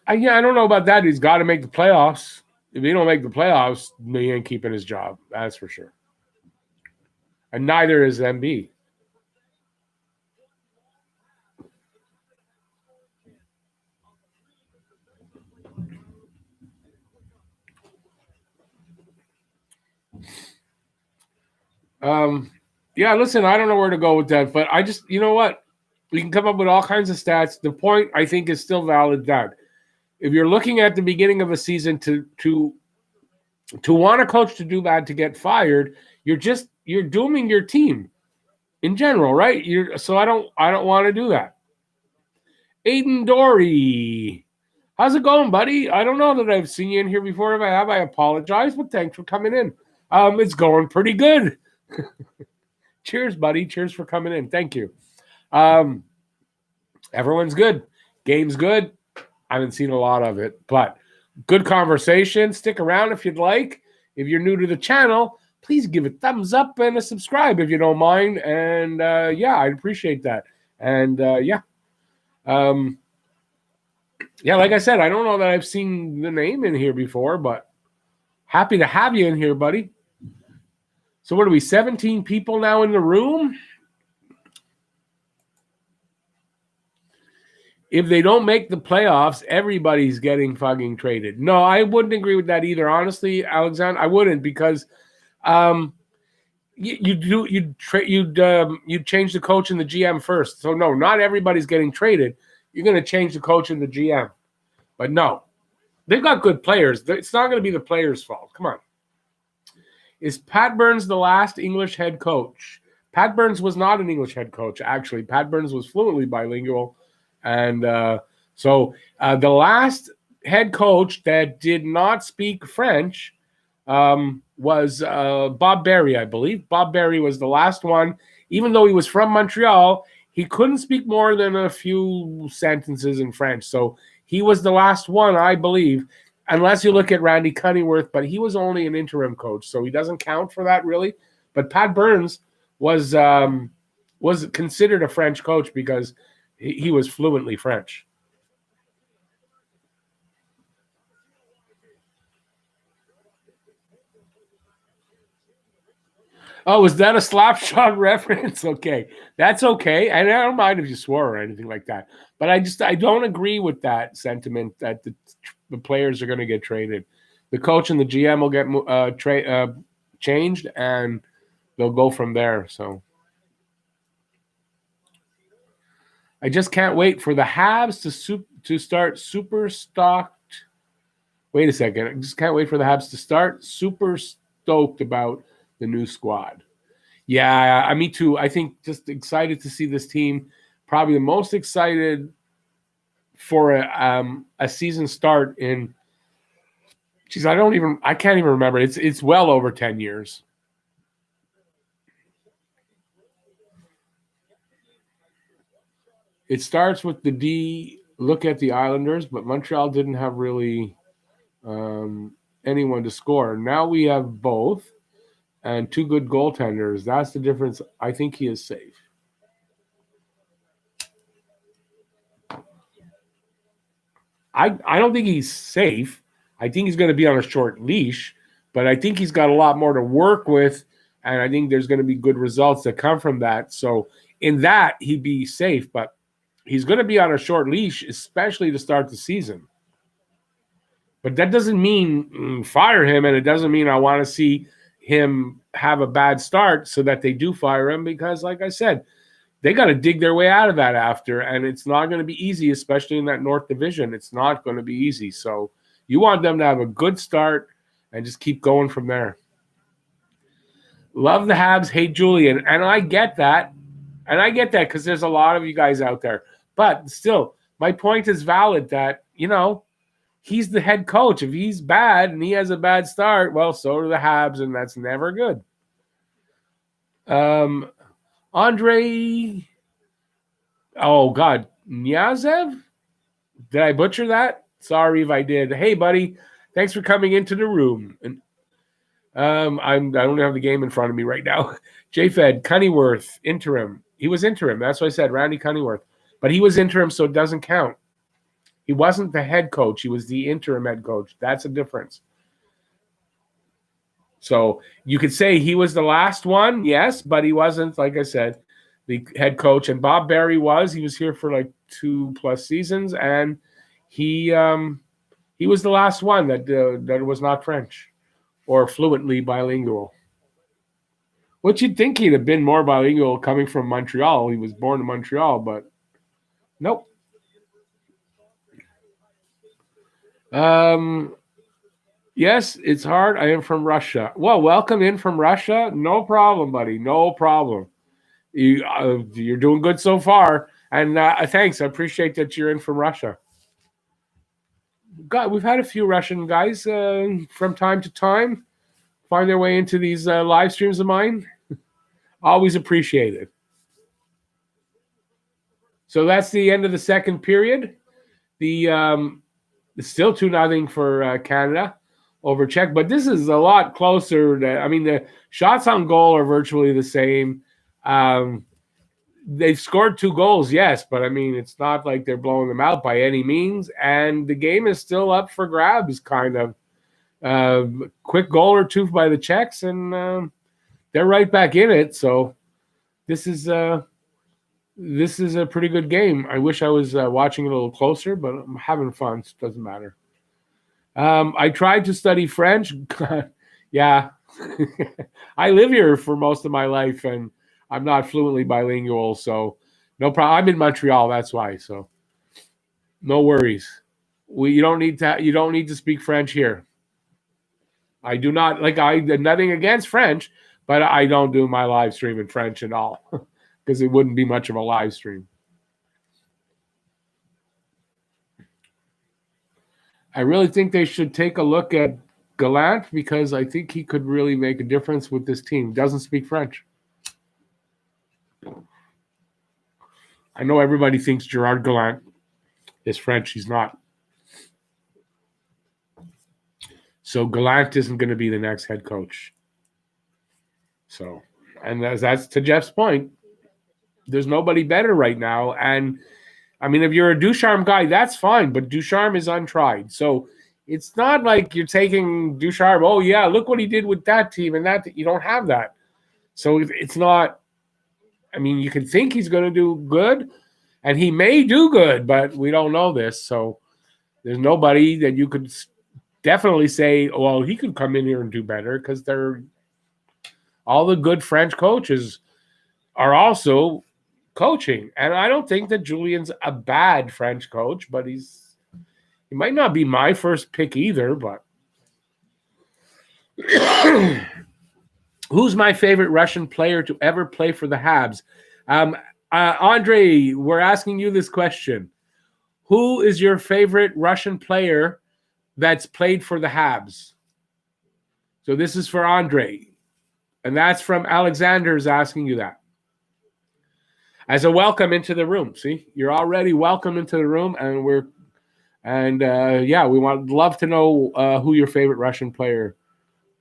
I don't know about that. He's got to make the playoffs. If he don't make the playoffs, he ain't keeping his job. That's for sure. And neither is MB. Yeah, listen, I don't know where to go with that, but I just, you know what? We can come up with all kinds of stats. The point, I think, is still valid that if you're looking at the beginning of a season to want a coach to do bad to get fired, you're dooming your team in general, right? So I don't want to do that. Aiden Dory, how's it going, buddy? I don't know that I've seen you in here before. If I have, I apologize, but thanks for coming in. It's going pretty good. Cheers, buddy. Cheers for coming in. Thank you. Everyone's good. Game's good. I haven't seen a lot of it, but good conversation. Stick around if you'd like. If you're new to the channel, please give a thumbs up and a subscribe if you don't mind. And I'd appreciate that. And like I said, I don't know that I've seen the name in here before, but happy to have you in here, buddy. So what are we, 17 people now in the room? If they don't make the playoffs, everybody's getting fucking traded. No, I wouldn't agree with that either. Honestly, Alexander, I wouldn't, because you'd change the coach and the GM first. So no, not everybody's getting traded. You're going to change the coach and the GM. But no, they've got good players. It's not going to be the players' fault. Come on. Is Pat Burns the last English head coach? Pat Burns was not an English head coach, actually. Pat Burns was fluently bilingual. And so the last head coach that did not speak French was Bob Berry, I believe. Bob Berry was the last one. Even though he was from Montreal, he couldn't speak more than a few sentences in French. So he was the last one, I believe, unless you look at Randy Cunningworth, but he was only an interim coach, so he doesn't count for that really. But Pat Burns was considered a French coach because he was fluently French. Oh, was that a Slapshot reference? Okay. That's okay. And I don't mind if you swore or anything like that. But I don't agree with that sentiment that the players are going to get traded. The coach and the GM will get changed, and they'll go from there. So I just can't wait for the Habs to start super stocked. Wait a second. I just can't wait for the Habs to start super stoked about the new squad. Yeah, me too. I think just excited to see this team. Probably the most excited for a season start in. Geez, I can't even remember. It's well over 10 years. It starts with the D. Look at the Islanders, but Montreal didn't have really anyone to score. Now we have both and two good goaltenders. That's the difference. I think he is safe. I don't think he's safe. I think he's going to be on a short leash, but I think he's got a lot more to work with, and I think there's going to be good results that come from that. So in that, he'd be safe, but he's going to be on a short leash, especially to start the season. But that doesn't mean fire him, and it doesn't mean I want to see him have a bad start so that they do fire him, because, like I said, they got to dig their way out of that after, and it's not going to be easy, especially in that North Division. It's not going to be easy. So you want them to have a good start and just keep going from there. Love the Habs, hate Julian. And I get that. And I get that because there's a lot of you guys out there. But still, my point is valid that, he's the head coach. If he's bad and he has a bad start, well, so do the Habs, and that's never good. Andre, Nyazev? Did I butcher that? Sorry if I did. Hey, buddy, thanks for coming into the room. And I don't have the game in front of me right now. JFed, Cunnyworth, interim. He was interim. That's what I said, Randy Cunnyworth. But he was interim, so it doesn't count. He wasn't the head coach. He was the interim head coach. That's a difference. So you could say he was the last one, yes, but he wasn't, like I said, the head coach. And Bob Barry was. He was here for like 2+ seasons, and he was the last one that was not French or fluently bilingual. Which you'd think he'd have been more bilingual coming from Montreal. He was born in Montreal, but nope. Yes, it's hard. I am from Russia. Well, welcome in from Russia. No problem, buddy. No problem. You're doing good so far. And thanks. I appreciate that you're in from Russia. God, we've had a few Russian guys from time to time find their way into these live streams of mine. Always appreciated. So that's the end of the second period. It's still 2-0 for Canada over Czech, but this is a lot closer. The shots on goal are virtually the same. They've scored 2 goals, yes, but it's not like they're blowing them out by any means. And the game is still up for grabs, kind of. Quick goal or 2 by the Czechs, and they're right back in it. So this is a pretty good game. I wish I was watching it a little closer, but I'm having fun. So it doesn't matter. I tried to study French. Yeah. I live here for most of my life, and I'm not fluently bilingual, so no problem. I'm in Montreal, that's why. So no worries. You don't need to speak French here. I do not nothing against French, but I don't do my live stream in French at all because it wouldn't be much of a live stream. I really think they should take a look at Gallant because I think he could really make a difference with this team. Doesn't speak French. I know everybody thinks Gerard Gallant is French. He's not. So Gallant isn't going to be the next head coach. So, and that's to Jeff's point. There's nobody better right now. And if you're a Ducharme guy, that's fine. But Ducharme is untried. So it's not like you're taking Ducharme, oh, yeah, look what he did with that team and that. You don't have that. So it's not, you can think he's going to do good, and he may do good, but we don't know this. So there's nobody that you could definitely say, well, he could come in here and do better because all the good French coaches are also coaching. And I don't think that Julien's a bad French coach, but he might not be my first pick either, but who's my favorite Russian player to ever play for the Habs? Andre, we're asking you this question. Who is your favorite Russian player that's played for the Habs? So this is for Andre. And that's from Alexander's asking you that. As a welcome into the room. See, you're already welcome into the room, and we would love to know who your favorite Russian player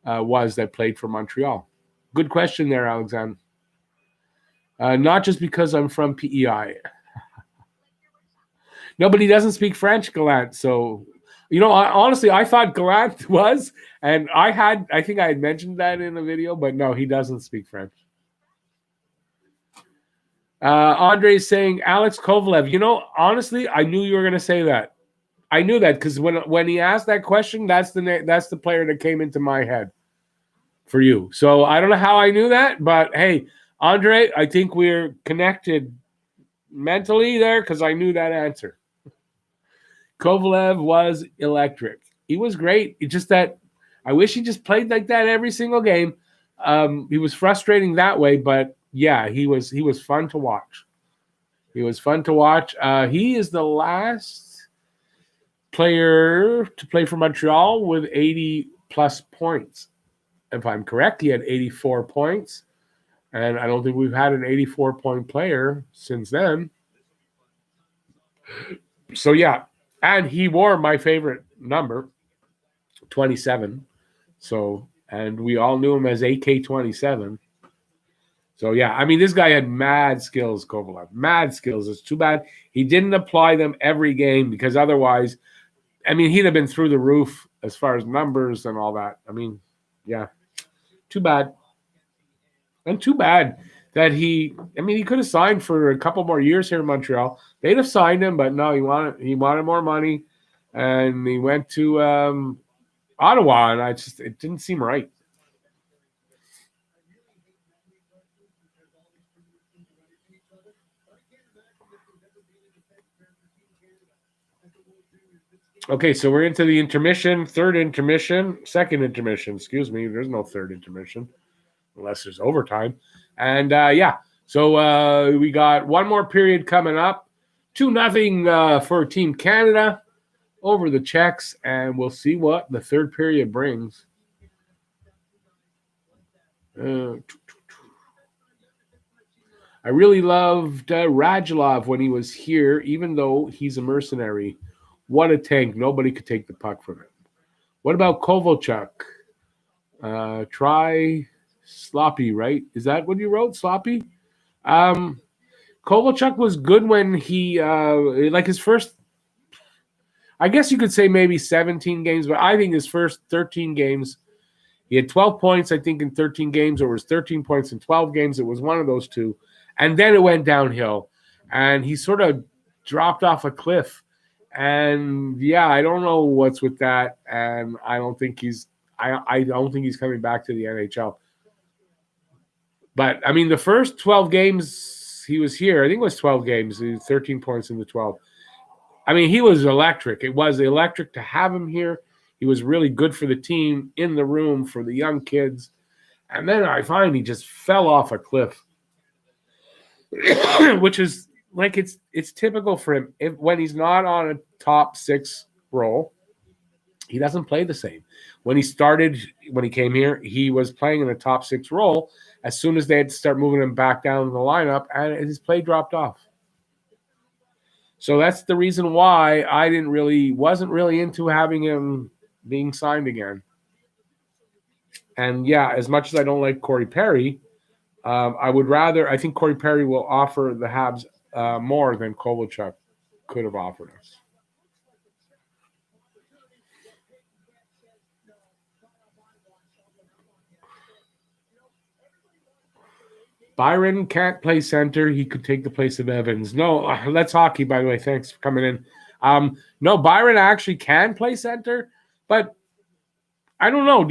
was that played for Montreal. Good question there, Alexander. Not just because I'm from PEI. No, but he doesn't speak French, Gallant. So, honestly, I thought Gallant was, and I think I had mentioned that in a video, but no, he doesn't speak French. Andre is saying Alex Kovalev. Honestly, I knew you were going to say that. I knew that because when he asked that question, that's the player that came into my head for you. So I don't know how I knew that, but hey, Andre, I think we're connected mentally there because I knew that answer. Kovalev was electric. He was great. It's just that I wish he just played like that every single game. He was frustrating that way, but yeah, he was fun to watch. He was fun to watch. He is the last player to play for Montreal with 80+ points. If I'm correct, he had 84 points. And I don't think we've had an 84-point player since then. So, yeah. And he wore my favorite number, 27. So and we all knew him as AK-27. So, yeah, I mean, this guy had mad skills, Kovalev. Mad skills. It's too bad he didn't apply them every game because otherwise, I mean, he'd have been through the roof as far as numbers and all that. I mean, yeah, too bad. And too bad that he could have signed for a couple more years here in Montreal. They'd have signed him, but no, he wanted more money, and he went to Ottawa, and it didn't seem right. Okay, so we're into the second intermission, excuse me. There's no third intermission unless there's overtime. And so we got one more period coming up. 2-0 for Team Canada over the Czechs, and we'll see what the third period brings. I really loved Radulov when he was here, even though he's a mercenary. What a tank. Nobody could take the puck from him. What about Kovalchuk? Try sloppy, right? Is that what you wrote? Sloppy? Kovalchuk was good when he, like his first, I guess you could say maybe 17 games, but I think his first 13 games, he had 12 points, I think, in 13 games, or it was 13 points in 12 games. It was one of those two. And then it went downhill, and he sort of dropped off a cliff. And yeah, I don't know what's with that, and I don't think he's coming back to the NHL. But I mean, the first 12 games he was here, I think it was 12 games, 13 points in the 12. I mean, he was electric. It was electric to have him here. He was really good for the team, in the room for the young kids. And then I find he just fell off a cliff, which is like it's typical for him. When he's not on a top 6 role, he doesn't play the same. When he came here, he was playing in a top 6 role. As soon as they had to start moving him back down the lineup, and his play dropped off. So that's the reason why I wasn't really into having him being signed again. And yeah, as much as I don't like Corey Perry, I think Corey Perry will offer the Habs more than Kovalchuk could have offered us. Byron can't play center. He could take the place of Evans. No, Let's Hockey, by the way. Thanks for coming in. No, Byron actually can play center, but I don't know.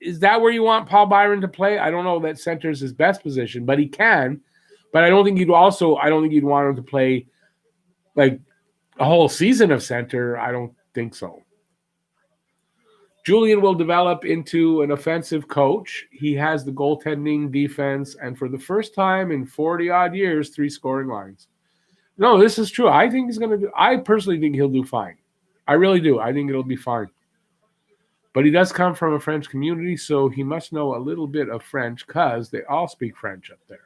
Is that where you want Paul Byron to play? I don't know that center is his best position, but he can. But I don't think you'd want him to play like a whole season of center. I don't think so. Julian will develop into an offensive coach. He has the goaltending, defense, and for the first time in 40-odd years, 3 scoring lines. No, this is true. I personally think he'll do fine. I really do. I think it'll be fine. But he does come from a French community, so he must know a little bit of French because they all speak French up there.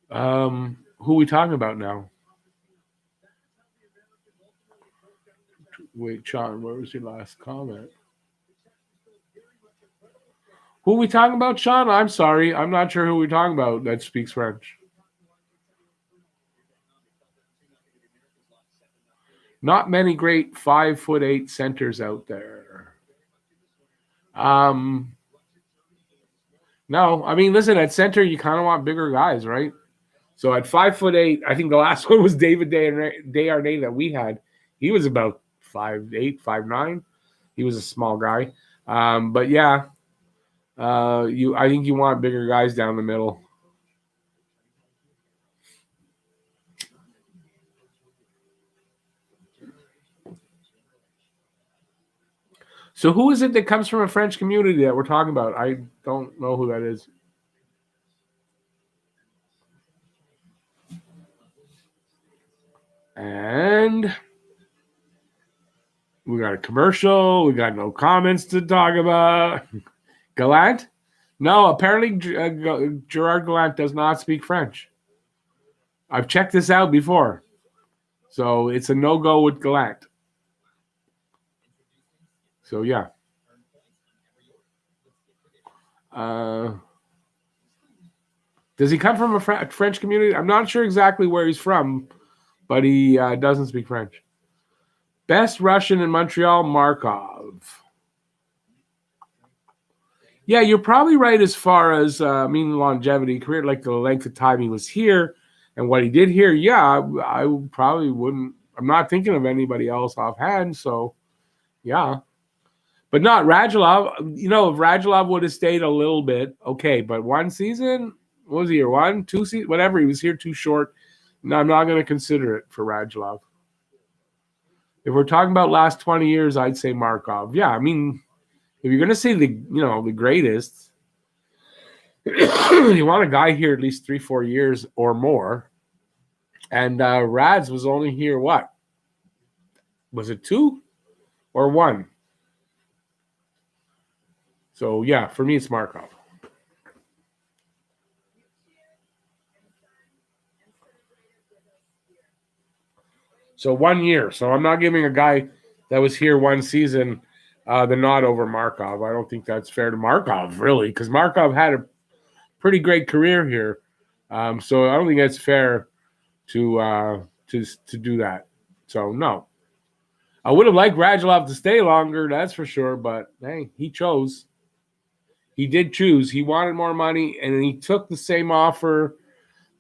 Who are we talking about now? Wait, Sean, where was your last comment? Who are we talking about, Sean? I'm sorry. I'm not sure who we're talking about that speaks French. Not many great 5'8" centers out there. No, I mean, listen, at center, you kind of want bigger guys, right? So at 5'8", I think the last one was David Desharnais that we had. He was about 5'8", 5'9". He was a small guy. But yeah, I think you want bigger guys down the middle. So who is it that comes from a French community that we're talking about? I don't know who that is. And we got a commercial. We got no comments to talk about. Gallant? No, apparently Gerard Gallant does not speak French. I've checked this out before. So it's a no-go with Gallant. So, yeah. Does he come from a French community? I'm not sure exactly where he's from, but he doesn't speak French. Best Russian in Montreal, Markov. Yeah, you're probably right as far as longevity, career, like the length of time he was here and what he did here. Yeah, I probably wouldn't. I'm not thinking of anybody else offhand, so yeah. But not Radulov. You know, if Radulov would have stayed a little bit, okay. But one season, what was he here? 1, 2 seasons, whatever. He was here too short. No, I'm not going to consider it for Radulov. If we're talking about last 20 years, I'd say Markov. Yeah, I mean, if you're going to say the greatest, you want a guy here at least 3-4 years or more. And Rads was only here, what? Was it 2 or 1? So, yeah, for me, it's Markov. So 1 year. So I'm not giving a guy that was here 1 season the nod over Markov. I don't think that's fair to Markov, really, because Markov had a pretty great career here. So I don't think that's fair to do that. So, no. I would have liked Radulov to stay longer, that's for sure. But, hey, he chose. He did choose. He wanted more money, and he took the same offer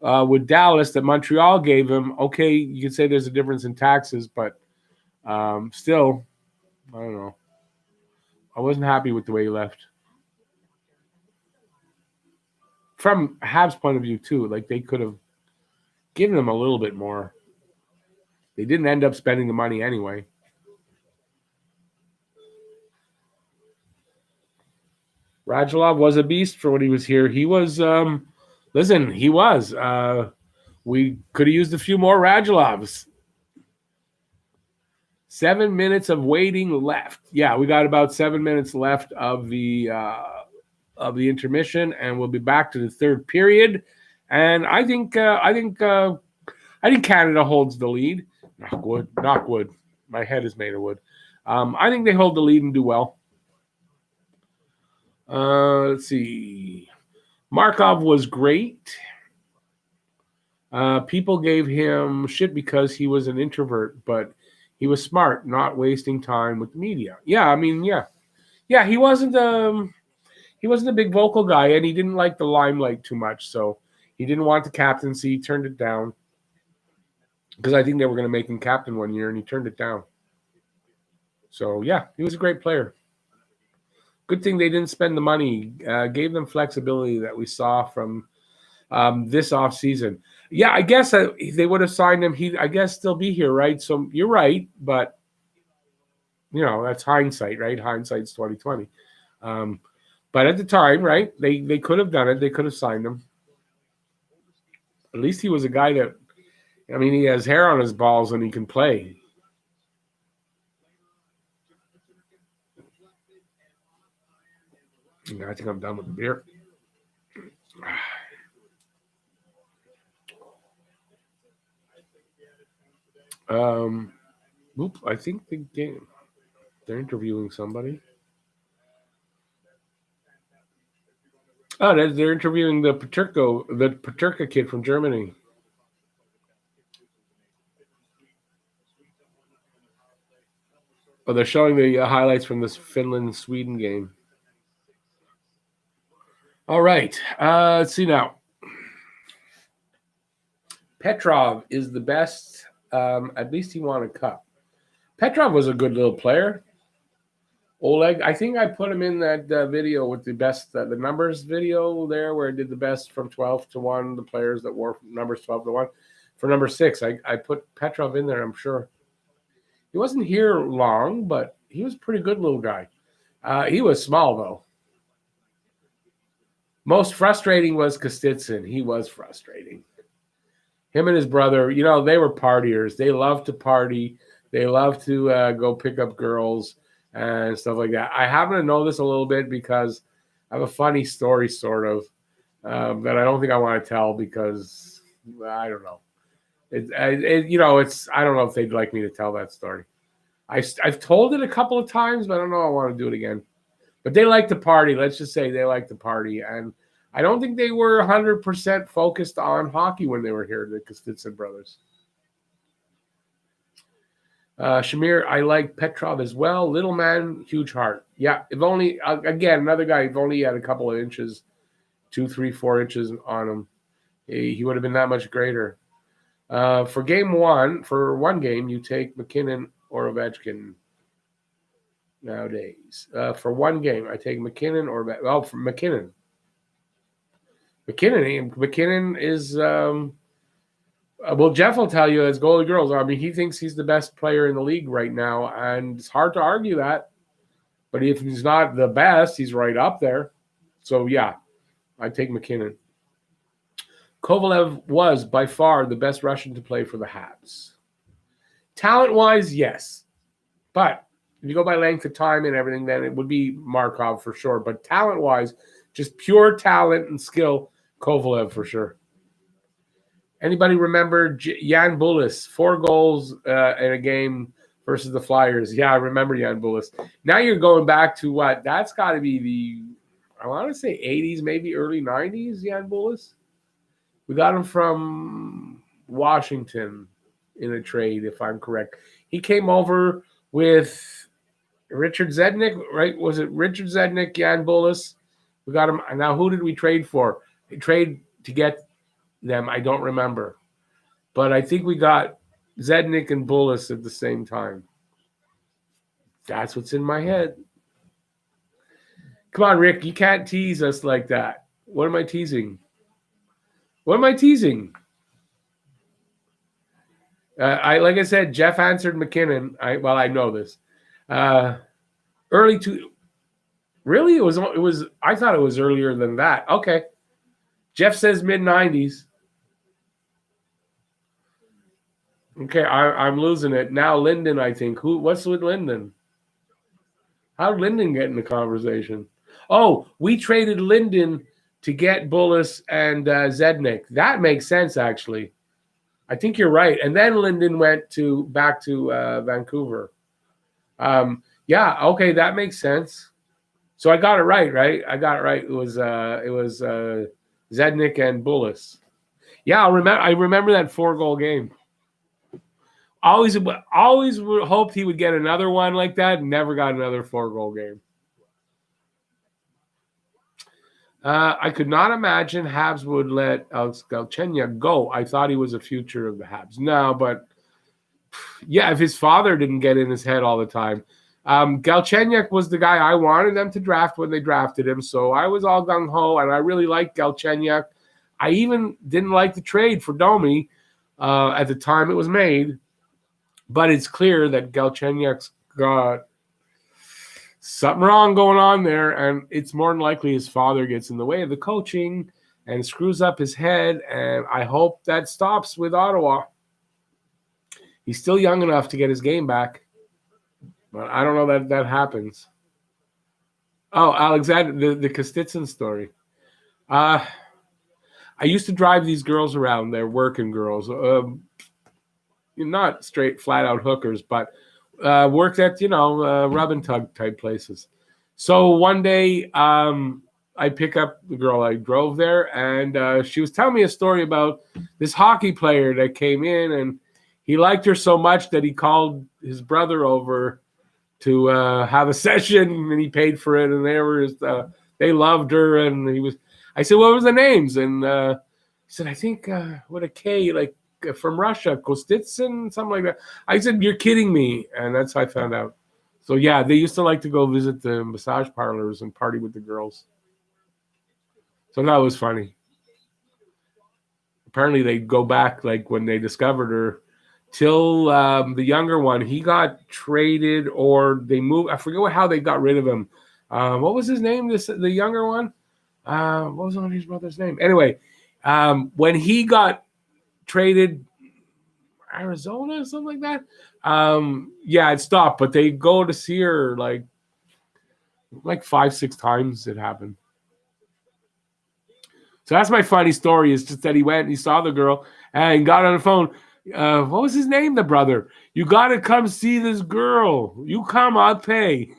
with Dallas that Montreal gave him. Okay, you could say there's a difference in taxes, but still, I don't know. I wasn't happy with the way he left. From Habs' point of view, too, like they could have given him a little bit more. They didn't end up spending the money anyway. Radulov was a beast for when he was here. He was, he was. We could have used a few more Radulovs. 7 minutes of waiting left. Yeah, we got about 7 minutes left of the intermission, and we'll be back to the third period. And I think Canada holds the lead. Knock wood. My head is made of wood. I think they hold the lead and do well. Let's see. Markov was great. People gave him shit because he was an introvert, but he was smart, not wasting time with the media. Yeah, I mean, yeah. He wasn't a big vocal guy, and he didn't like the limelight too much, so he didn't want the captaincy. He turned it down because I think they were going to make him captain 1 year, and he turned it down. So, yeah, he was a great player. Good thing they didn't spend the money. Gave them flexibility that we saw from this offseason. Yeah, I guess they would have signed him. He, I guess, still be here, right? So you're right, but that's hindsight, right? Hindsight's 2020. But at the time, right? They could have done it. They could have signed him. At least he was a guy that, he has hair on his balls and he can play. I think I'm done with the beer. I think the game. They're interviewing somebody. Oh, they're interviewing the Paterka kid from Germany. Oh, they're showing the highlights from this Finland-Sweden game. All right. Let's see now. Petrov is the best. At least he won a cup. Petrov was a good little player. Oleg, I think I put him in that video with the best, the numbers video there where I did the best from 12 to 1, the players that wore numbers 12 to 1. For number 6, I put Petrov in there, I'm sure. He wasn't here long, but he was a pretty good little guy. He was small, though. Most frustrating was Kostitsyn. He was frustrating. Him and his brother, they were partiers. They loved to party. They loved to go pick up girls and stuff like that. I happen to know this a little bit because I have a funny story, sort of, that I don't think I want to tell because I don't know. I don't know if they'd like me to tell that story. I've told it a couple of times, but I don't know. I want to do it again. But they like to party. Let's just say they like to party. And I don't think they were 100% focused on hockey when they were here, the Kostitsin brothers. Shamir, I like Petrov as well. Little man, huge heart. Yeah, if only, again, another guy, if only he had a couple of inches, 2, 3, 4 inches on him, he would have been that much greater. For one game, you take McKinnon or Ovechkin nowadays. For one game, I take McKinnon or for McKinnon. McKinnon is Jeff will tell you as goalie girls. I mean, he thinks he's the best player in the league right now, and it's hard to argue that. But if he's not the best, he's right up there. So yeah, I take McKinnon. Kovalev was by far the best Russian to play for the Habs. Talent-wise, yes. But if you go by length of time and everything, then it would be Markov for sure. But talent-wise, just pure talent and skill, Kovalev for sure. Anybody remember Jan Bullis, 4 goals in a game versus the Flyers? Yeah, I remember Jan Bullis. Now you're going back to what? That's got to be I want to say 80s, maybe early 90s, Jan Bullis. We got him from Washington in a trade, if I'm correct. He came over with Richard Zednik, right? Was it Richard Zednik, Jan Bullis? We got him. Now, who did we trade for? We trade to get them. I don't remember. But I think we got Zednik and Bullis at the same time. That's what's in my head. Come on, Rick. You can't tease us like that. What am I teasing? Like I said, Jeff answered McKinnon. I know this. Really? It was. I thought it was earlier than that. Okay. Jeff says mid-90s. Okay, I'm losing it. Now Linden, I think. What's with Linden? How did Linden get in the conversation? Oh, we traded Linden to get Bullis and Zednik. That makes sense, actually. I think you're right. And then Linden went back to Vancouver. Yeah, okay, that makes sense. So I got it right? I got it right. It was Zednik and Bullis. Yeah, I remember that 4-goal game. Always hoped he would get another one like that. Never got another 4-goal game. I could not imagine Habs would let Alex Galchenyuk go. I thought he was a future of the Habs. No, but yeah, if his father didn't get in his head all the time. Galchenyuk was the guy I wanted them to draft when they drafted him, so I was all gung-ho, and I really liked Galchenyuk. I even didn't like the trade for Domi at the time it was made, but it's clear that Galchenyuk's got something wrong going on there, and it's more than likely his father gets in the way of the coaching and screws up his head, and I hope that stops with Ottawa. He's still young enough to get his game back, but I don't know that happens. Oh, Alexander, the Kostitsin story. I used to drive these girls around. They're working girls. Not straight, flat-out hookers, but worked at, rub and tug type places. So one day I pick up the girl I drove there, and she was telling me a story about this hockey player that came in, and he liked her so much that he called his brother over to have a session, and he paid for it, and they loved her, and I said, what was the names? And he said, I think with a K, like from Russia, Kostitsin, something like that. I said, you're kidding me. And that's how I found out. So yeah, they used to like to go visit the massage parlors and party with the girls. So that was funny. Apparently they'd go back, like when they discovered her, till the younger one, he got traded or they moved. I forget how they got rid of him. What was his name? The younger one? What was one of his brother's name? Anyway, when he got traded, Arizona, something like that. Yeah, it stopped, but they go to see her like 5-6 times it happened. So that's my funny story, is just that he went and he saw the girl and got on the phone. What was his name? The brother. You got to come see this girl. You come, I'll pay.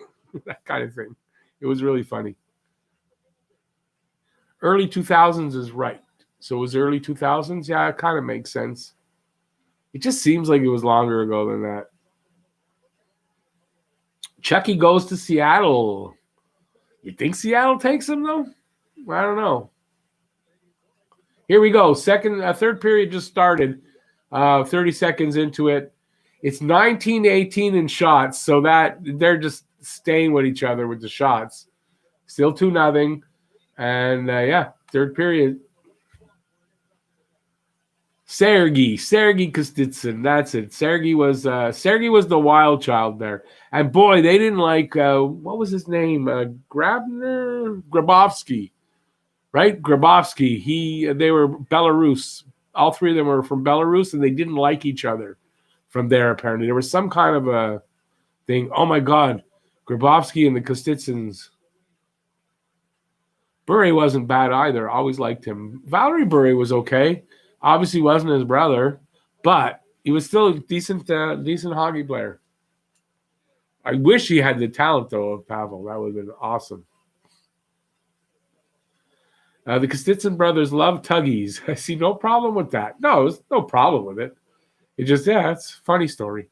That kind of thing. It was really funny. Early 2000s is right. So it was early 2000s? Yeah, it kind of makes sense. It just seems like it was longer ago than that. Chucky goes to Seattle. You think Seattle takes him, though? I don't know. Here we go. Third period just started. 30 seconds into it. It's 19-18 in shots, so that they're just staying with each other with the shots. Still 2-0. And, third period. Sergei Kostitsyn. That's it. Sergei was the wild child there. And, boy, they didn't like, what was his name? Grabovski. Right? Grabovski. They were Belarus. All three of them were from Belarus, and they didn't like each other from there, apparently. There was some kind of a thing. Oh, my God. Grabovski and the Kostitsyns. Bure wasn't bad either. Always liked him. Valerie Bure was okay. Obviously wasn't his brother, but he was still a decent hockey player. I wish he had the talent, though, of Pavel. That would have been awesome. The Kostitsyn brothers love tuggies. I see no problem with that. No, there's no problem with it. It just, it's a funny story.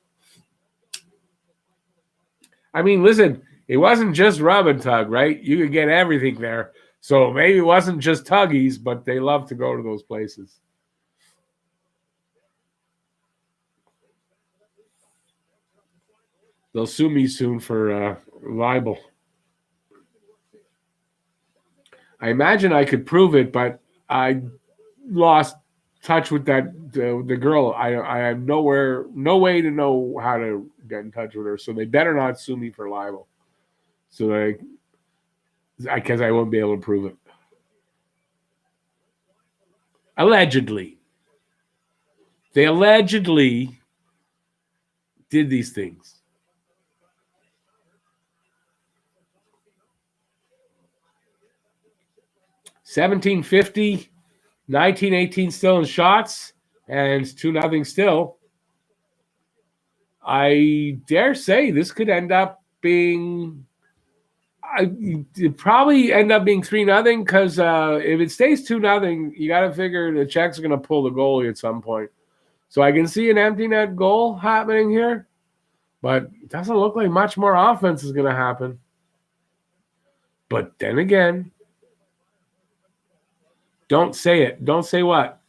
I mean, listen, it wasn't just rub and tug, right? You could get everything there. So maybe it wasn't just tuggies, but they love to go to those places. They'll sue me soon for libel. I imagine I could prove it, but I lost touch with the girl. I have no way to know how to get in touch with her. So they better not sue me for libel. So because I won't be able to prove it. Allegedly. They allegedly did these things. $17.50, 19-18 still in shots, and 2-0 still. I dare say this could end up being. It probably end up being 3-0 because if it stays 2-0, you got to figure the Czechs are going to pull the goalie at some point. So I can see an empty net goal happening here, but it doesn't look like much more offense is going to happen. But then again, don't say it. Don't say what?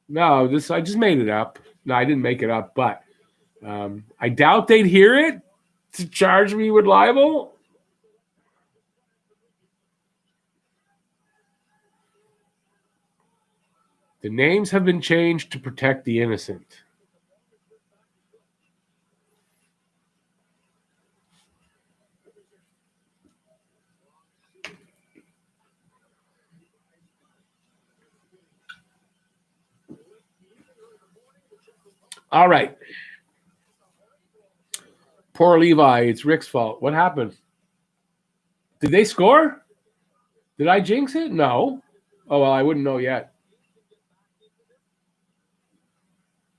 No, I just made it up. No, I didn't make it up, but I doubt they'd hear it to charge me with libel. The names have been changed to protect the innocent. All right. Poor Levi. It's Rick's fault. What happened? Did they score? Did I jinx it? No. Oh, well, I wouldn't know yet.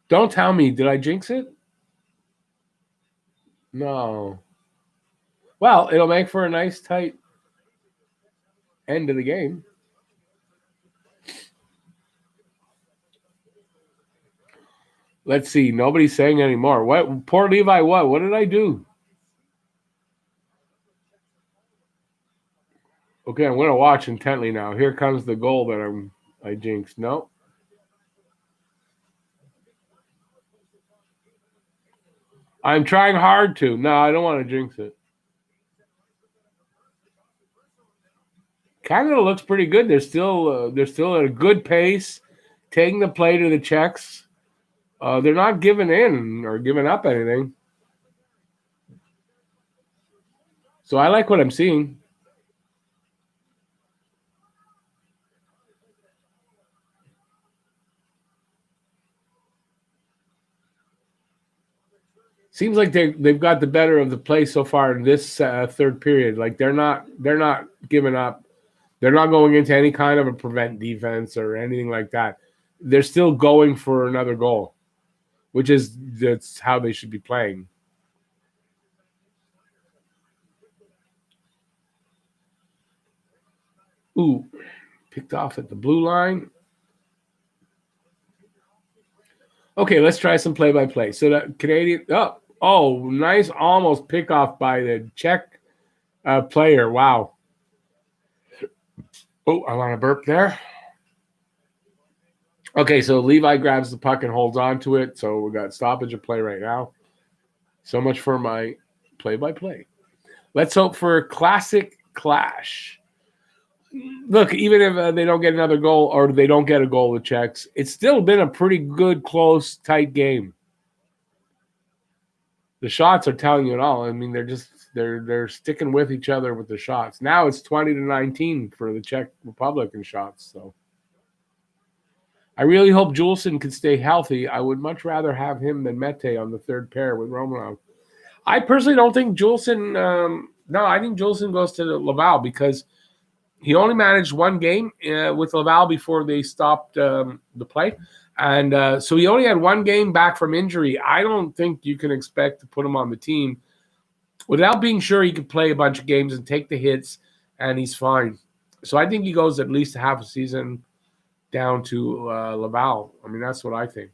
Don't tell me. Did I jinx it? No. Well, it'll make for a nice, tight end of the game. Let's see. Nobody's saying anymore. What? Poor Levi, what? What did I do? Okay, I'm going to watch intently now. Here comes the goal that I jinxed. No. I'm trying hard to. No, I don't want to jinx it. Canada looks pretty good. They're still at a good pace, taking the play to the Czechs. They're not giving in or giving up anything. So I like what I'm seeing. Seems like they've got the better of the play so far in this third period. Like they're not giving up. They're not going into any kind of a prevent defense or anything like that. They're still going for another goal, that's how they should be playing. Ooh, picked off at the blue line. Okay, let's try some play-by-play. So the Canadian, nice, almost pick off by the Czech player. Wow. Oh, I want to burp there. Okay, so Levi grabs the puck and holds on to it. So we got stoppage of play right now. So much for my play-by-play. Let's hope for a classic clash. Look, even if they don't get another goal or they don't get a goal, the Czechs, it's still been a pretty good, close, tight game. The shots are telling you it all. I mean, they're sticking with each other with the shots. Now it's 20-19 for the Czech Republic in shots. So I really hope Juleson can stay healthy. I would much rather have him than Mete on the third pair with Romanov. I personally don't think Juleson. No, I think Juleson goes to Laval because he only managed one game with Laval before they stopped the play. And so he only had one game back from injury. I don't think you can expect to put him on the team without being sure he could play a bunch of games and take the hits, and he's fine. So I think he goes at least half a season down to Laval. I mean, that's what I think.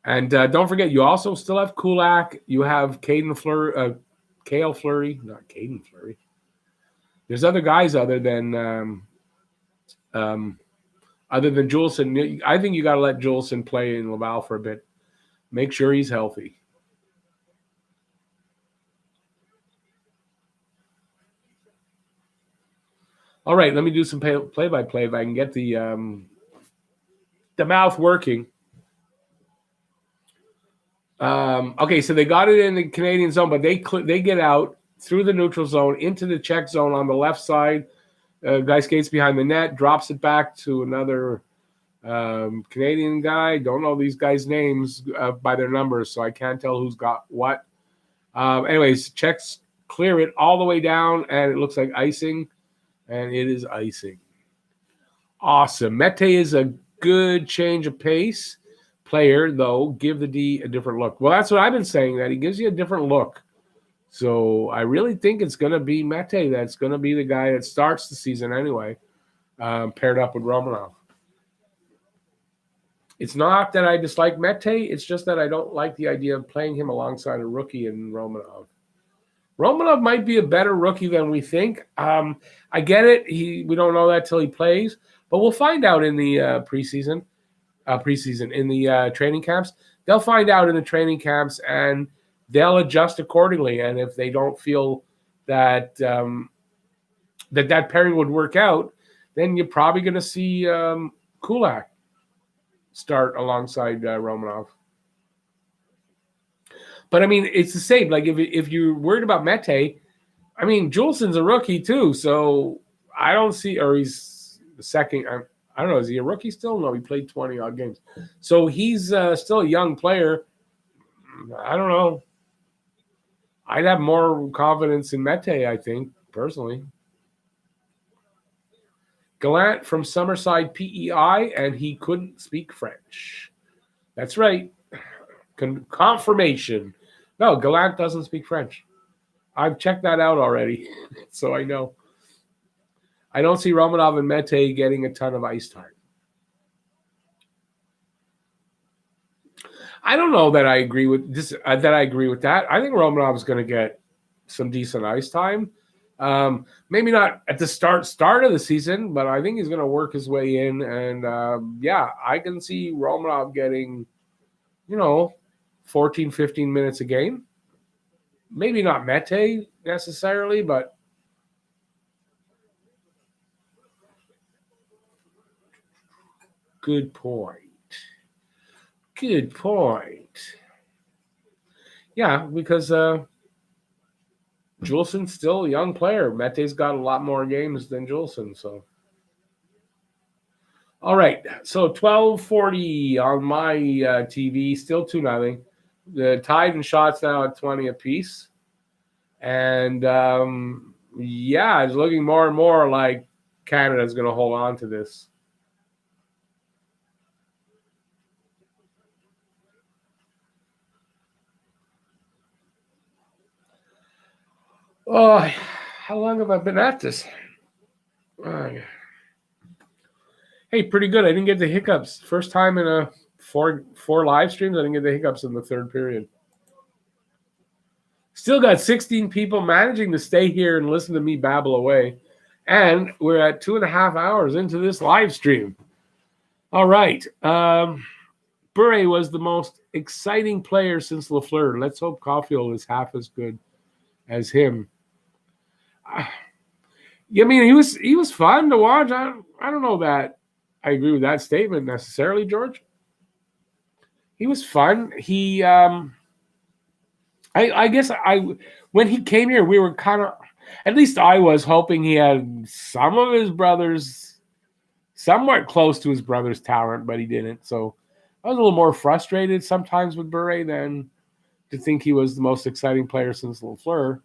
And don't forget, you also still have Kulak. You have Caden Fleury, Kale Fleury, not Caden Fleury. There's other guys other than Juleson. I think you got to let Juleson play in Laval for a bit. Make sure he's healthy. All right, let me do some play-by-play if I can get the mouth working. Okay, so they got it in the Canadian zone, but they get out through the neutral zone into the Czech zone on the left side. Guy skates behind the net, drops it back to another Canadian guy. Don't know these guys' names by their numbers, so I can't tell who's got what. Anyways, Czechs clear it all the way down, and it looks like icing, and it is icing. Awesome. Mete is a good change of pace player, though. Give the D a different look. Well, that's what I've been saying, that he gives you a different look. So I really think it's going to be Mete that's going to be the guy that starts the season anyway, paired up with Romanov. It's not that I dislike Mete. It's just that I don't like the idea of playing him alongside a rookie in Romanov. Romanov might be a better rookie than we think. I get it. We don't know that till he plays, but we'll find out in the preseason in the training camps. They'll find out in the training camps, and they'll adjust accordingly. And if they don't feel that that pairing would work out, then you're probably going to see Kulak start alongside Romanov. But I mean, it's the same. Like if you're worried about Mete, I mean, Juleson's a rookie too, so I don't see, or he's the second. I don't know. Is he a rookie still? No, he played 20 odd games, so he's still a young player. I don't know. I'd have more confidence in Mete, I think, personally. Gallant from Summerside, PEI, and he couldn't speak French. That's right. Confirmation. No, Gallant doesn't speak French. I've checked that out already, so I know. I don't see Romanov and Mete getting a ton of ice time. I don't know that I agree with this. That I agree with that. I think Romanov is going to get some decent ice time. Maybe not at the start of the season, but I think he's going to work his way in. And yeah, I can see Romanov getting, 14, 15 minutes a game. Maybe not Mete necessarily, but good point. Good point. Yeah, because Juleson's still a young player. Mete's got a lot more games than Juleson, so. All right, so 12:40 on my TV, still 2-0. The tied in shots now at 20 apiece. And yeah, it's looking more and more like Canada's going to hold on to this. Oh, how long have I been at this? Hey, pretty good. I didn't get the hiccups. First time in a four live streams, I didn't get the hiccups in the third period. Still got 16 people managing to stay here and listen to me babble away. And we're at 2.5 hours into this live stream. All right. Bure was the most exciting player since Lafleur. Let's hope Caulfield is half as good as him. I mean, he was fun to watch. I don't know that I agree with that statement necessarily, George. He was fun. He I guess when he came here, we were kind of, at least I was hoping he had some of his brother's, somewhat close to his brother's talent, but he didn't. So I was a little more frustrated sometimes with Bure than to think he was the most exciting player since Lafleur.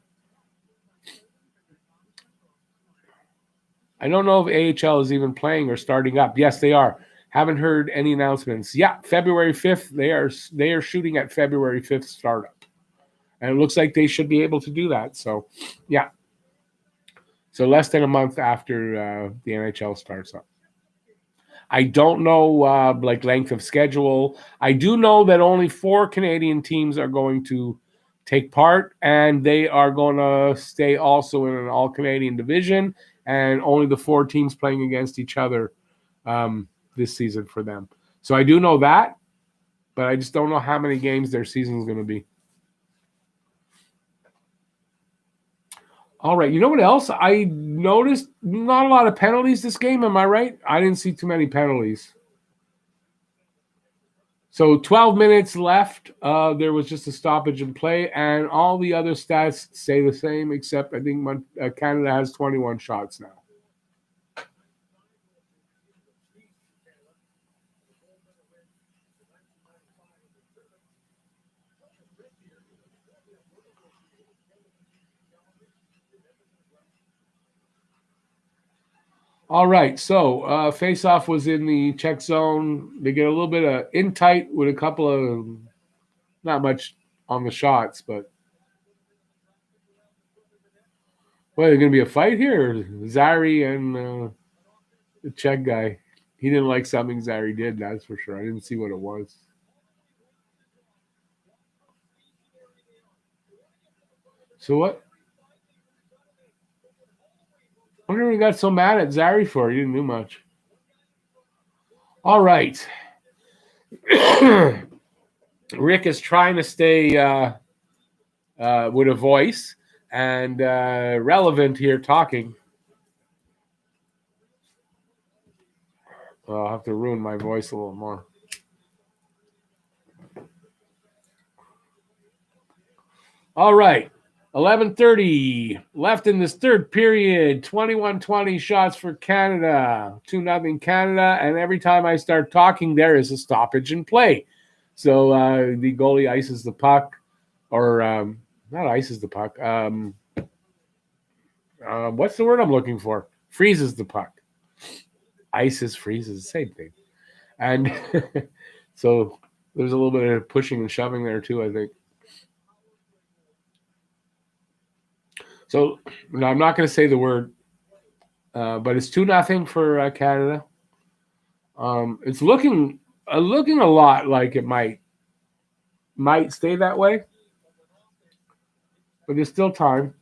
I don't know if AHL is even playing or starting up. Yes, they are. Haven't heard any announcements. Yeah, February 5th. They are shooting at February 5th startup. And it looks like they should be able to do that. So, yeah. So less than a month after the NHL starts up. I don't know length of schedule. I do know that only 4 Canadian teams are going to take part, and they are going to stay also in an all-Canadian division, and only the 4 teams playing against each other this season for them. So I do know that, but I just don't know how many games their season is going to be. All right. You know what else? I noticed not a lot of penalties this game. Am I right? I didn't see too many penalties. So 12 minutes left. There was just a stoppage in play, and all the other stats stay the same, except I think Canada has 21 shots now. All right, so face-off was in the Czech zone. They get a little bit of in tight with a couple of, not much on the shots, but well, there's going to be a fight here. Zary and the Czech guy. He didn't like something Zary did, that's for sure. I didn't see what it was. So what? I wonder what he got so mad at Zary for. He didn't do much. All right. Rick is trying to stay with a voice and relevant here talking. I'll have to ruin my voice a little more. All right. 11:30 left in this third period. 21-20 shots for Canada. 2-0 Canada. And every time I start talking, there is a stoppage in play. So the goalie ices the puck. Or not ices the puck. What's the word I'm looking for? Freezes the puck. Ices, freezes, same thing. And so there's a little bit of pushing and shoving there too, I think. So no, I'm not going to say the word, but it's 2-0 for Canada. It's looking a lot like it might stay that way, but there's still time.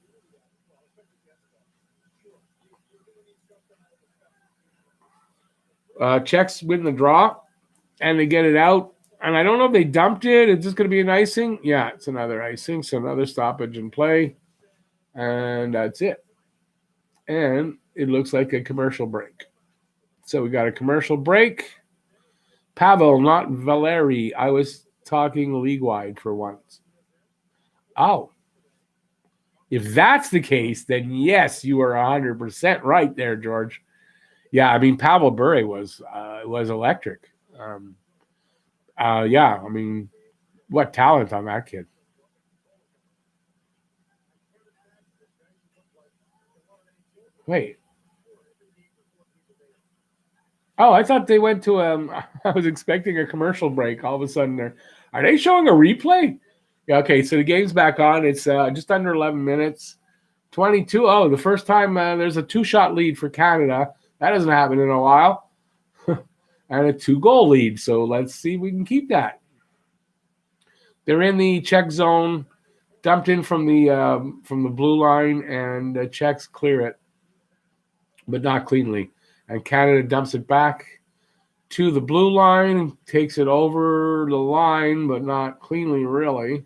Czechs win the draw, and they get it out. And I don't know if they dumped it. It's just going to be an icing. Yeah, it's another icing. So another stoppage in play. And that's it. And it looks like a commercial break. So we got a commercial break. Pavel, not Valeri. I was talking league-wide for once. Oh. If that's the case, then yes, you are 100% right there, George. Yeah, I mean, Pavel Bure was electric. Yeah, I mean, what talent on that kid. Wait. Oh, I thought they went to I was expecting a commercial break. All of a sudden, are they showing a replay? Yeah, okay, so the game's back on. It's just under 11 minutes. 22. Oh, the first time there's a 2-shot lead for Canada. That hasn't happened in a while. And a 2-goal lead. So let's see if we can keep that. They're in the Czech zone, dumped in from the blue line, and the Czechs clear it, but not cleanly. And Canada dumps it back to the blue line, takes it over the line, but not cleanly, really.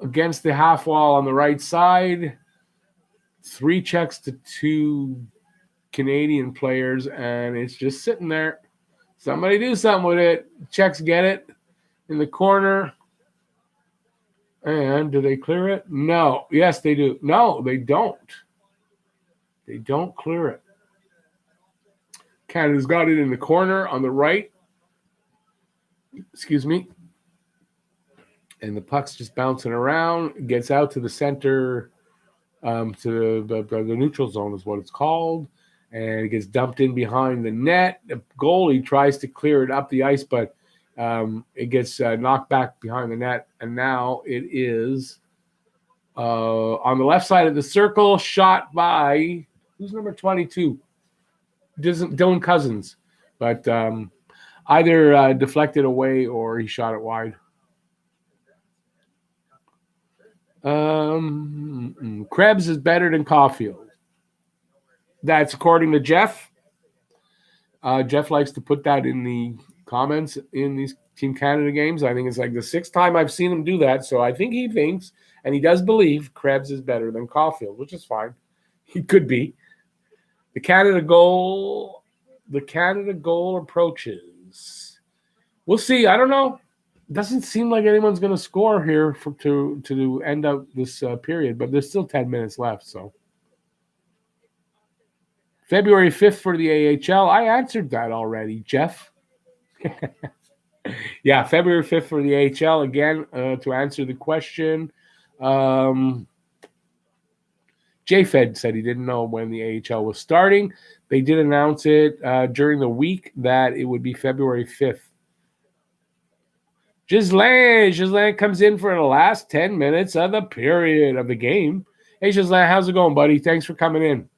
Against the half wall on the right side, 3 Czechs to 2 Canadian players, and it's just sitting there. Somebody do something with it. Czechs get it in the corner. And do they clear it? No. Yes, they do. No, they don't. They don't clear it. Canada's got it in the corner on the right. Excuse me. And the puck's just bouncing around. It gets out to the center, to the neutral zone is what it's called. And it gets dumped in behind the net. The goalie tries to clear it up the ice, but it gets knocked back behind the net. And now it is on the left side of the circle, shot by, who's number 22? Dylan Cousins. But either deflected away or he shot it wide. Krebs is better than Caulfield. That's according to Jeff. Jeff likes to put that in the comments in these Team Canada games. I think it's like the 6th time I've seen him do that. So I think he thinks, and he does believe, Krebs is better than Caulfield, which is fine. He could be. The Canada goal approaches. We'll see. I don't know. Doesn't seem like anyone's going to score here to end up this period, but there's still 10 minutes left. So February 5th for the AHL. I answered that already, Jeff. Yeah, February 5th for the AHL. Again, to answer the question, JFed said he didn't know when the AHL was starting. They did announce it during the week that it would be February 5th. Ghislain comes in for the last 10 minutes of the period of the game. Hey, Ghislain, how's it going, buddy? Thanks for coming in.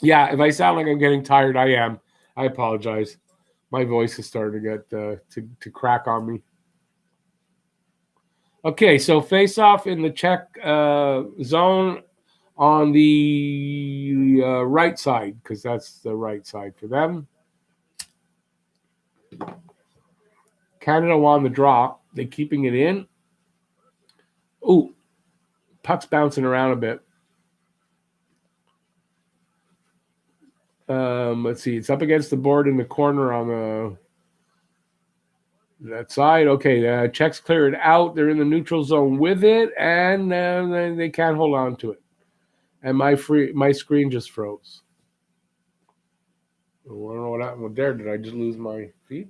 Yeah, if I sound like I'm getting tired, I am. I apologize. My voice is starting to get to crack on me. Okay, so face-off in the Czech zone on the right side, because that's the right side for them. Canada won the draw. They're keeping it in. Ooh, puck's bouncing around a bit. Let's see. It's up against the board in the corner on that side. Okay, the Czechs clear it out. They're in the neutral zone with it, and they can't hold on to it. And my screen just froze. I don't know what happened there. Did I just lose my feed?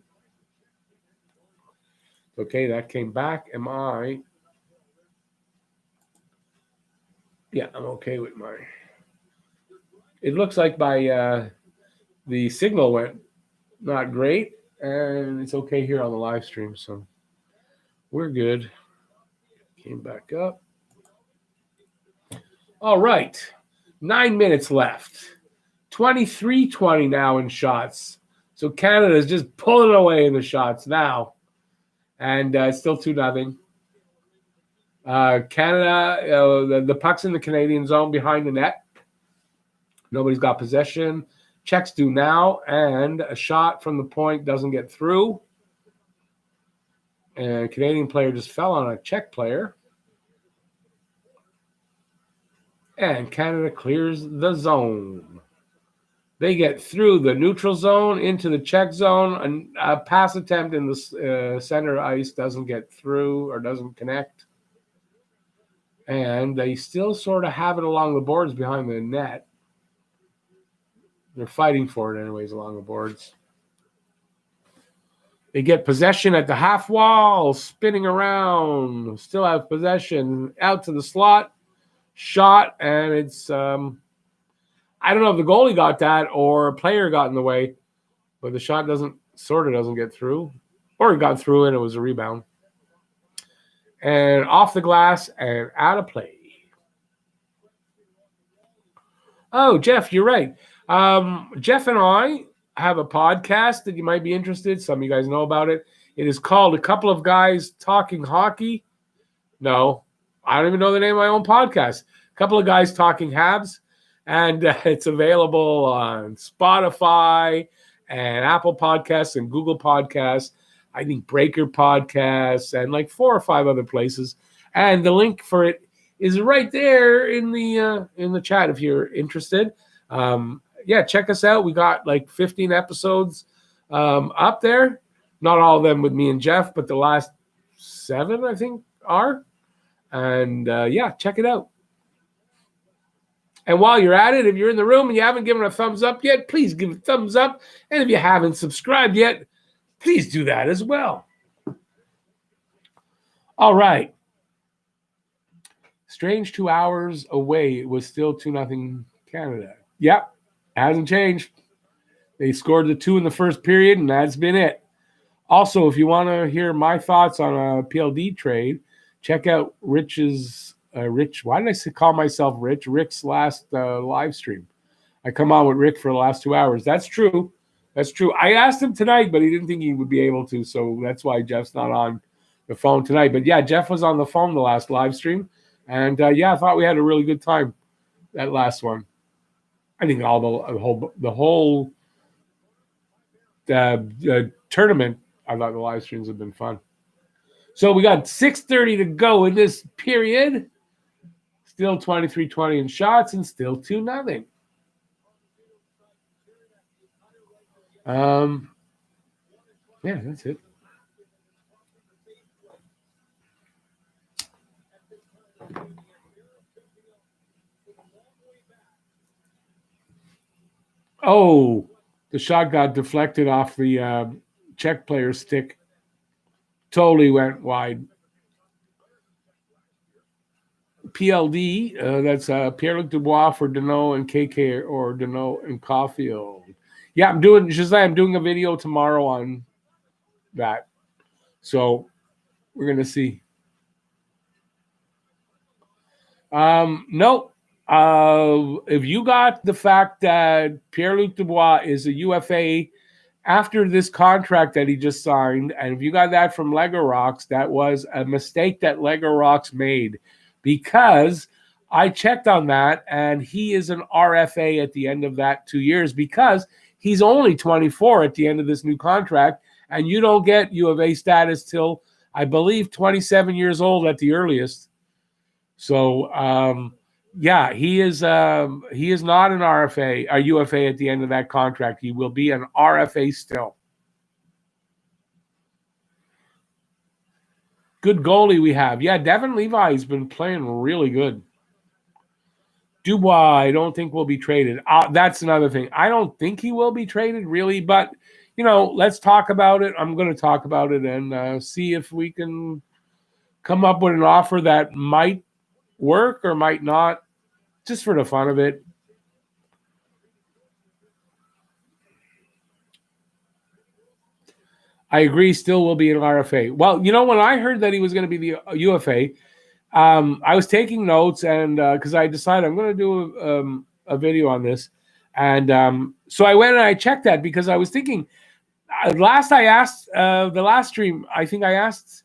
Okay, that came back. Am I? Yeah, I'm okay with my. It looks like the signal went not great, and it's okay here on the live stream, so we're good. Came back up. All right, 9 minutes left. 23-20 now in shots. So Canada is just pulling away in the shots now. And it's still 2-0. Canada, the puck's in the Canadian zone behind the net. Nobody's got possession. Czechs do now, and a shot from the point doesn't get through. And a Canadian player just fell on a Czech player. And Canada clears the zone. They get through the neutral zone into the Czech zone. And a pass attempt in the center ice doesn't get through or doesn't connect. And they still sort of have it along the boards behind the net. They're fighting for it anyways along the boards. They get possession at the half wall, spinning around. Still have possession out to the slot. Shot, and it's... I don't know if the goalie got that or a player got in the way, but the shot doesn't get through, or it got through and it was a rebound. and off the glass and out of play. Oh, Jeff, you're right. Jeff and I have a podcast that you might be interested. Some of you guys know about it. It is called A Couple of Guys Talking Hockey. No, I don't even know the name of my own podcast. A Couple of Guys Talking Habs. And it's available on Spotify and Apple Podcasts and Google Podcasts. I think Breaker Podcasts and like 4 or 5 other places. And the link for it is right there in the chat if you're interested. Check us out. We got like 15 episodes up there. Not all of them with me and Jeff, but the last 7, I think, are. And check it out. And while you're at it, if you're in the room and you haven't given a thumbs up yet, please give a thumbs up. And if you haven't subscribed yet, please do that as well. All right. Strange 2 hours away. It was still 2-0 Canada. Yep. Hasn't changed. They scored the 2 in the first period, and that's been it. Also, if you want to hear my thoughts on a PLD trade, check out Rich's why did I call myself Rich? Rick's last live stream. I come on with Rick for the last 2 hours. That's true. That's true. I asked him tonight, but he didn't think he would be able to, so that's why Jeff's not on the phone tonight. But yeah, Jeff was on the phone the last live stream, and I thought we had a really good time that last one. I think the whole tournament, I thought the live streams have been fun. So we got 6:30 to go in this period. Still 23-20 in shots and still 2-0. That's it. Oh, the shot got deflected off the Czech player's stick. Totally went wide. PLD, that's Pierre-Luc Dubois for Danault and KK or Danault and Caulfield. Yeah, I'm doing a video tomorrow on that. So we're going to see. No. If you got the fact that Pierre-Luc Dubois is a UFA after this contract that he just signed, and if you got that from Lego Rocks, that was a mistake that Lego Rocks made, because I checked on that and he is an RFA at the end of that 2 years, because he's only 24 at the end of this new contract, and you don't get U of A status till, I believe, 27 years old at the earliest. So, he is not an RFA, a UFA at the end of that contract. He will be an RFA still. Good goalie we have. Yeah, Devin Levi's been playing really good. Dubois, I don't think will be traded. That's another thing. I don't think he will be traded, really, but, let's talk about it. I'm going to talk about it and see if we can come up with an offer that might work or might not, just for the fun of it. I agree, still will be an RFA. Well, when I heard that he was going to be the UFA, I was taking notes, and because I decided I'm going to do a video on this. And so I went and I checked that, because I was thinking, the last stream, I think I asked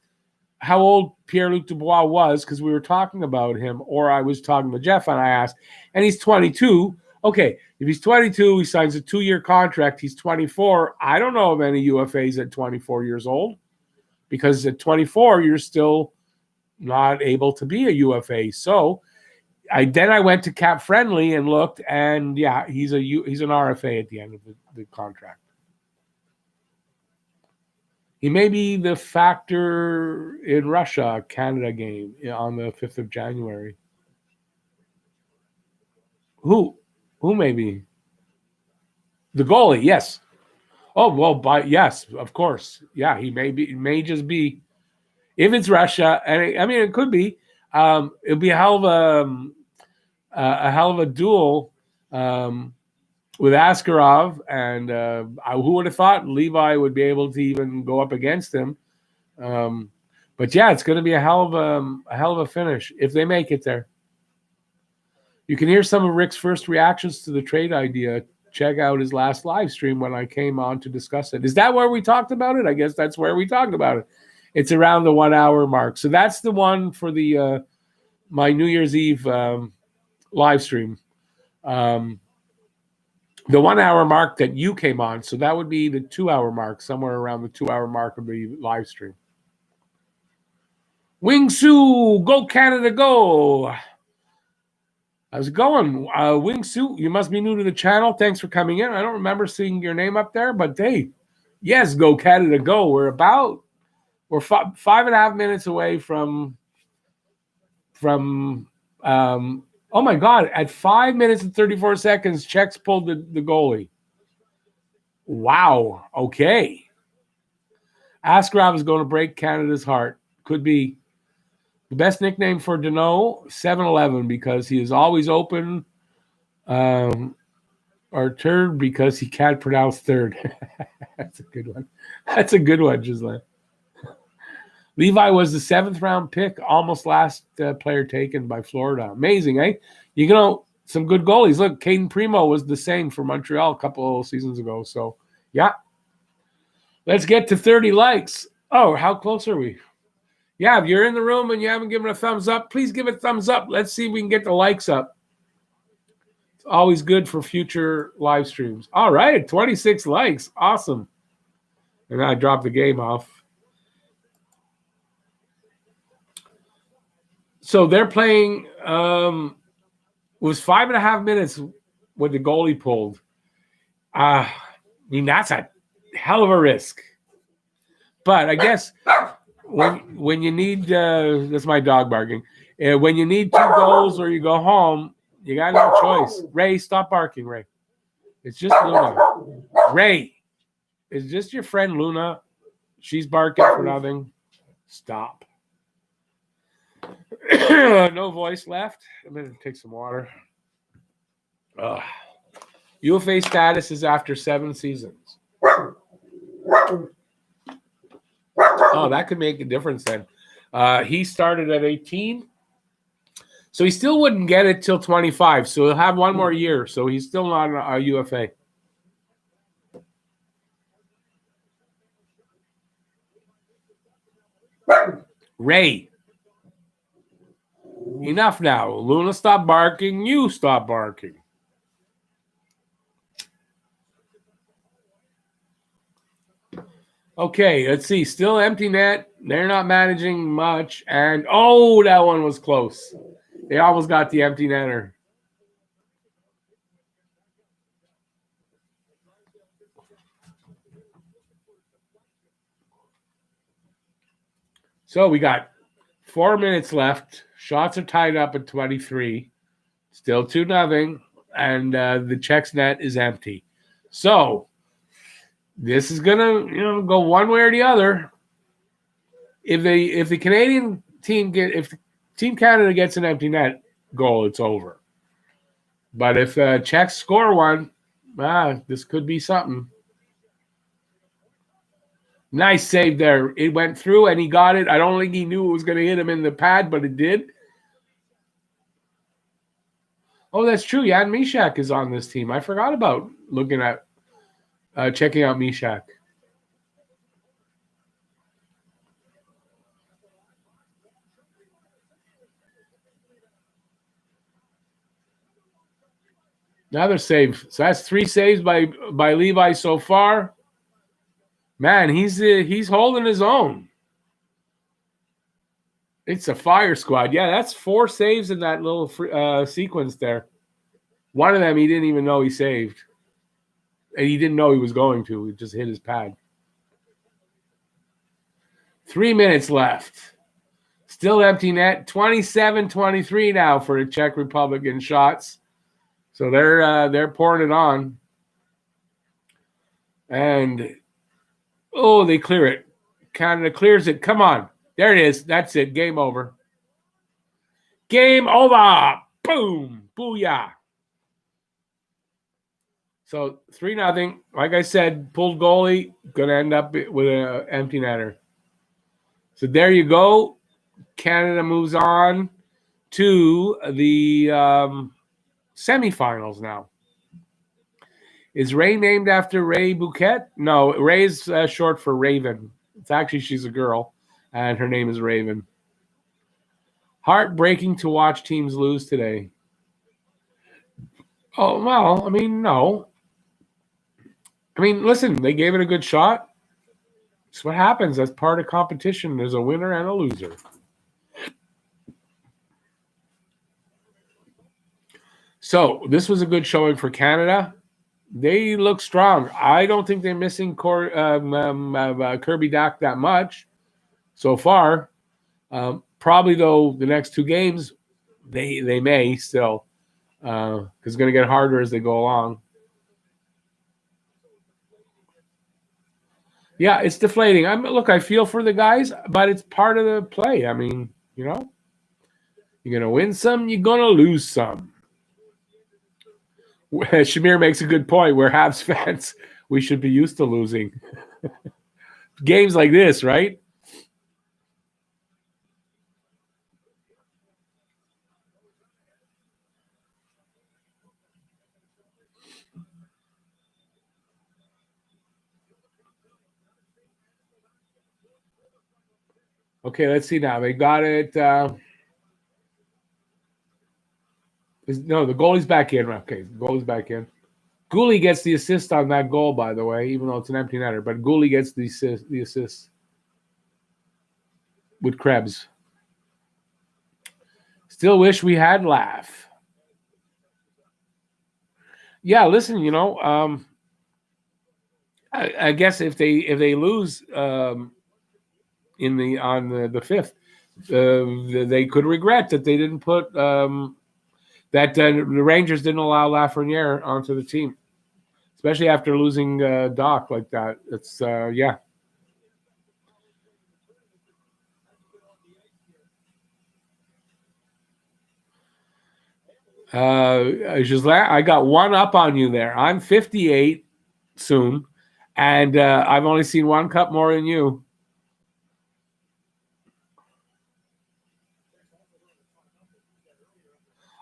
how old Pierre-Luc Dubois was, because we were talking about him, or I was talking to Jeff and I asked, and he's 22. Okay, if he's 22, he signs a 2-year contract, he's 24. I don't know of any UFAs at 24 years old, because at 24, you're still not able to be a UFA. So I went to Cap Friendly and looked, and yeah, he's an RFA at the end of the contract. He may be the factor in Russia-Canada game on the 5th of January. Who may be? The goalie, yes. Oh, well, yes, of course. Yeah, he may just be. If it's Russia, and it could be. It'll be a hell of a duel with Askarov, and who would have thought Levi would be able to even go up against him? But yeah, it's going to be a hell of a finish if they make it there. You can hear some of Rick's first reactions to the trade idea. Check out his last live stream when I came on to discuss it. Is that where we talked about it? I guess that's where we talked about it. It's around the 1 hour mark. So that's the one for the my New Year's Eve live stream. The 1 hour mark that you came on. So that would be the 2 hour mark. Somewhere around the 2 hour mark of the live stream. Wing Su, go Canada, go. How's it going? Wing Su, you must be new to the channel. Thanks for coming in. I don't remember seeing your name up there, but hey, yes, go Canada, go. We're 5.5 minutes away from oh my God, at 5 minutes and 34 seconds, Czechs pulled the goalie. Wow. Okay. Askarov is going to break Canada's heart. Could be. The best nickname for Deneau, 7-Eleven, because he is always open, or Turd because he can't pronounce third. That's a good one. That's a good one, Giselle. Levi was the 7th round pick, almost last player taken by Florida. Amazing, eh? You know, some good goalies. Look, Caden Primo was the same for Montreal a couple of seasons ago. So, yeah. Let's get to 30 likes. Oh, how close are we? Yeah, if you're in the room and you haven't given a thumbs up, please give it a thumbs up. Let's see if we can get the likes up. It's always good for future live streams. All right, 26 likes. Awesome. And I dropped the game off. So they're playing, it was 5.5 minutes when the goalie pulled. I mean, that's a hell of a risk. But I guess when you need, that's my dog barking. When you need 2 goals or you go home, you got no choice. Ray, stop barking, Ray. It's just Luna. Ray, it's just your friend Luna. She's barking for nothing. Stop. No voice left. I'm going to take some water. UFA status is after 7 seasons. Oh, that could make a difference then. He started at 18. So he still wouldn't get it till 25. So he'll have 1 more year. So he's still not a UFA. Ray. Enough now. Luna, stop barking. You stop barking. Okay, let's see. Still empty net. They're not managing much. And, oh, that one was close. They almost got the empty netter. So we got 4 minutes left. Shots are tied up at 23. Still 2-0. And the Czechs net is empty. So this is gonna, go one way or the other. If the Canadian team if Team Canada gets an empty net goal, it's over. But if Czechs score one, this could be something. Nice save there. It went through and he got it. I don't think he knew it was going to hit him in the pad, but it did. Oh, that's true. Jan Mysak is on this team. I forgot about looking at checking out Mysak. Another save. So that's 3 saves by Levi so far. Man, he's holding his own. It's a fire squad. Yeah, that's 4 saves in that little sequence there. One of them he didn't even know he saved. And he didn't know he was going to. He just hit his pad. 3 minutes left. Still empty net. 27-23 now for the Czech Republic in shots. So they're pouring it on. And, they clear it. Canada clears it. Come on. There it is. That's it. Game over. Game over. Boom. Booyah. So 3-0. Like I said, pulled goalie. Going to end up with an empty netter. So there you go. Canada moves on to the semifinals now. Is Ray named after Ray Bouquet? No, Ray's short for Raven. It's actually, she's a girl, and her name is Raven. Heartbreaking to watch teams lose today. Oh, well, I mean, no. I mean, listen, they gave it a good shot. It's what happens. That's part of competition. There's a winner and a loser. So this was a good showing for Canada. They look strong. I don't think they're missing Kirby Dach that much so far. Probably, though, the next two games, they may still. Because it's going to get harder as they go along. Yeah, it's deflating. I feel for the guys, but it's part of the play. I mean, you're going to win some, you're going to lose some. Shamir makes a good point. We're Habs fans. We should be used to losing. Games like this, right? Okay, let's see now. They got it. No, the goalie's back in. Okay, the goalie's back in. Gooley gets the assist on that goal, by the way, even though it's an empty netter. But Gooley gets the assist with Krebs. Still wish we had Laugh. Yeah, listen, I guess if they lose on the 5th, they could regret that they didn't put that the Rangers didn't allow Lafreniere onto the team, especially after losing Doc like that. It's yeah. Gislain, I got one up on you there. I'm 58 soon, and I've only seen one cup more than you.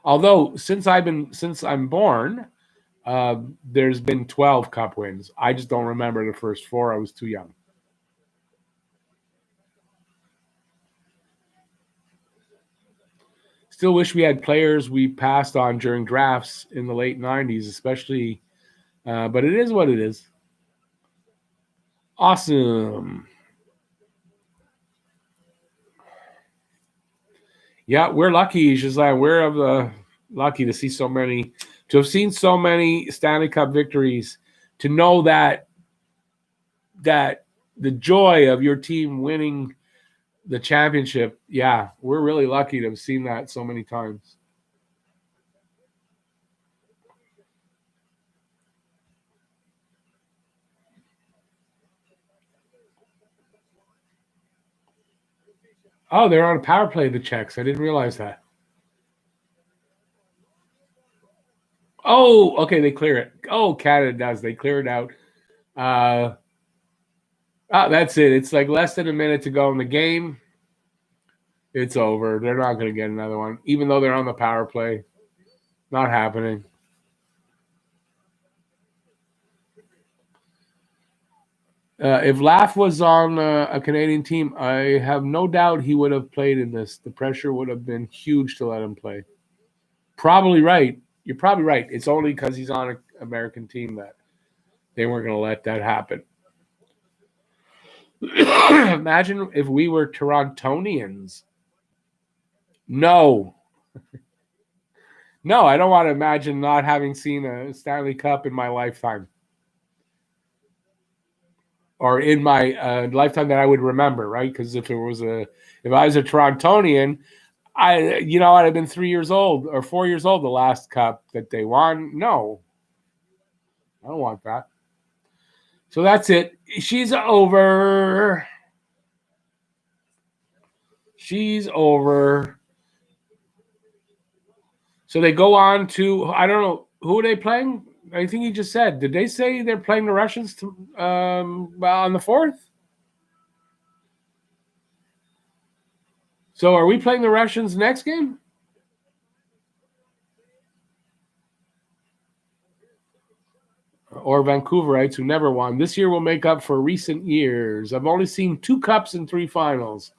Although since I'm born, there's been 12 cup wins. I just don't remember the first 4. I was too young. Still wish we had players we passed on during drafts in the late 90s, especially. But it is what it is. Awesome. Yeah, we're lucky, Gislain. We're lucky to see to have seen so many Stanley Cup victories, to know that the joy of your team winning the championship. Yeah, we're really lucky to have seen that so many times. Oh, they're on a power play, the Czechs. I didn't realize that. Oh, okay, they clear it. Oh, Canada does. They clear it out. That's it. It's like less than a minute to go in the game. It's over. They're not going to get another one, even though they're on the power play. Not happening. If Laugh was on a Canadian team, I have no doubt he would have played in this. The pressure would have been huge to let him play. Probably right. You're probably right. It's only because he's on an American team that they weren't going to let that happen. Imagine if we were Torontonians. No. No, I don't want to imagine not having seen a Stanley Cup in my lifetime. Or in my lifetime that I would remember, right? Because if I was a Torontonian, I'd have been 3 years old or 4 years old the last cup that they won. No, I don't want that. So that's it. She's over. She's over. So they go on to, I don't know, who are they playing? I think he just said. Did they say they're playing the Russians on the 4th? So are we playing the Russians next game? Or Vancouverites who never won. This year will make up for recent years. I've only seen 2 cups and 3 finals.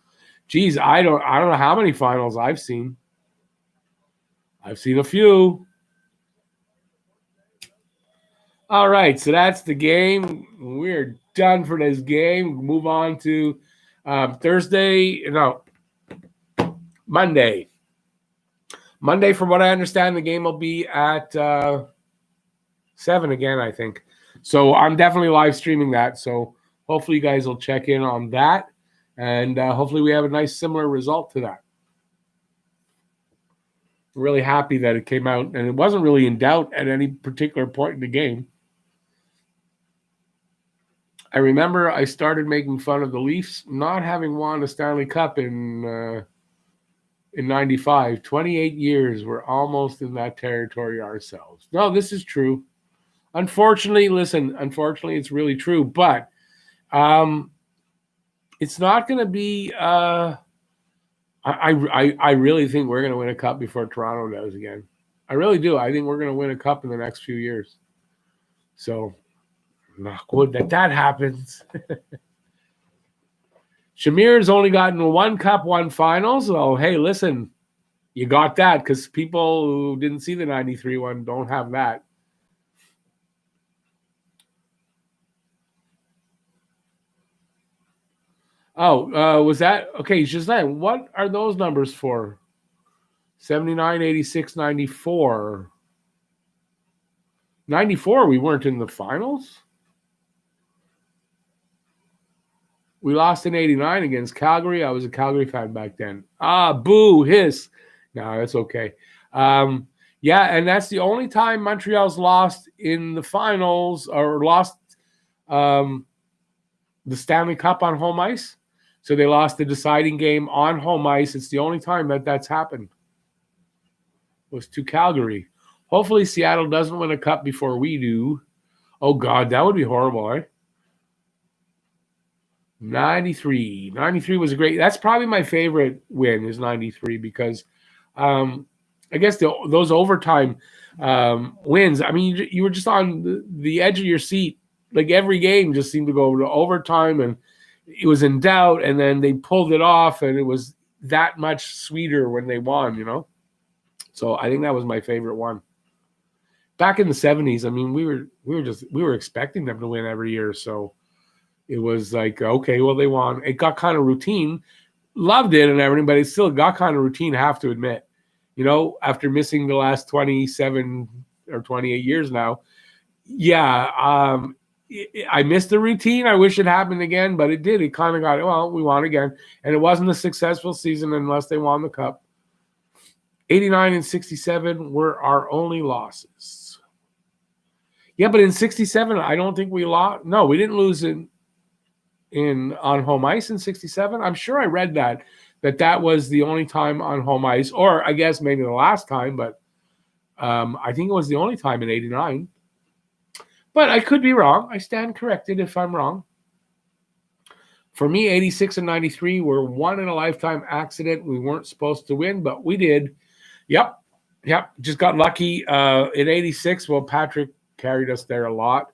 Geez, I don't know how many finals I've seen. I've seen a few. All right, so that's the game. We're done for this game. Move on to Monday. Monday, from what I understand, the game will be at 7 again, I think. So I'm definitely live streaming that. So hopefully you guys will check in on that. And hopefully we have a nice similar result to that. Really happy that it came out. And it wasn't really in doubt at any particular point in the game. I remember I started making fun of the Leafs not having won a Stanley Cup in 95. 28 years. We're almost in that territory ourselves. No, this is true. Unfortunately, it's really true. But it's not going to be I really think we're going to win a cup before Toronto does again. I really do. I think we're going to win a cup in the next few years. So knock wood that happens. Shamir's only gotten 1 cup, 1 final. So, hey, listen, you got that because people who didn't see the 93 one don't have that. Oh, was that? Okay, just that. What are those numbers for? 79, 86, 94. 94, we weren't in the finals. We lost in 89 against Calgary. I was a Calgary fan back then. Boo, hiss. No, that's okay. Yeah, and that's the only time Montreal's lost in the finals or lost the Stanley Cup on home ice. So they lost the deciding game on home ice. It's the only time that's happened. It was to Calgary. Hopefully Seattle doesn't win a cup before we do. Oh, God, that would be horrible, eh? 93. 93 was a great – that's probably my favorite win is 93 because I guess those overtime wins, I mean, you were just on the edge of your seat. Like every game just seemed to go to overtime and it was in doubt, and then they pulled it off, and it was that much sweeter when they won, you know? So I think that was my favorite one. Back in the 70s, I mean, we were expecting them to win every year, so it was like, okay, well, they won. It got kind of routine. Loved it and everything, but it still got kind of routine, I have to admit. You know, after missing the last 27 or 28 years now, yeah, I missed the routine. I wish it happened again, but it did. It kind of got, well, we won again. And it wasn't a successful season unless they won the cup. 89 and 67 were our only losses. Yeah, but in 67, I don't think we lost. No, we didn't lose on home ice in 67. I'm sure I read that was the only time on home ice, or I guess maybe the last time, but I think it was the only time in 89. But I could be wrong. I stand corrected if I'm wrong. For me, 86 and 93 were one-in-a-lifetime accident. We weren't supposed to win, but we did. Yep. Just got lucky. In 86, well, Patrick carried us there a lot.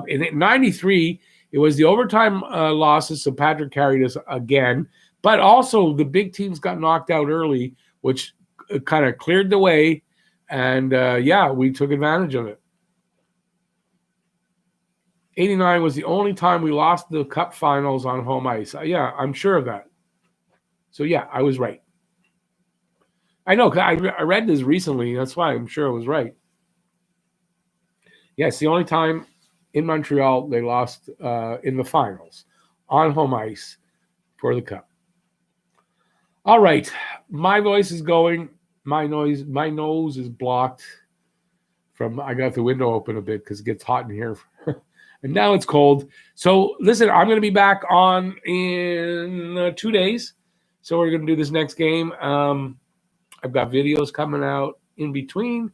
In 93, it was the overtime losses, so Patrick carried us again. But also, the big teams got knocked out early, which kind of cleared the way. And, we took advantage of it. 89 was the only time we lost the cup finals on home ice. I'm sure of that. So, I was right. I know, I read this recently. That's why I'm sure I was right. It's the only time in Montreal they lost in the finals on home ice for the cup. All right. My voice is going. My nose is blocked I got the window open a bit because it gets hot in here. And now it's cold. So, listen, I'm going to be back on in 2 days. So, we're going to do this next game. I've got videos coming out in between.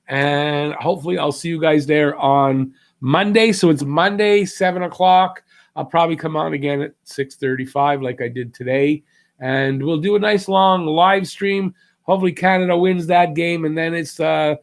And hopefully I'll see you guys there on Monday. So, it's Monday, 7 o'clock. I'll probably come on again at 6:35 like I did today. and we'll do a nice long live stream. Hopefully Canada wins that game, and then it's the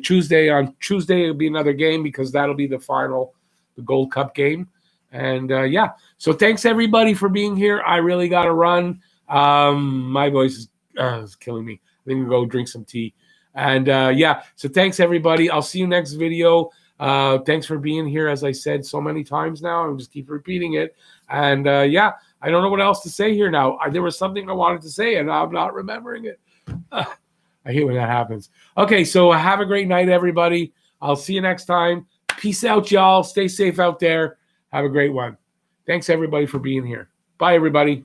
Tuesday. On Tuesday, it'll be another game because that'll be the final, the Gold Cup game. And yeah, so thanks everybody for being here. I really got to run. My voice is killing me. I think we'll go drink some tea. And yeah, so thanks everybody. I'll see you next video. Thanks for being here. As I said so many times now, I'll just keep repeating it. And yeah, I don't know what else to say here now. There was something I wanted to say, and I'm not remembering it. I hate when that happens. Okay, so have a great night, everybody. I'll see you next time. Peace out, y'all. Stay safe out there. Have a great one. Thanks, everybody, for being here. Bye, everybody.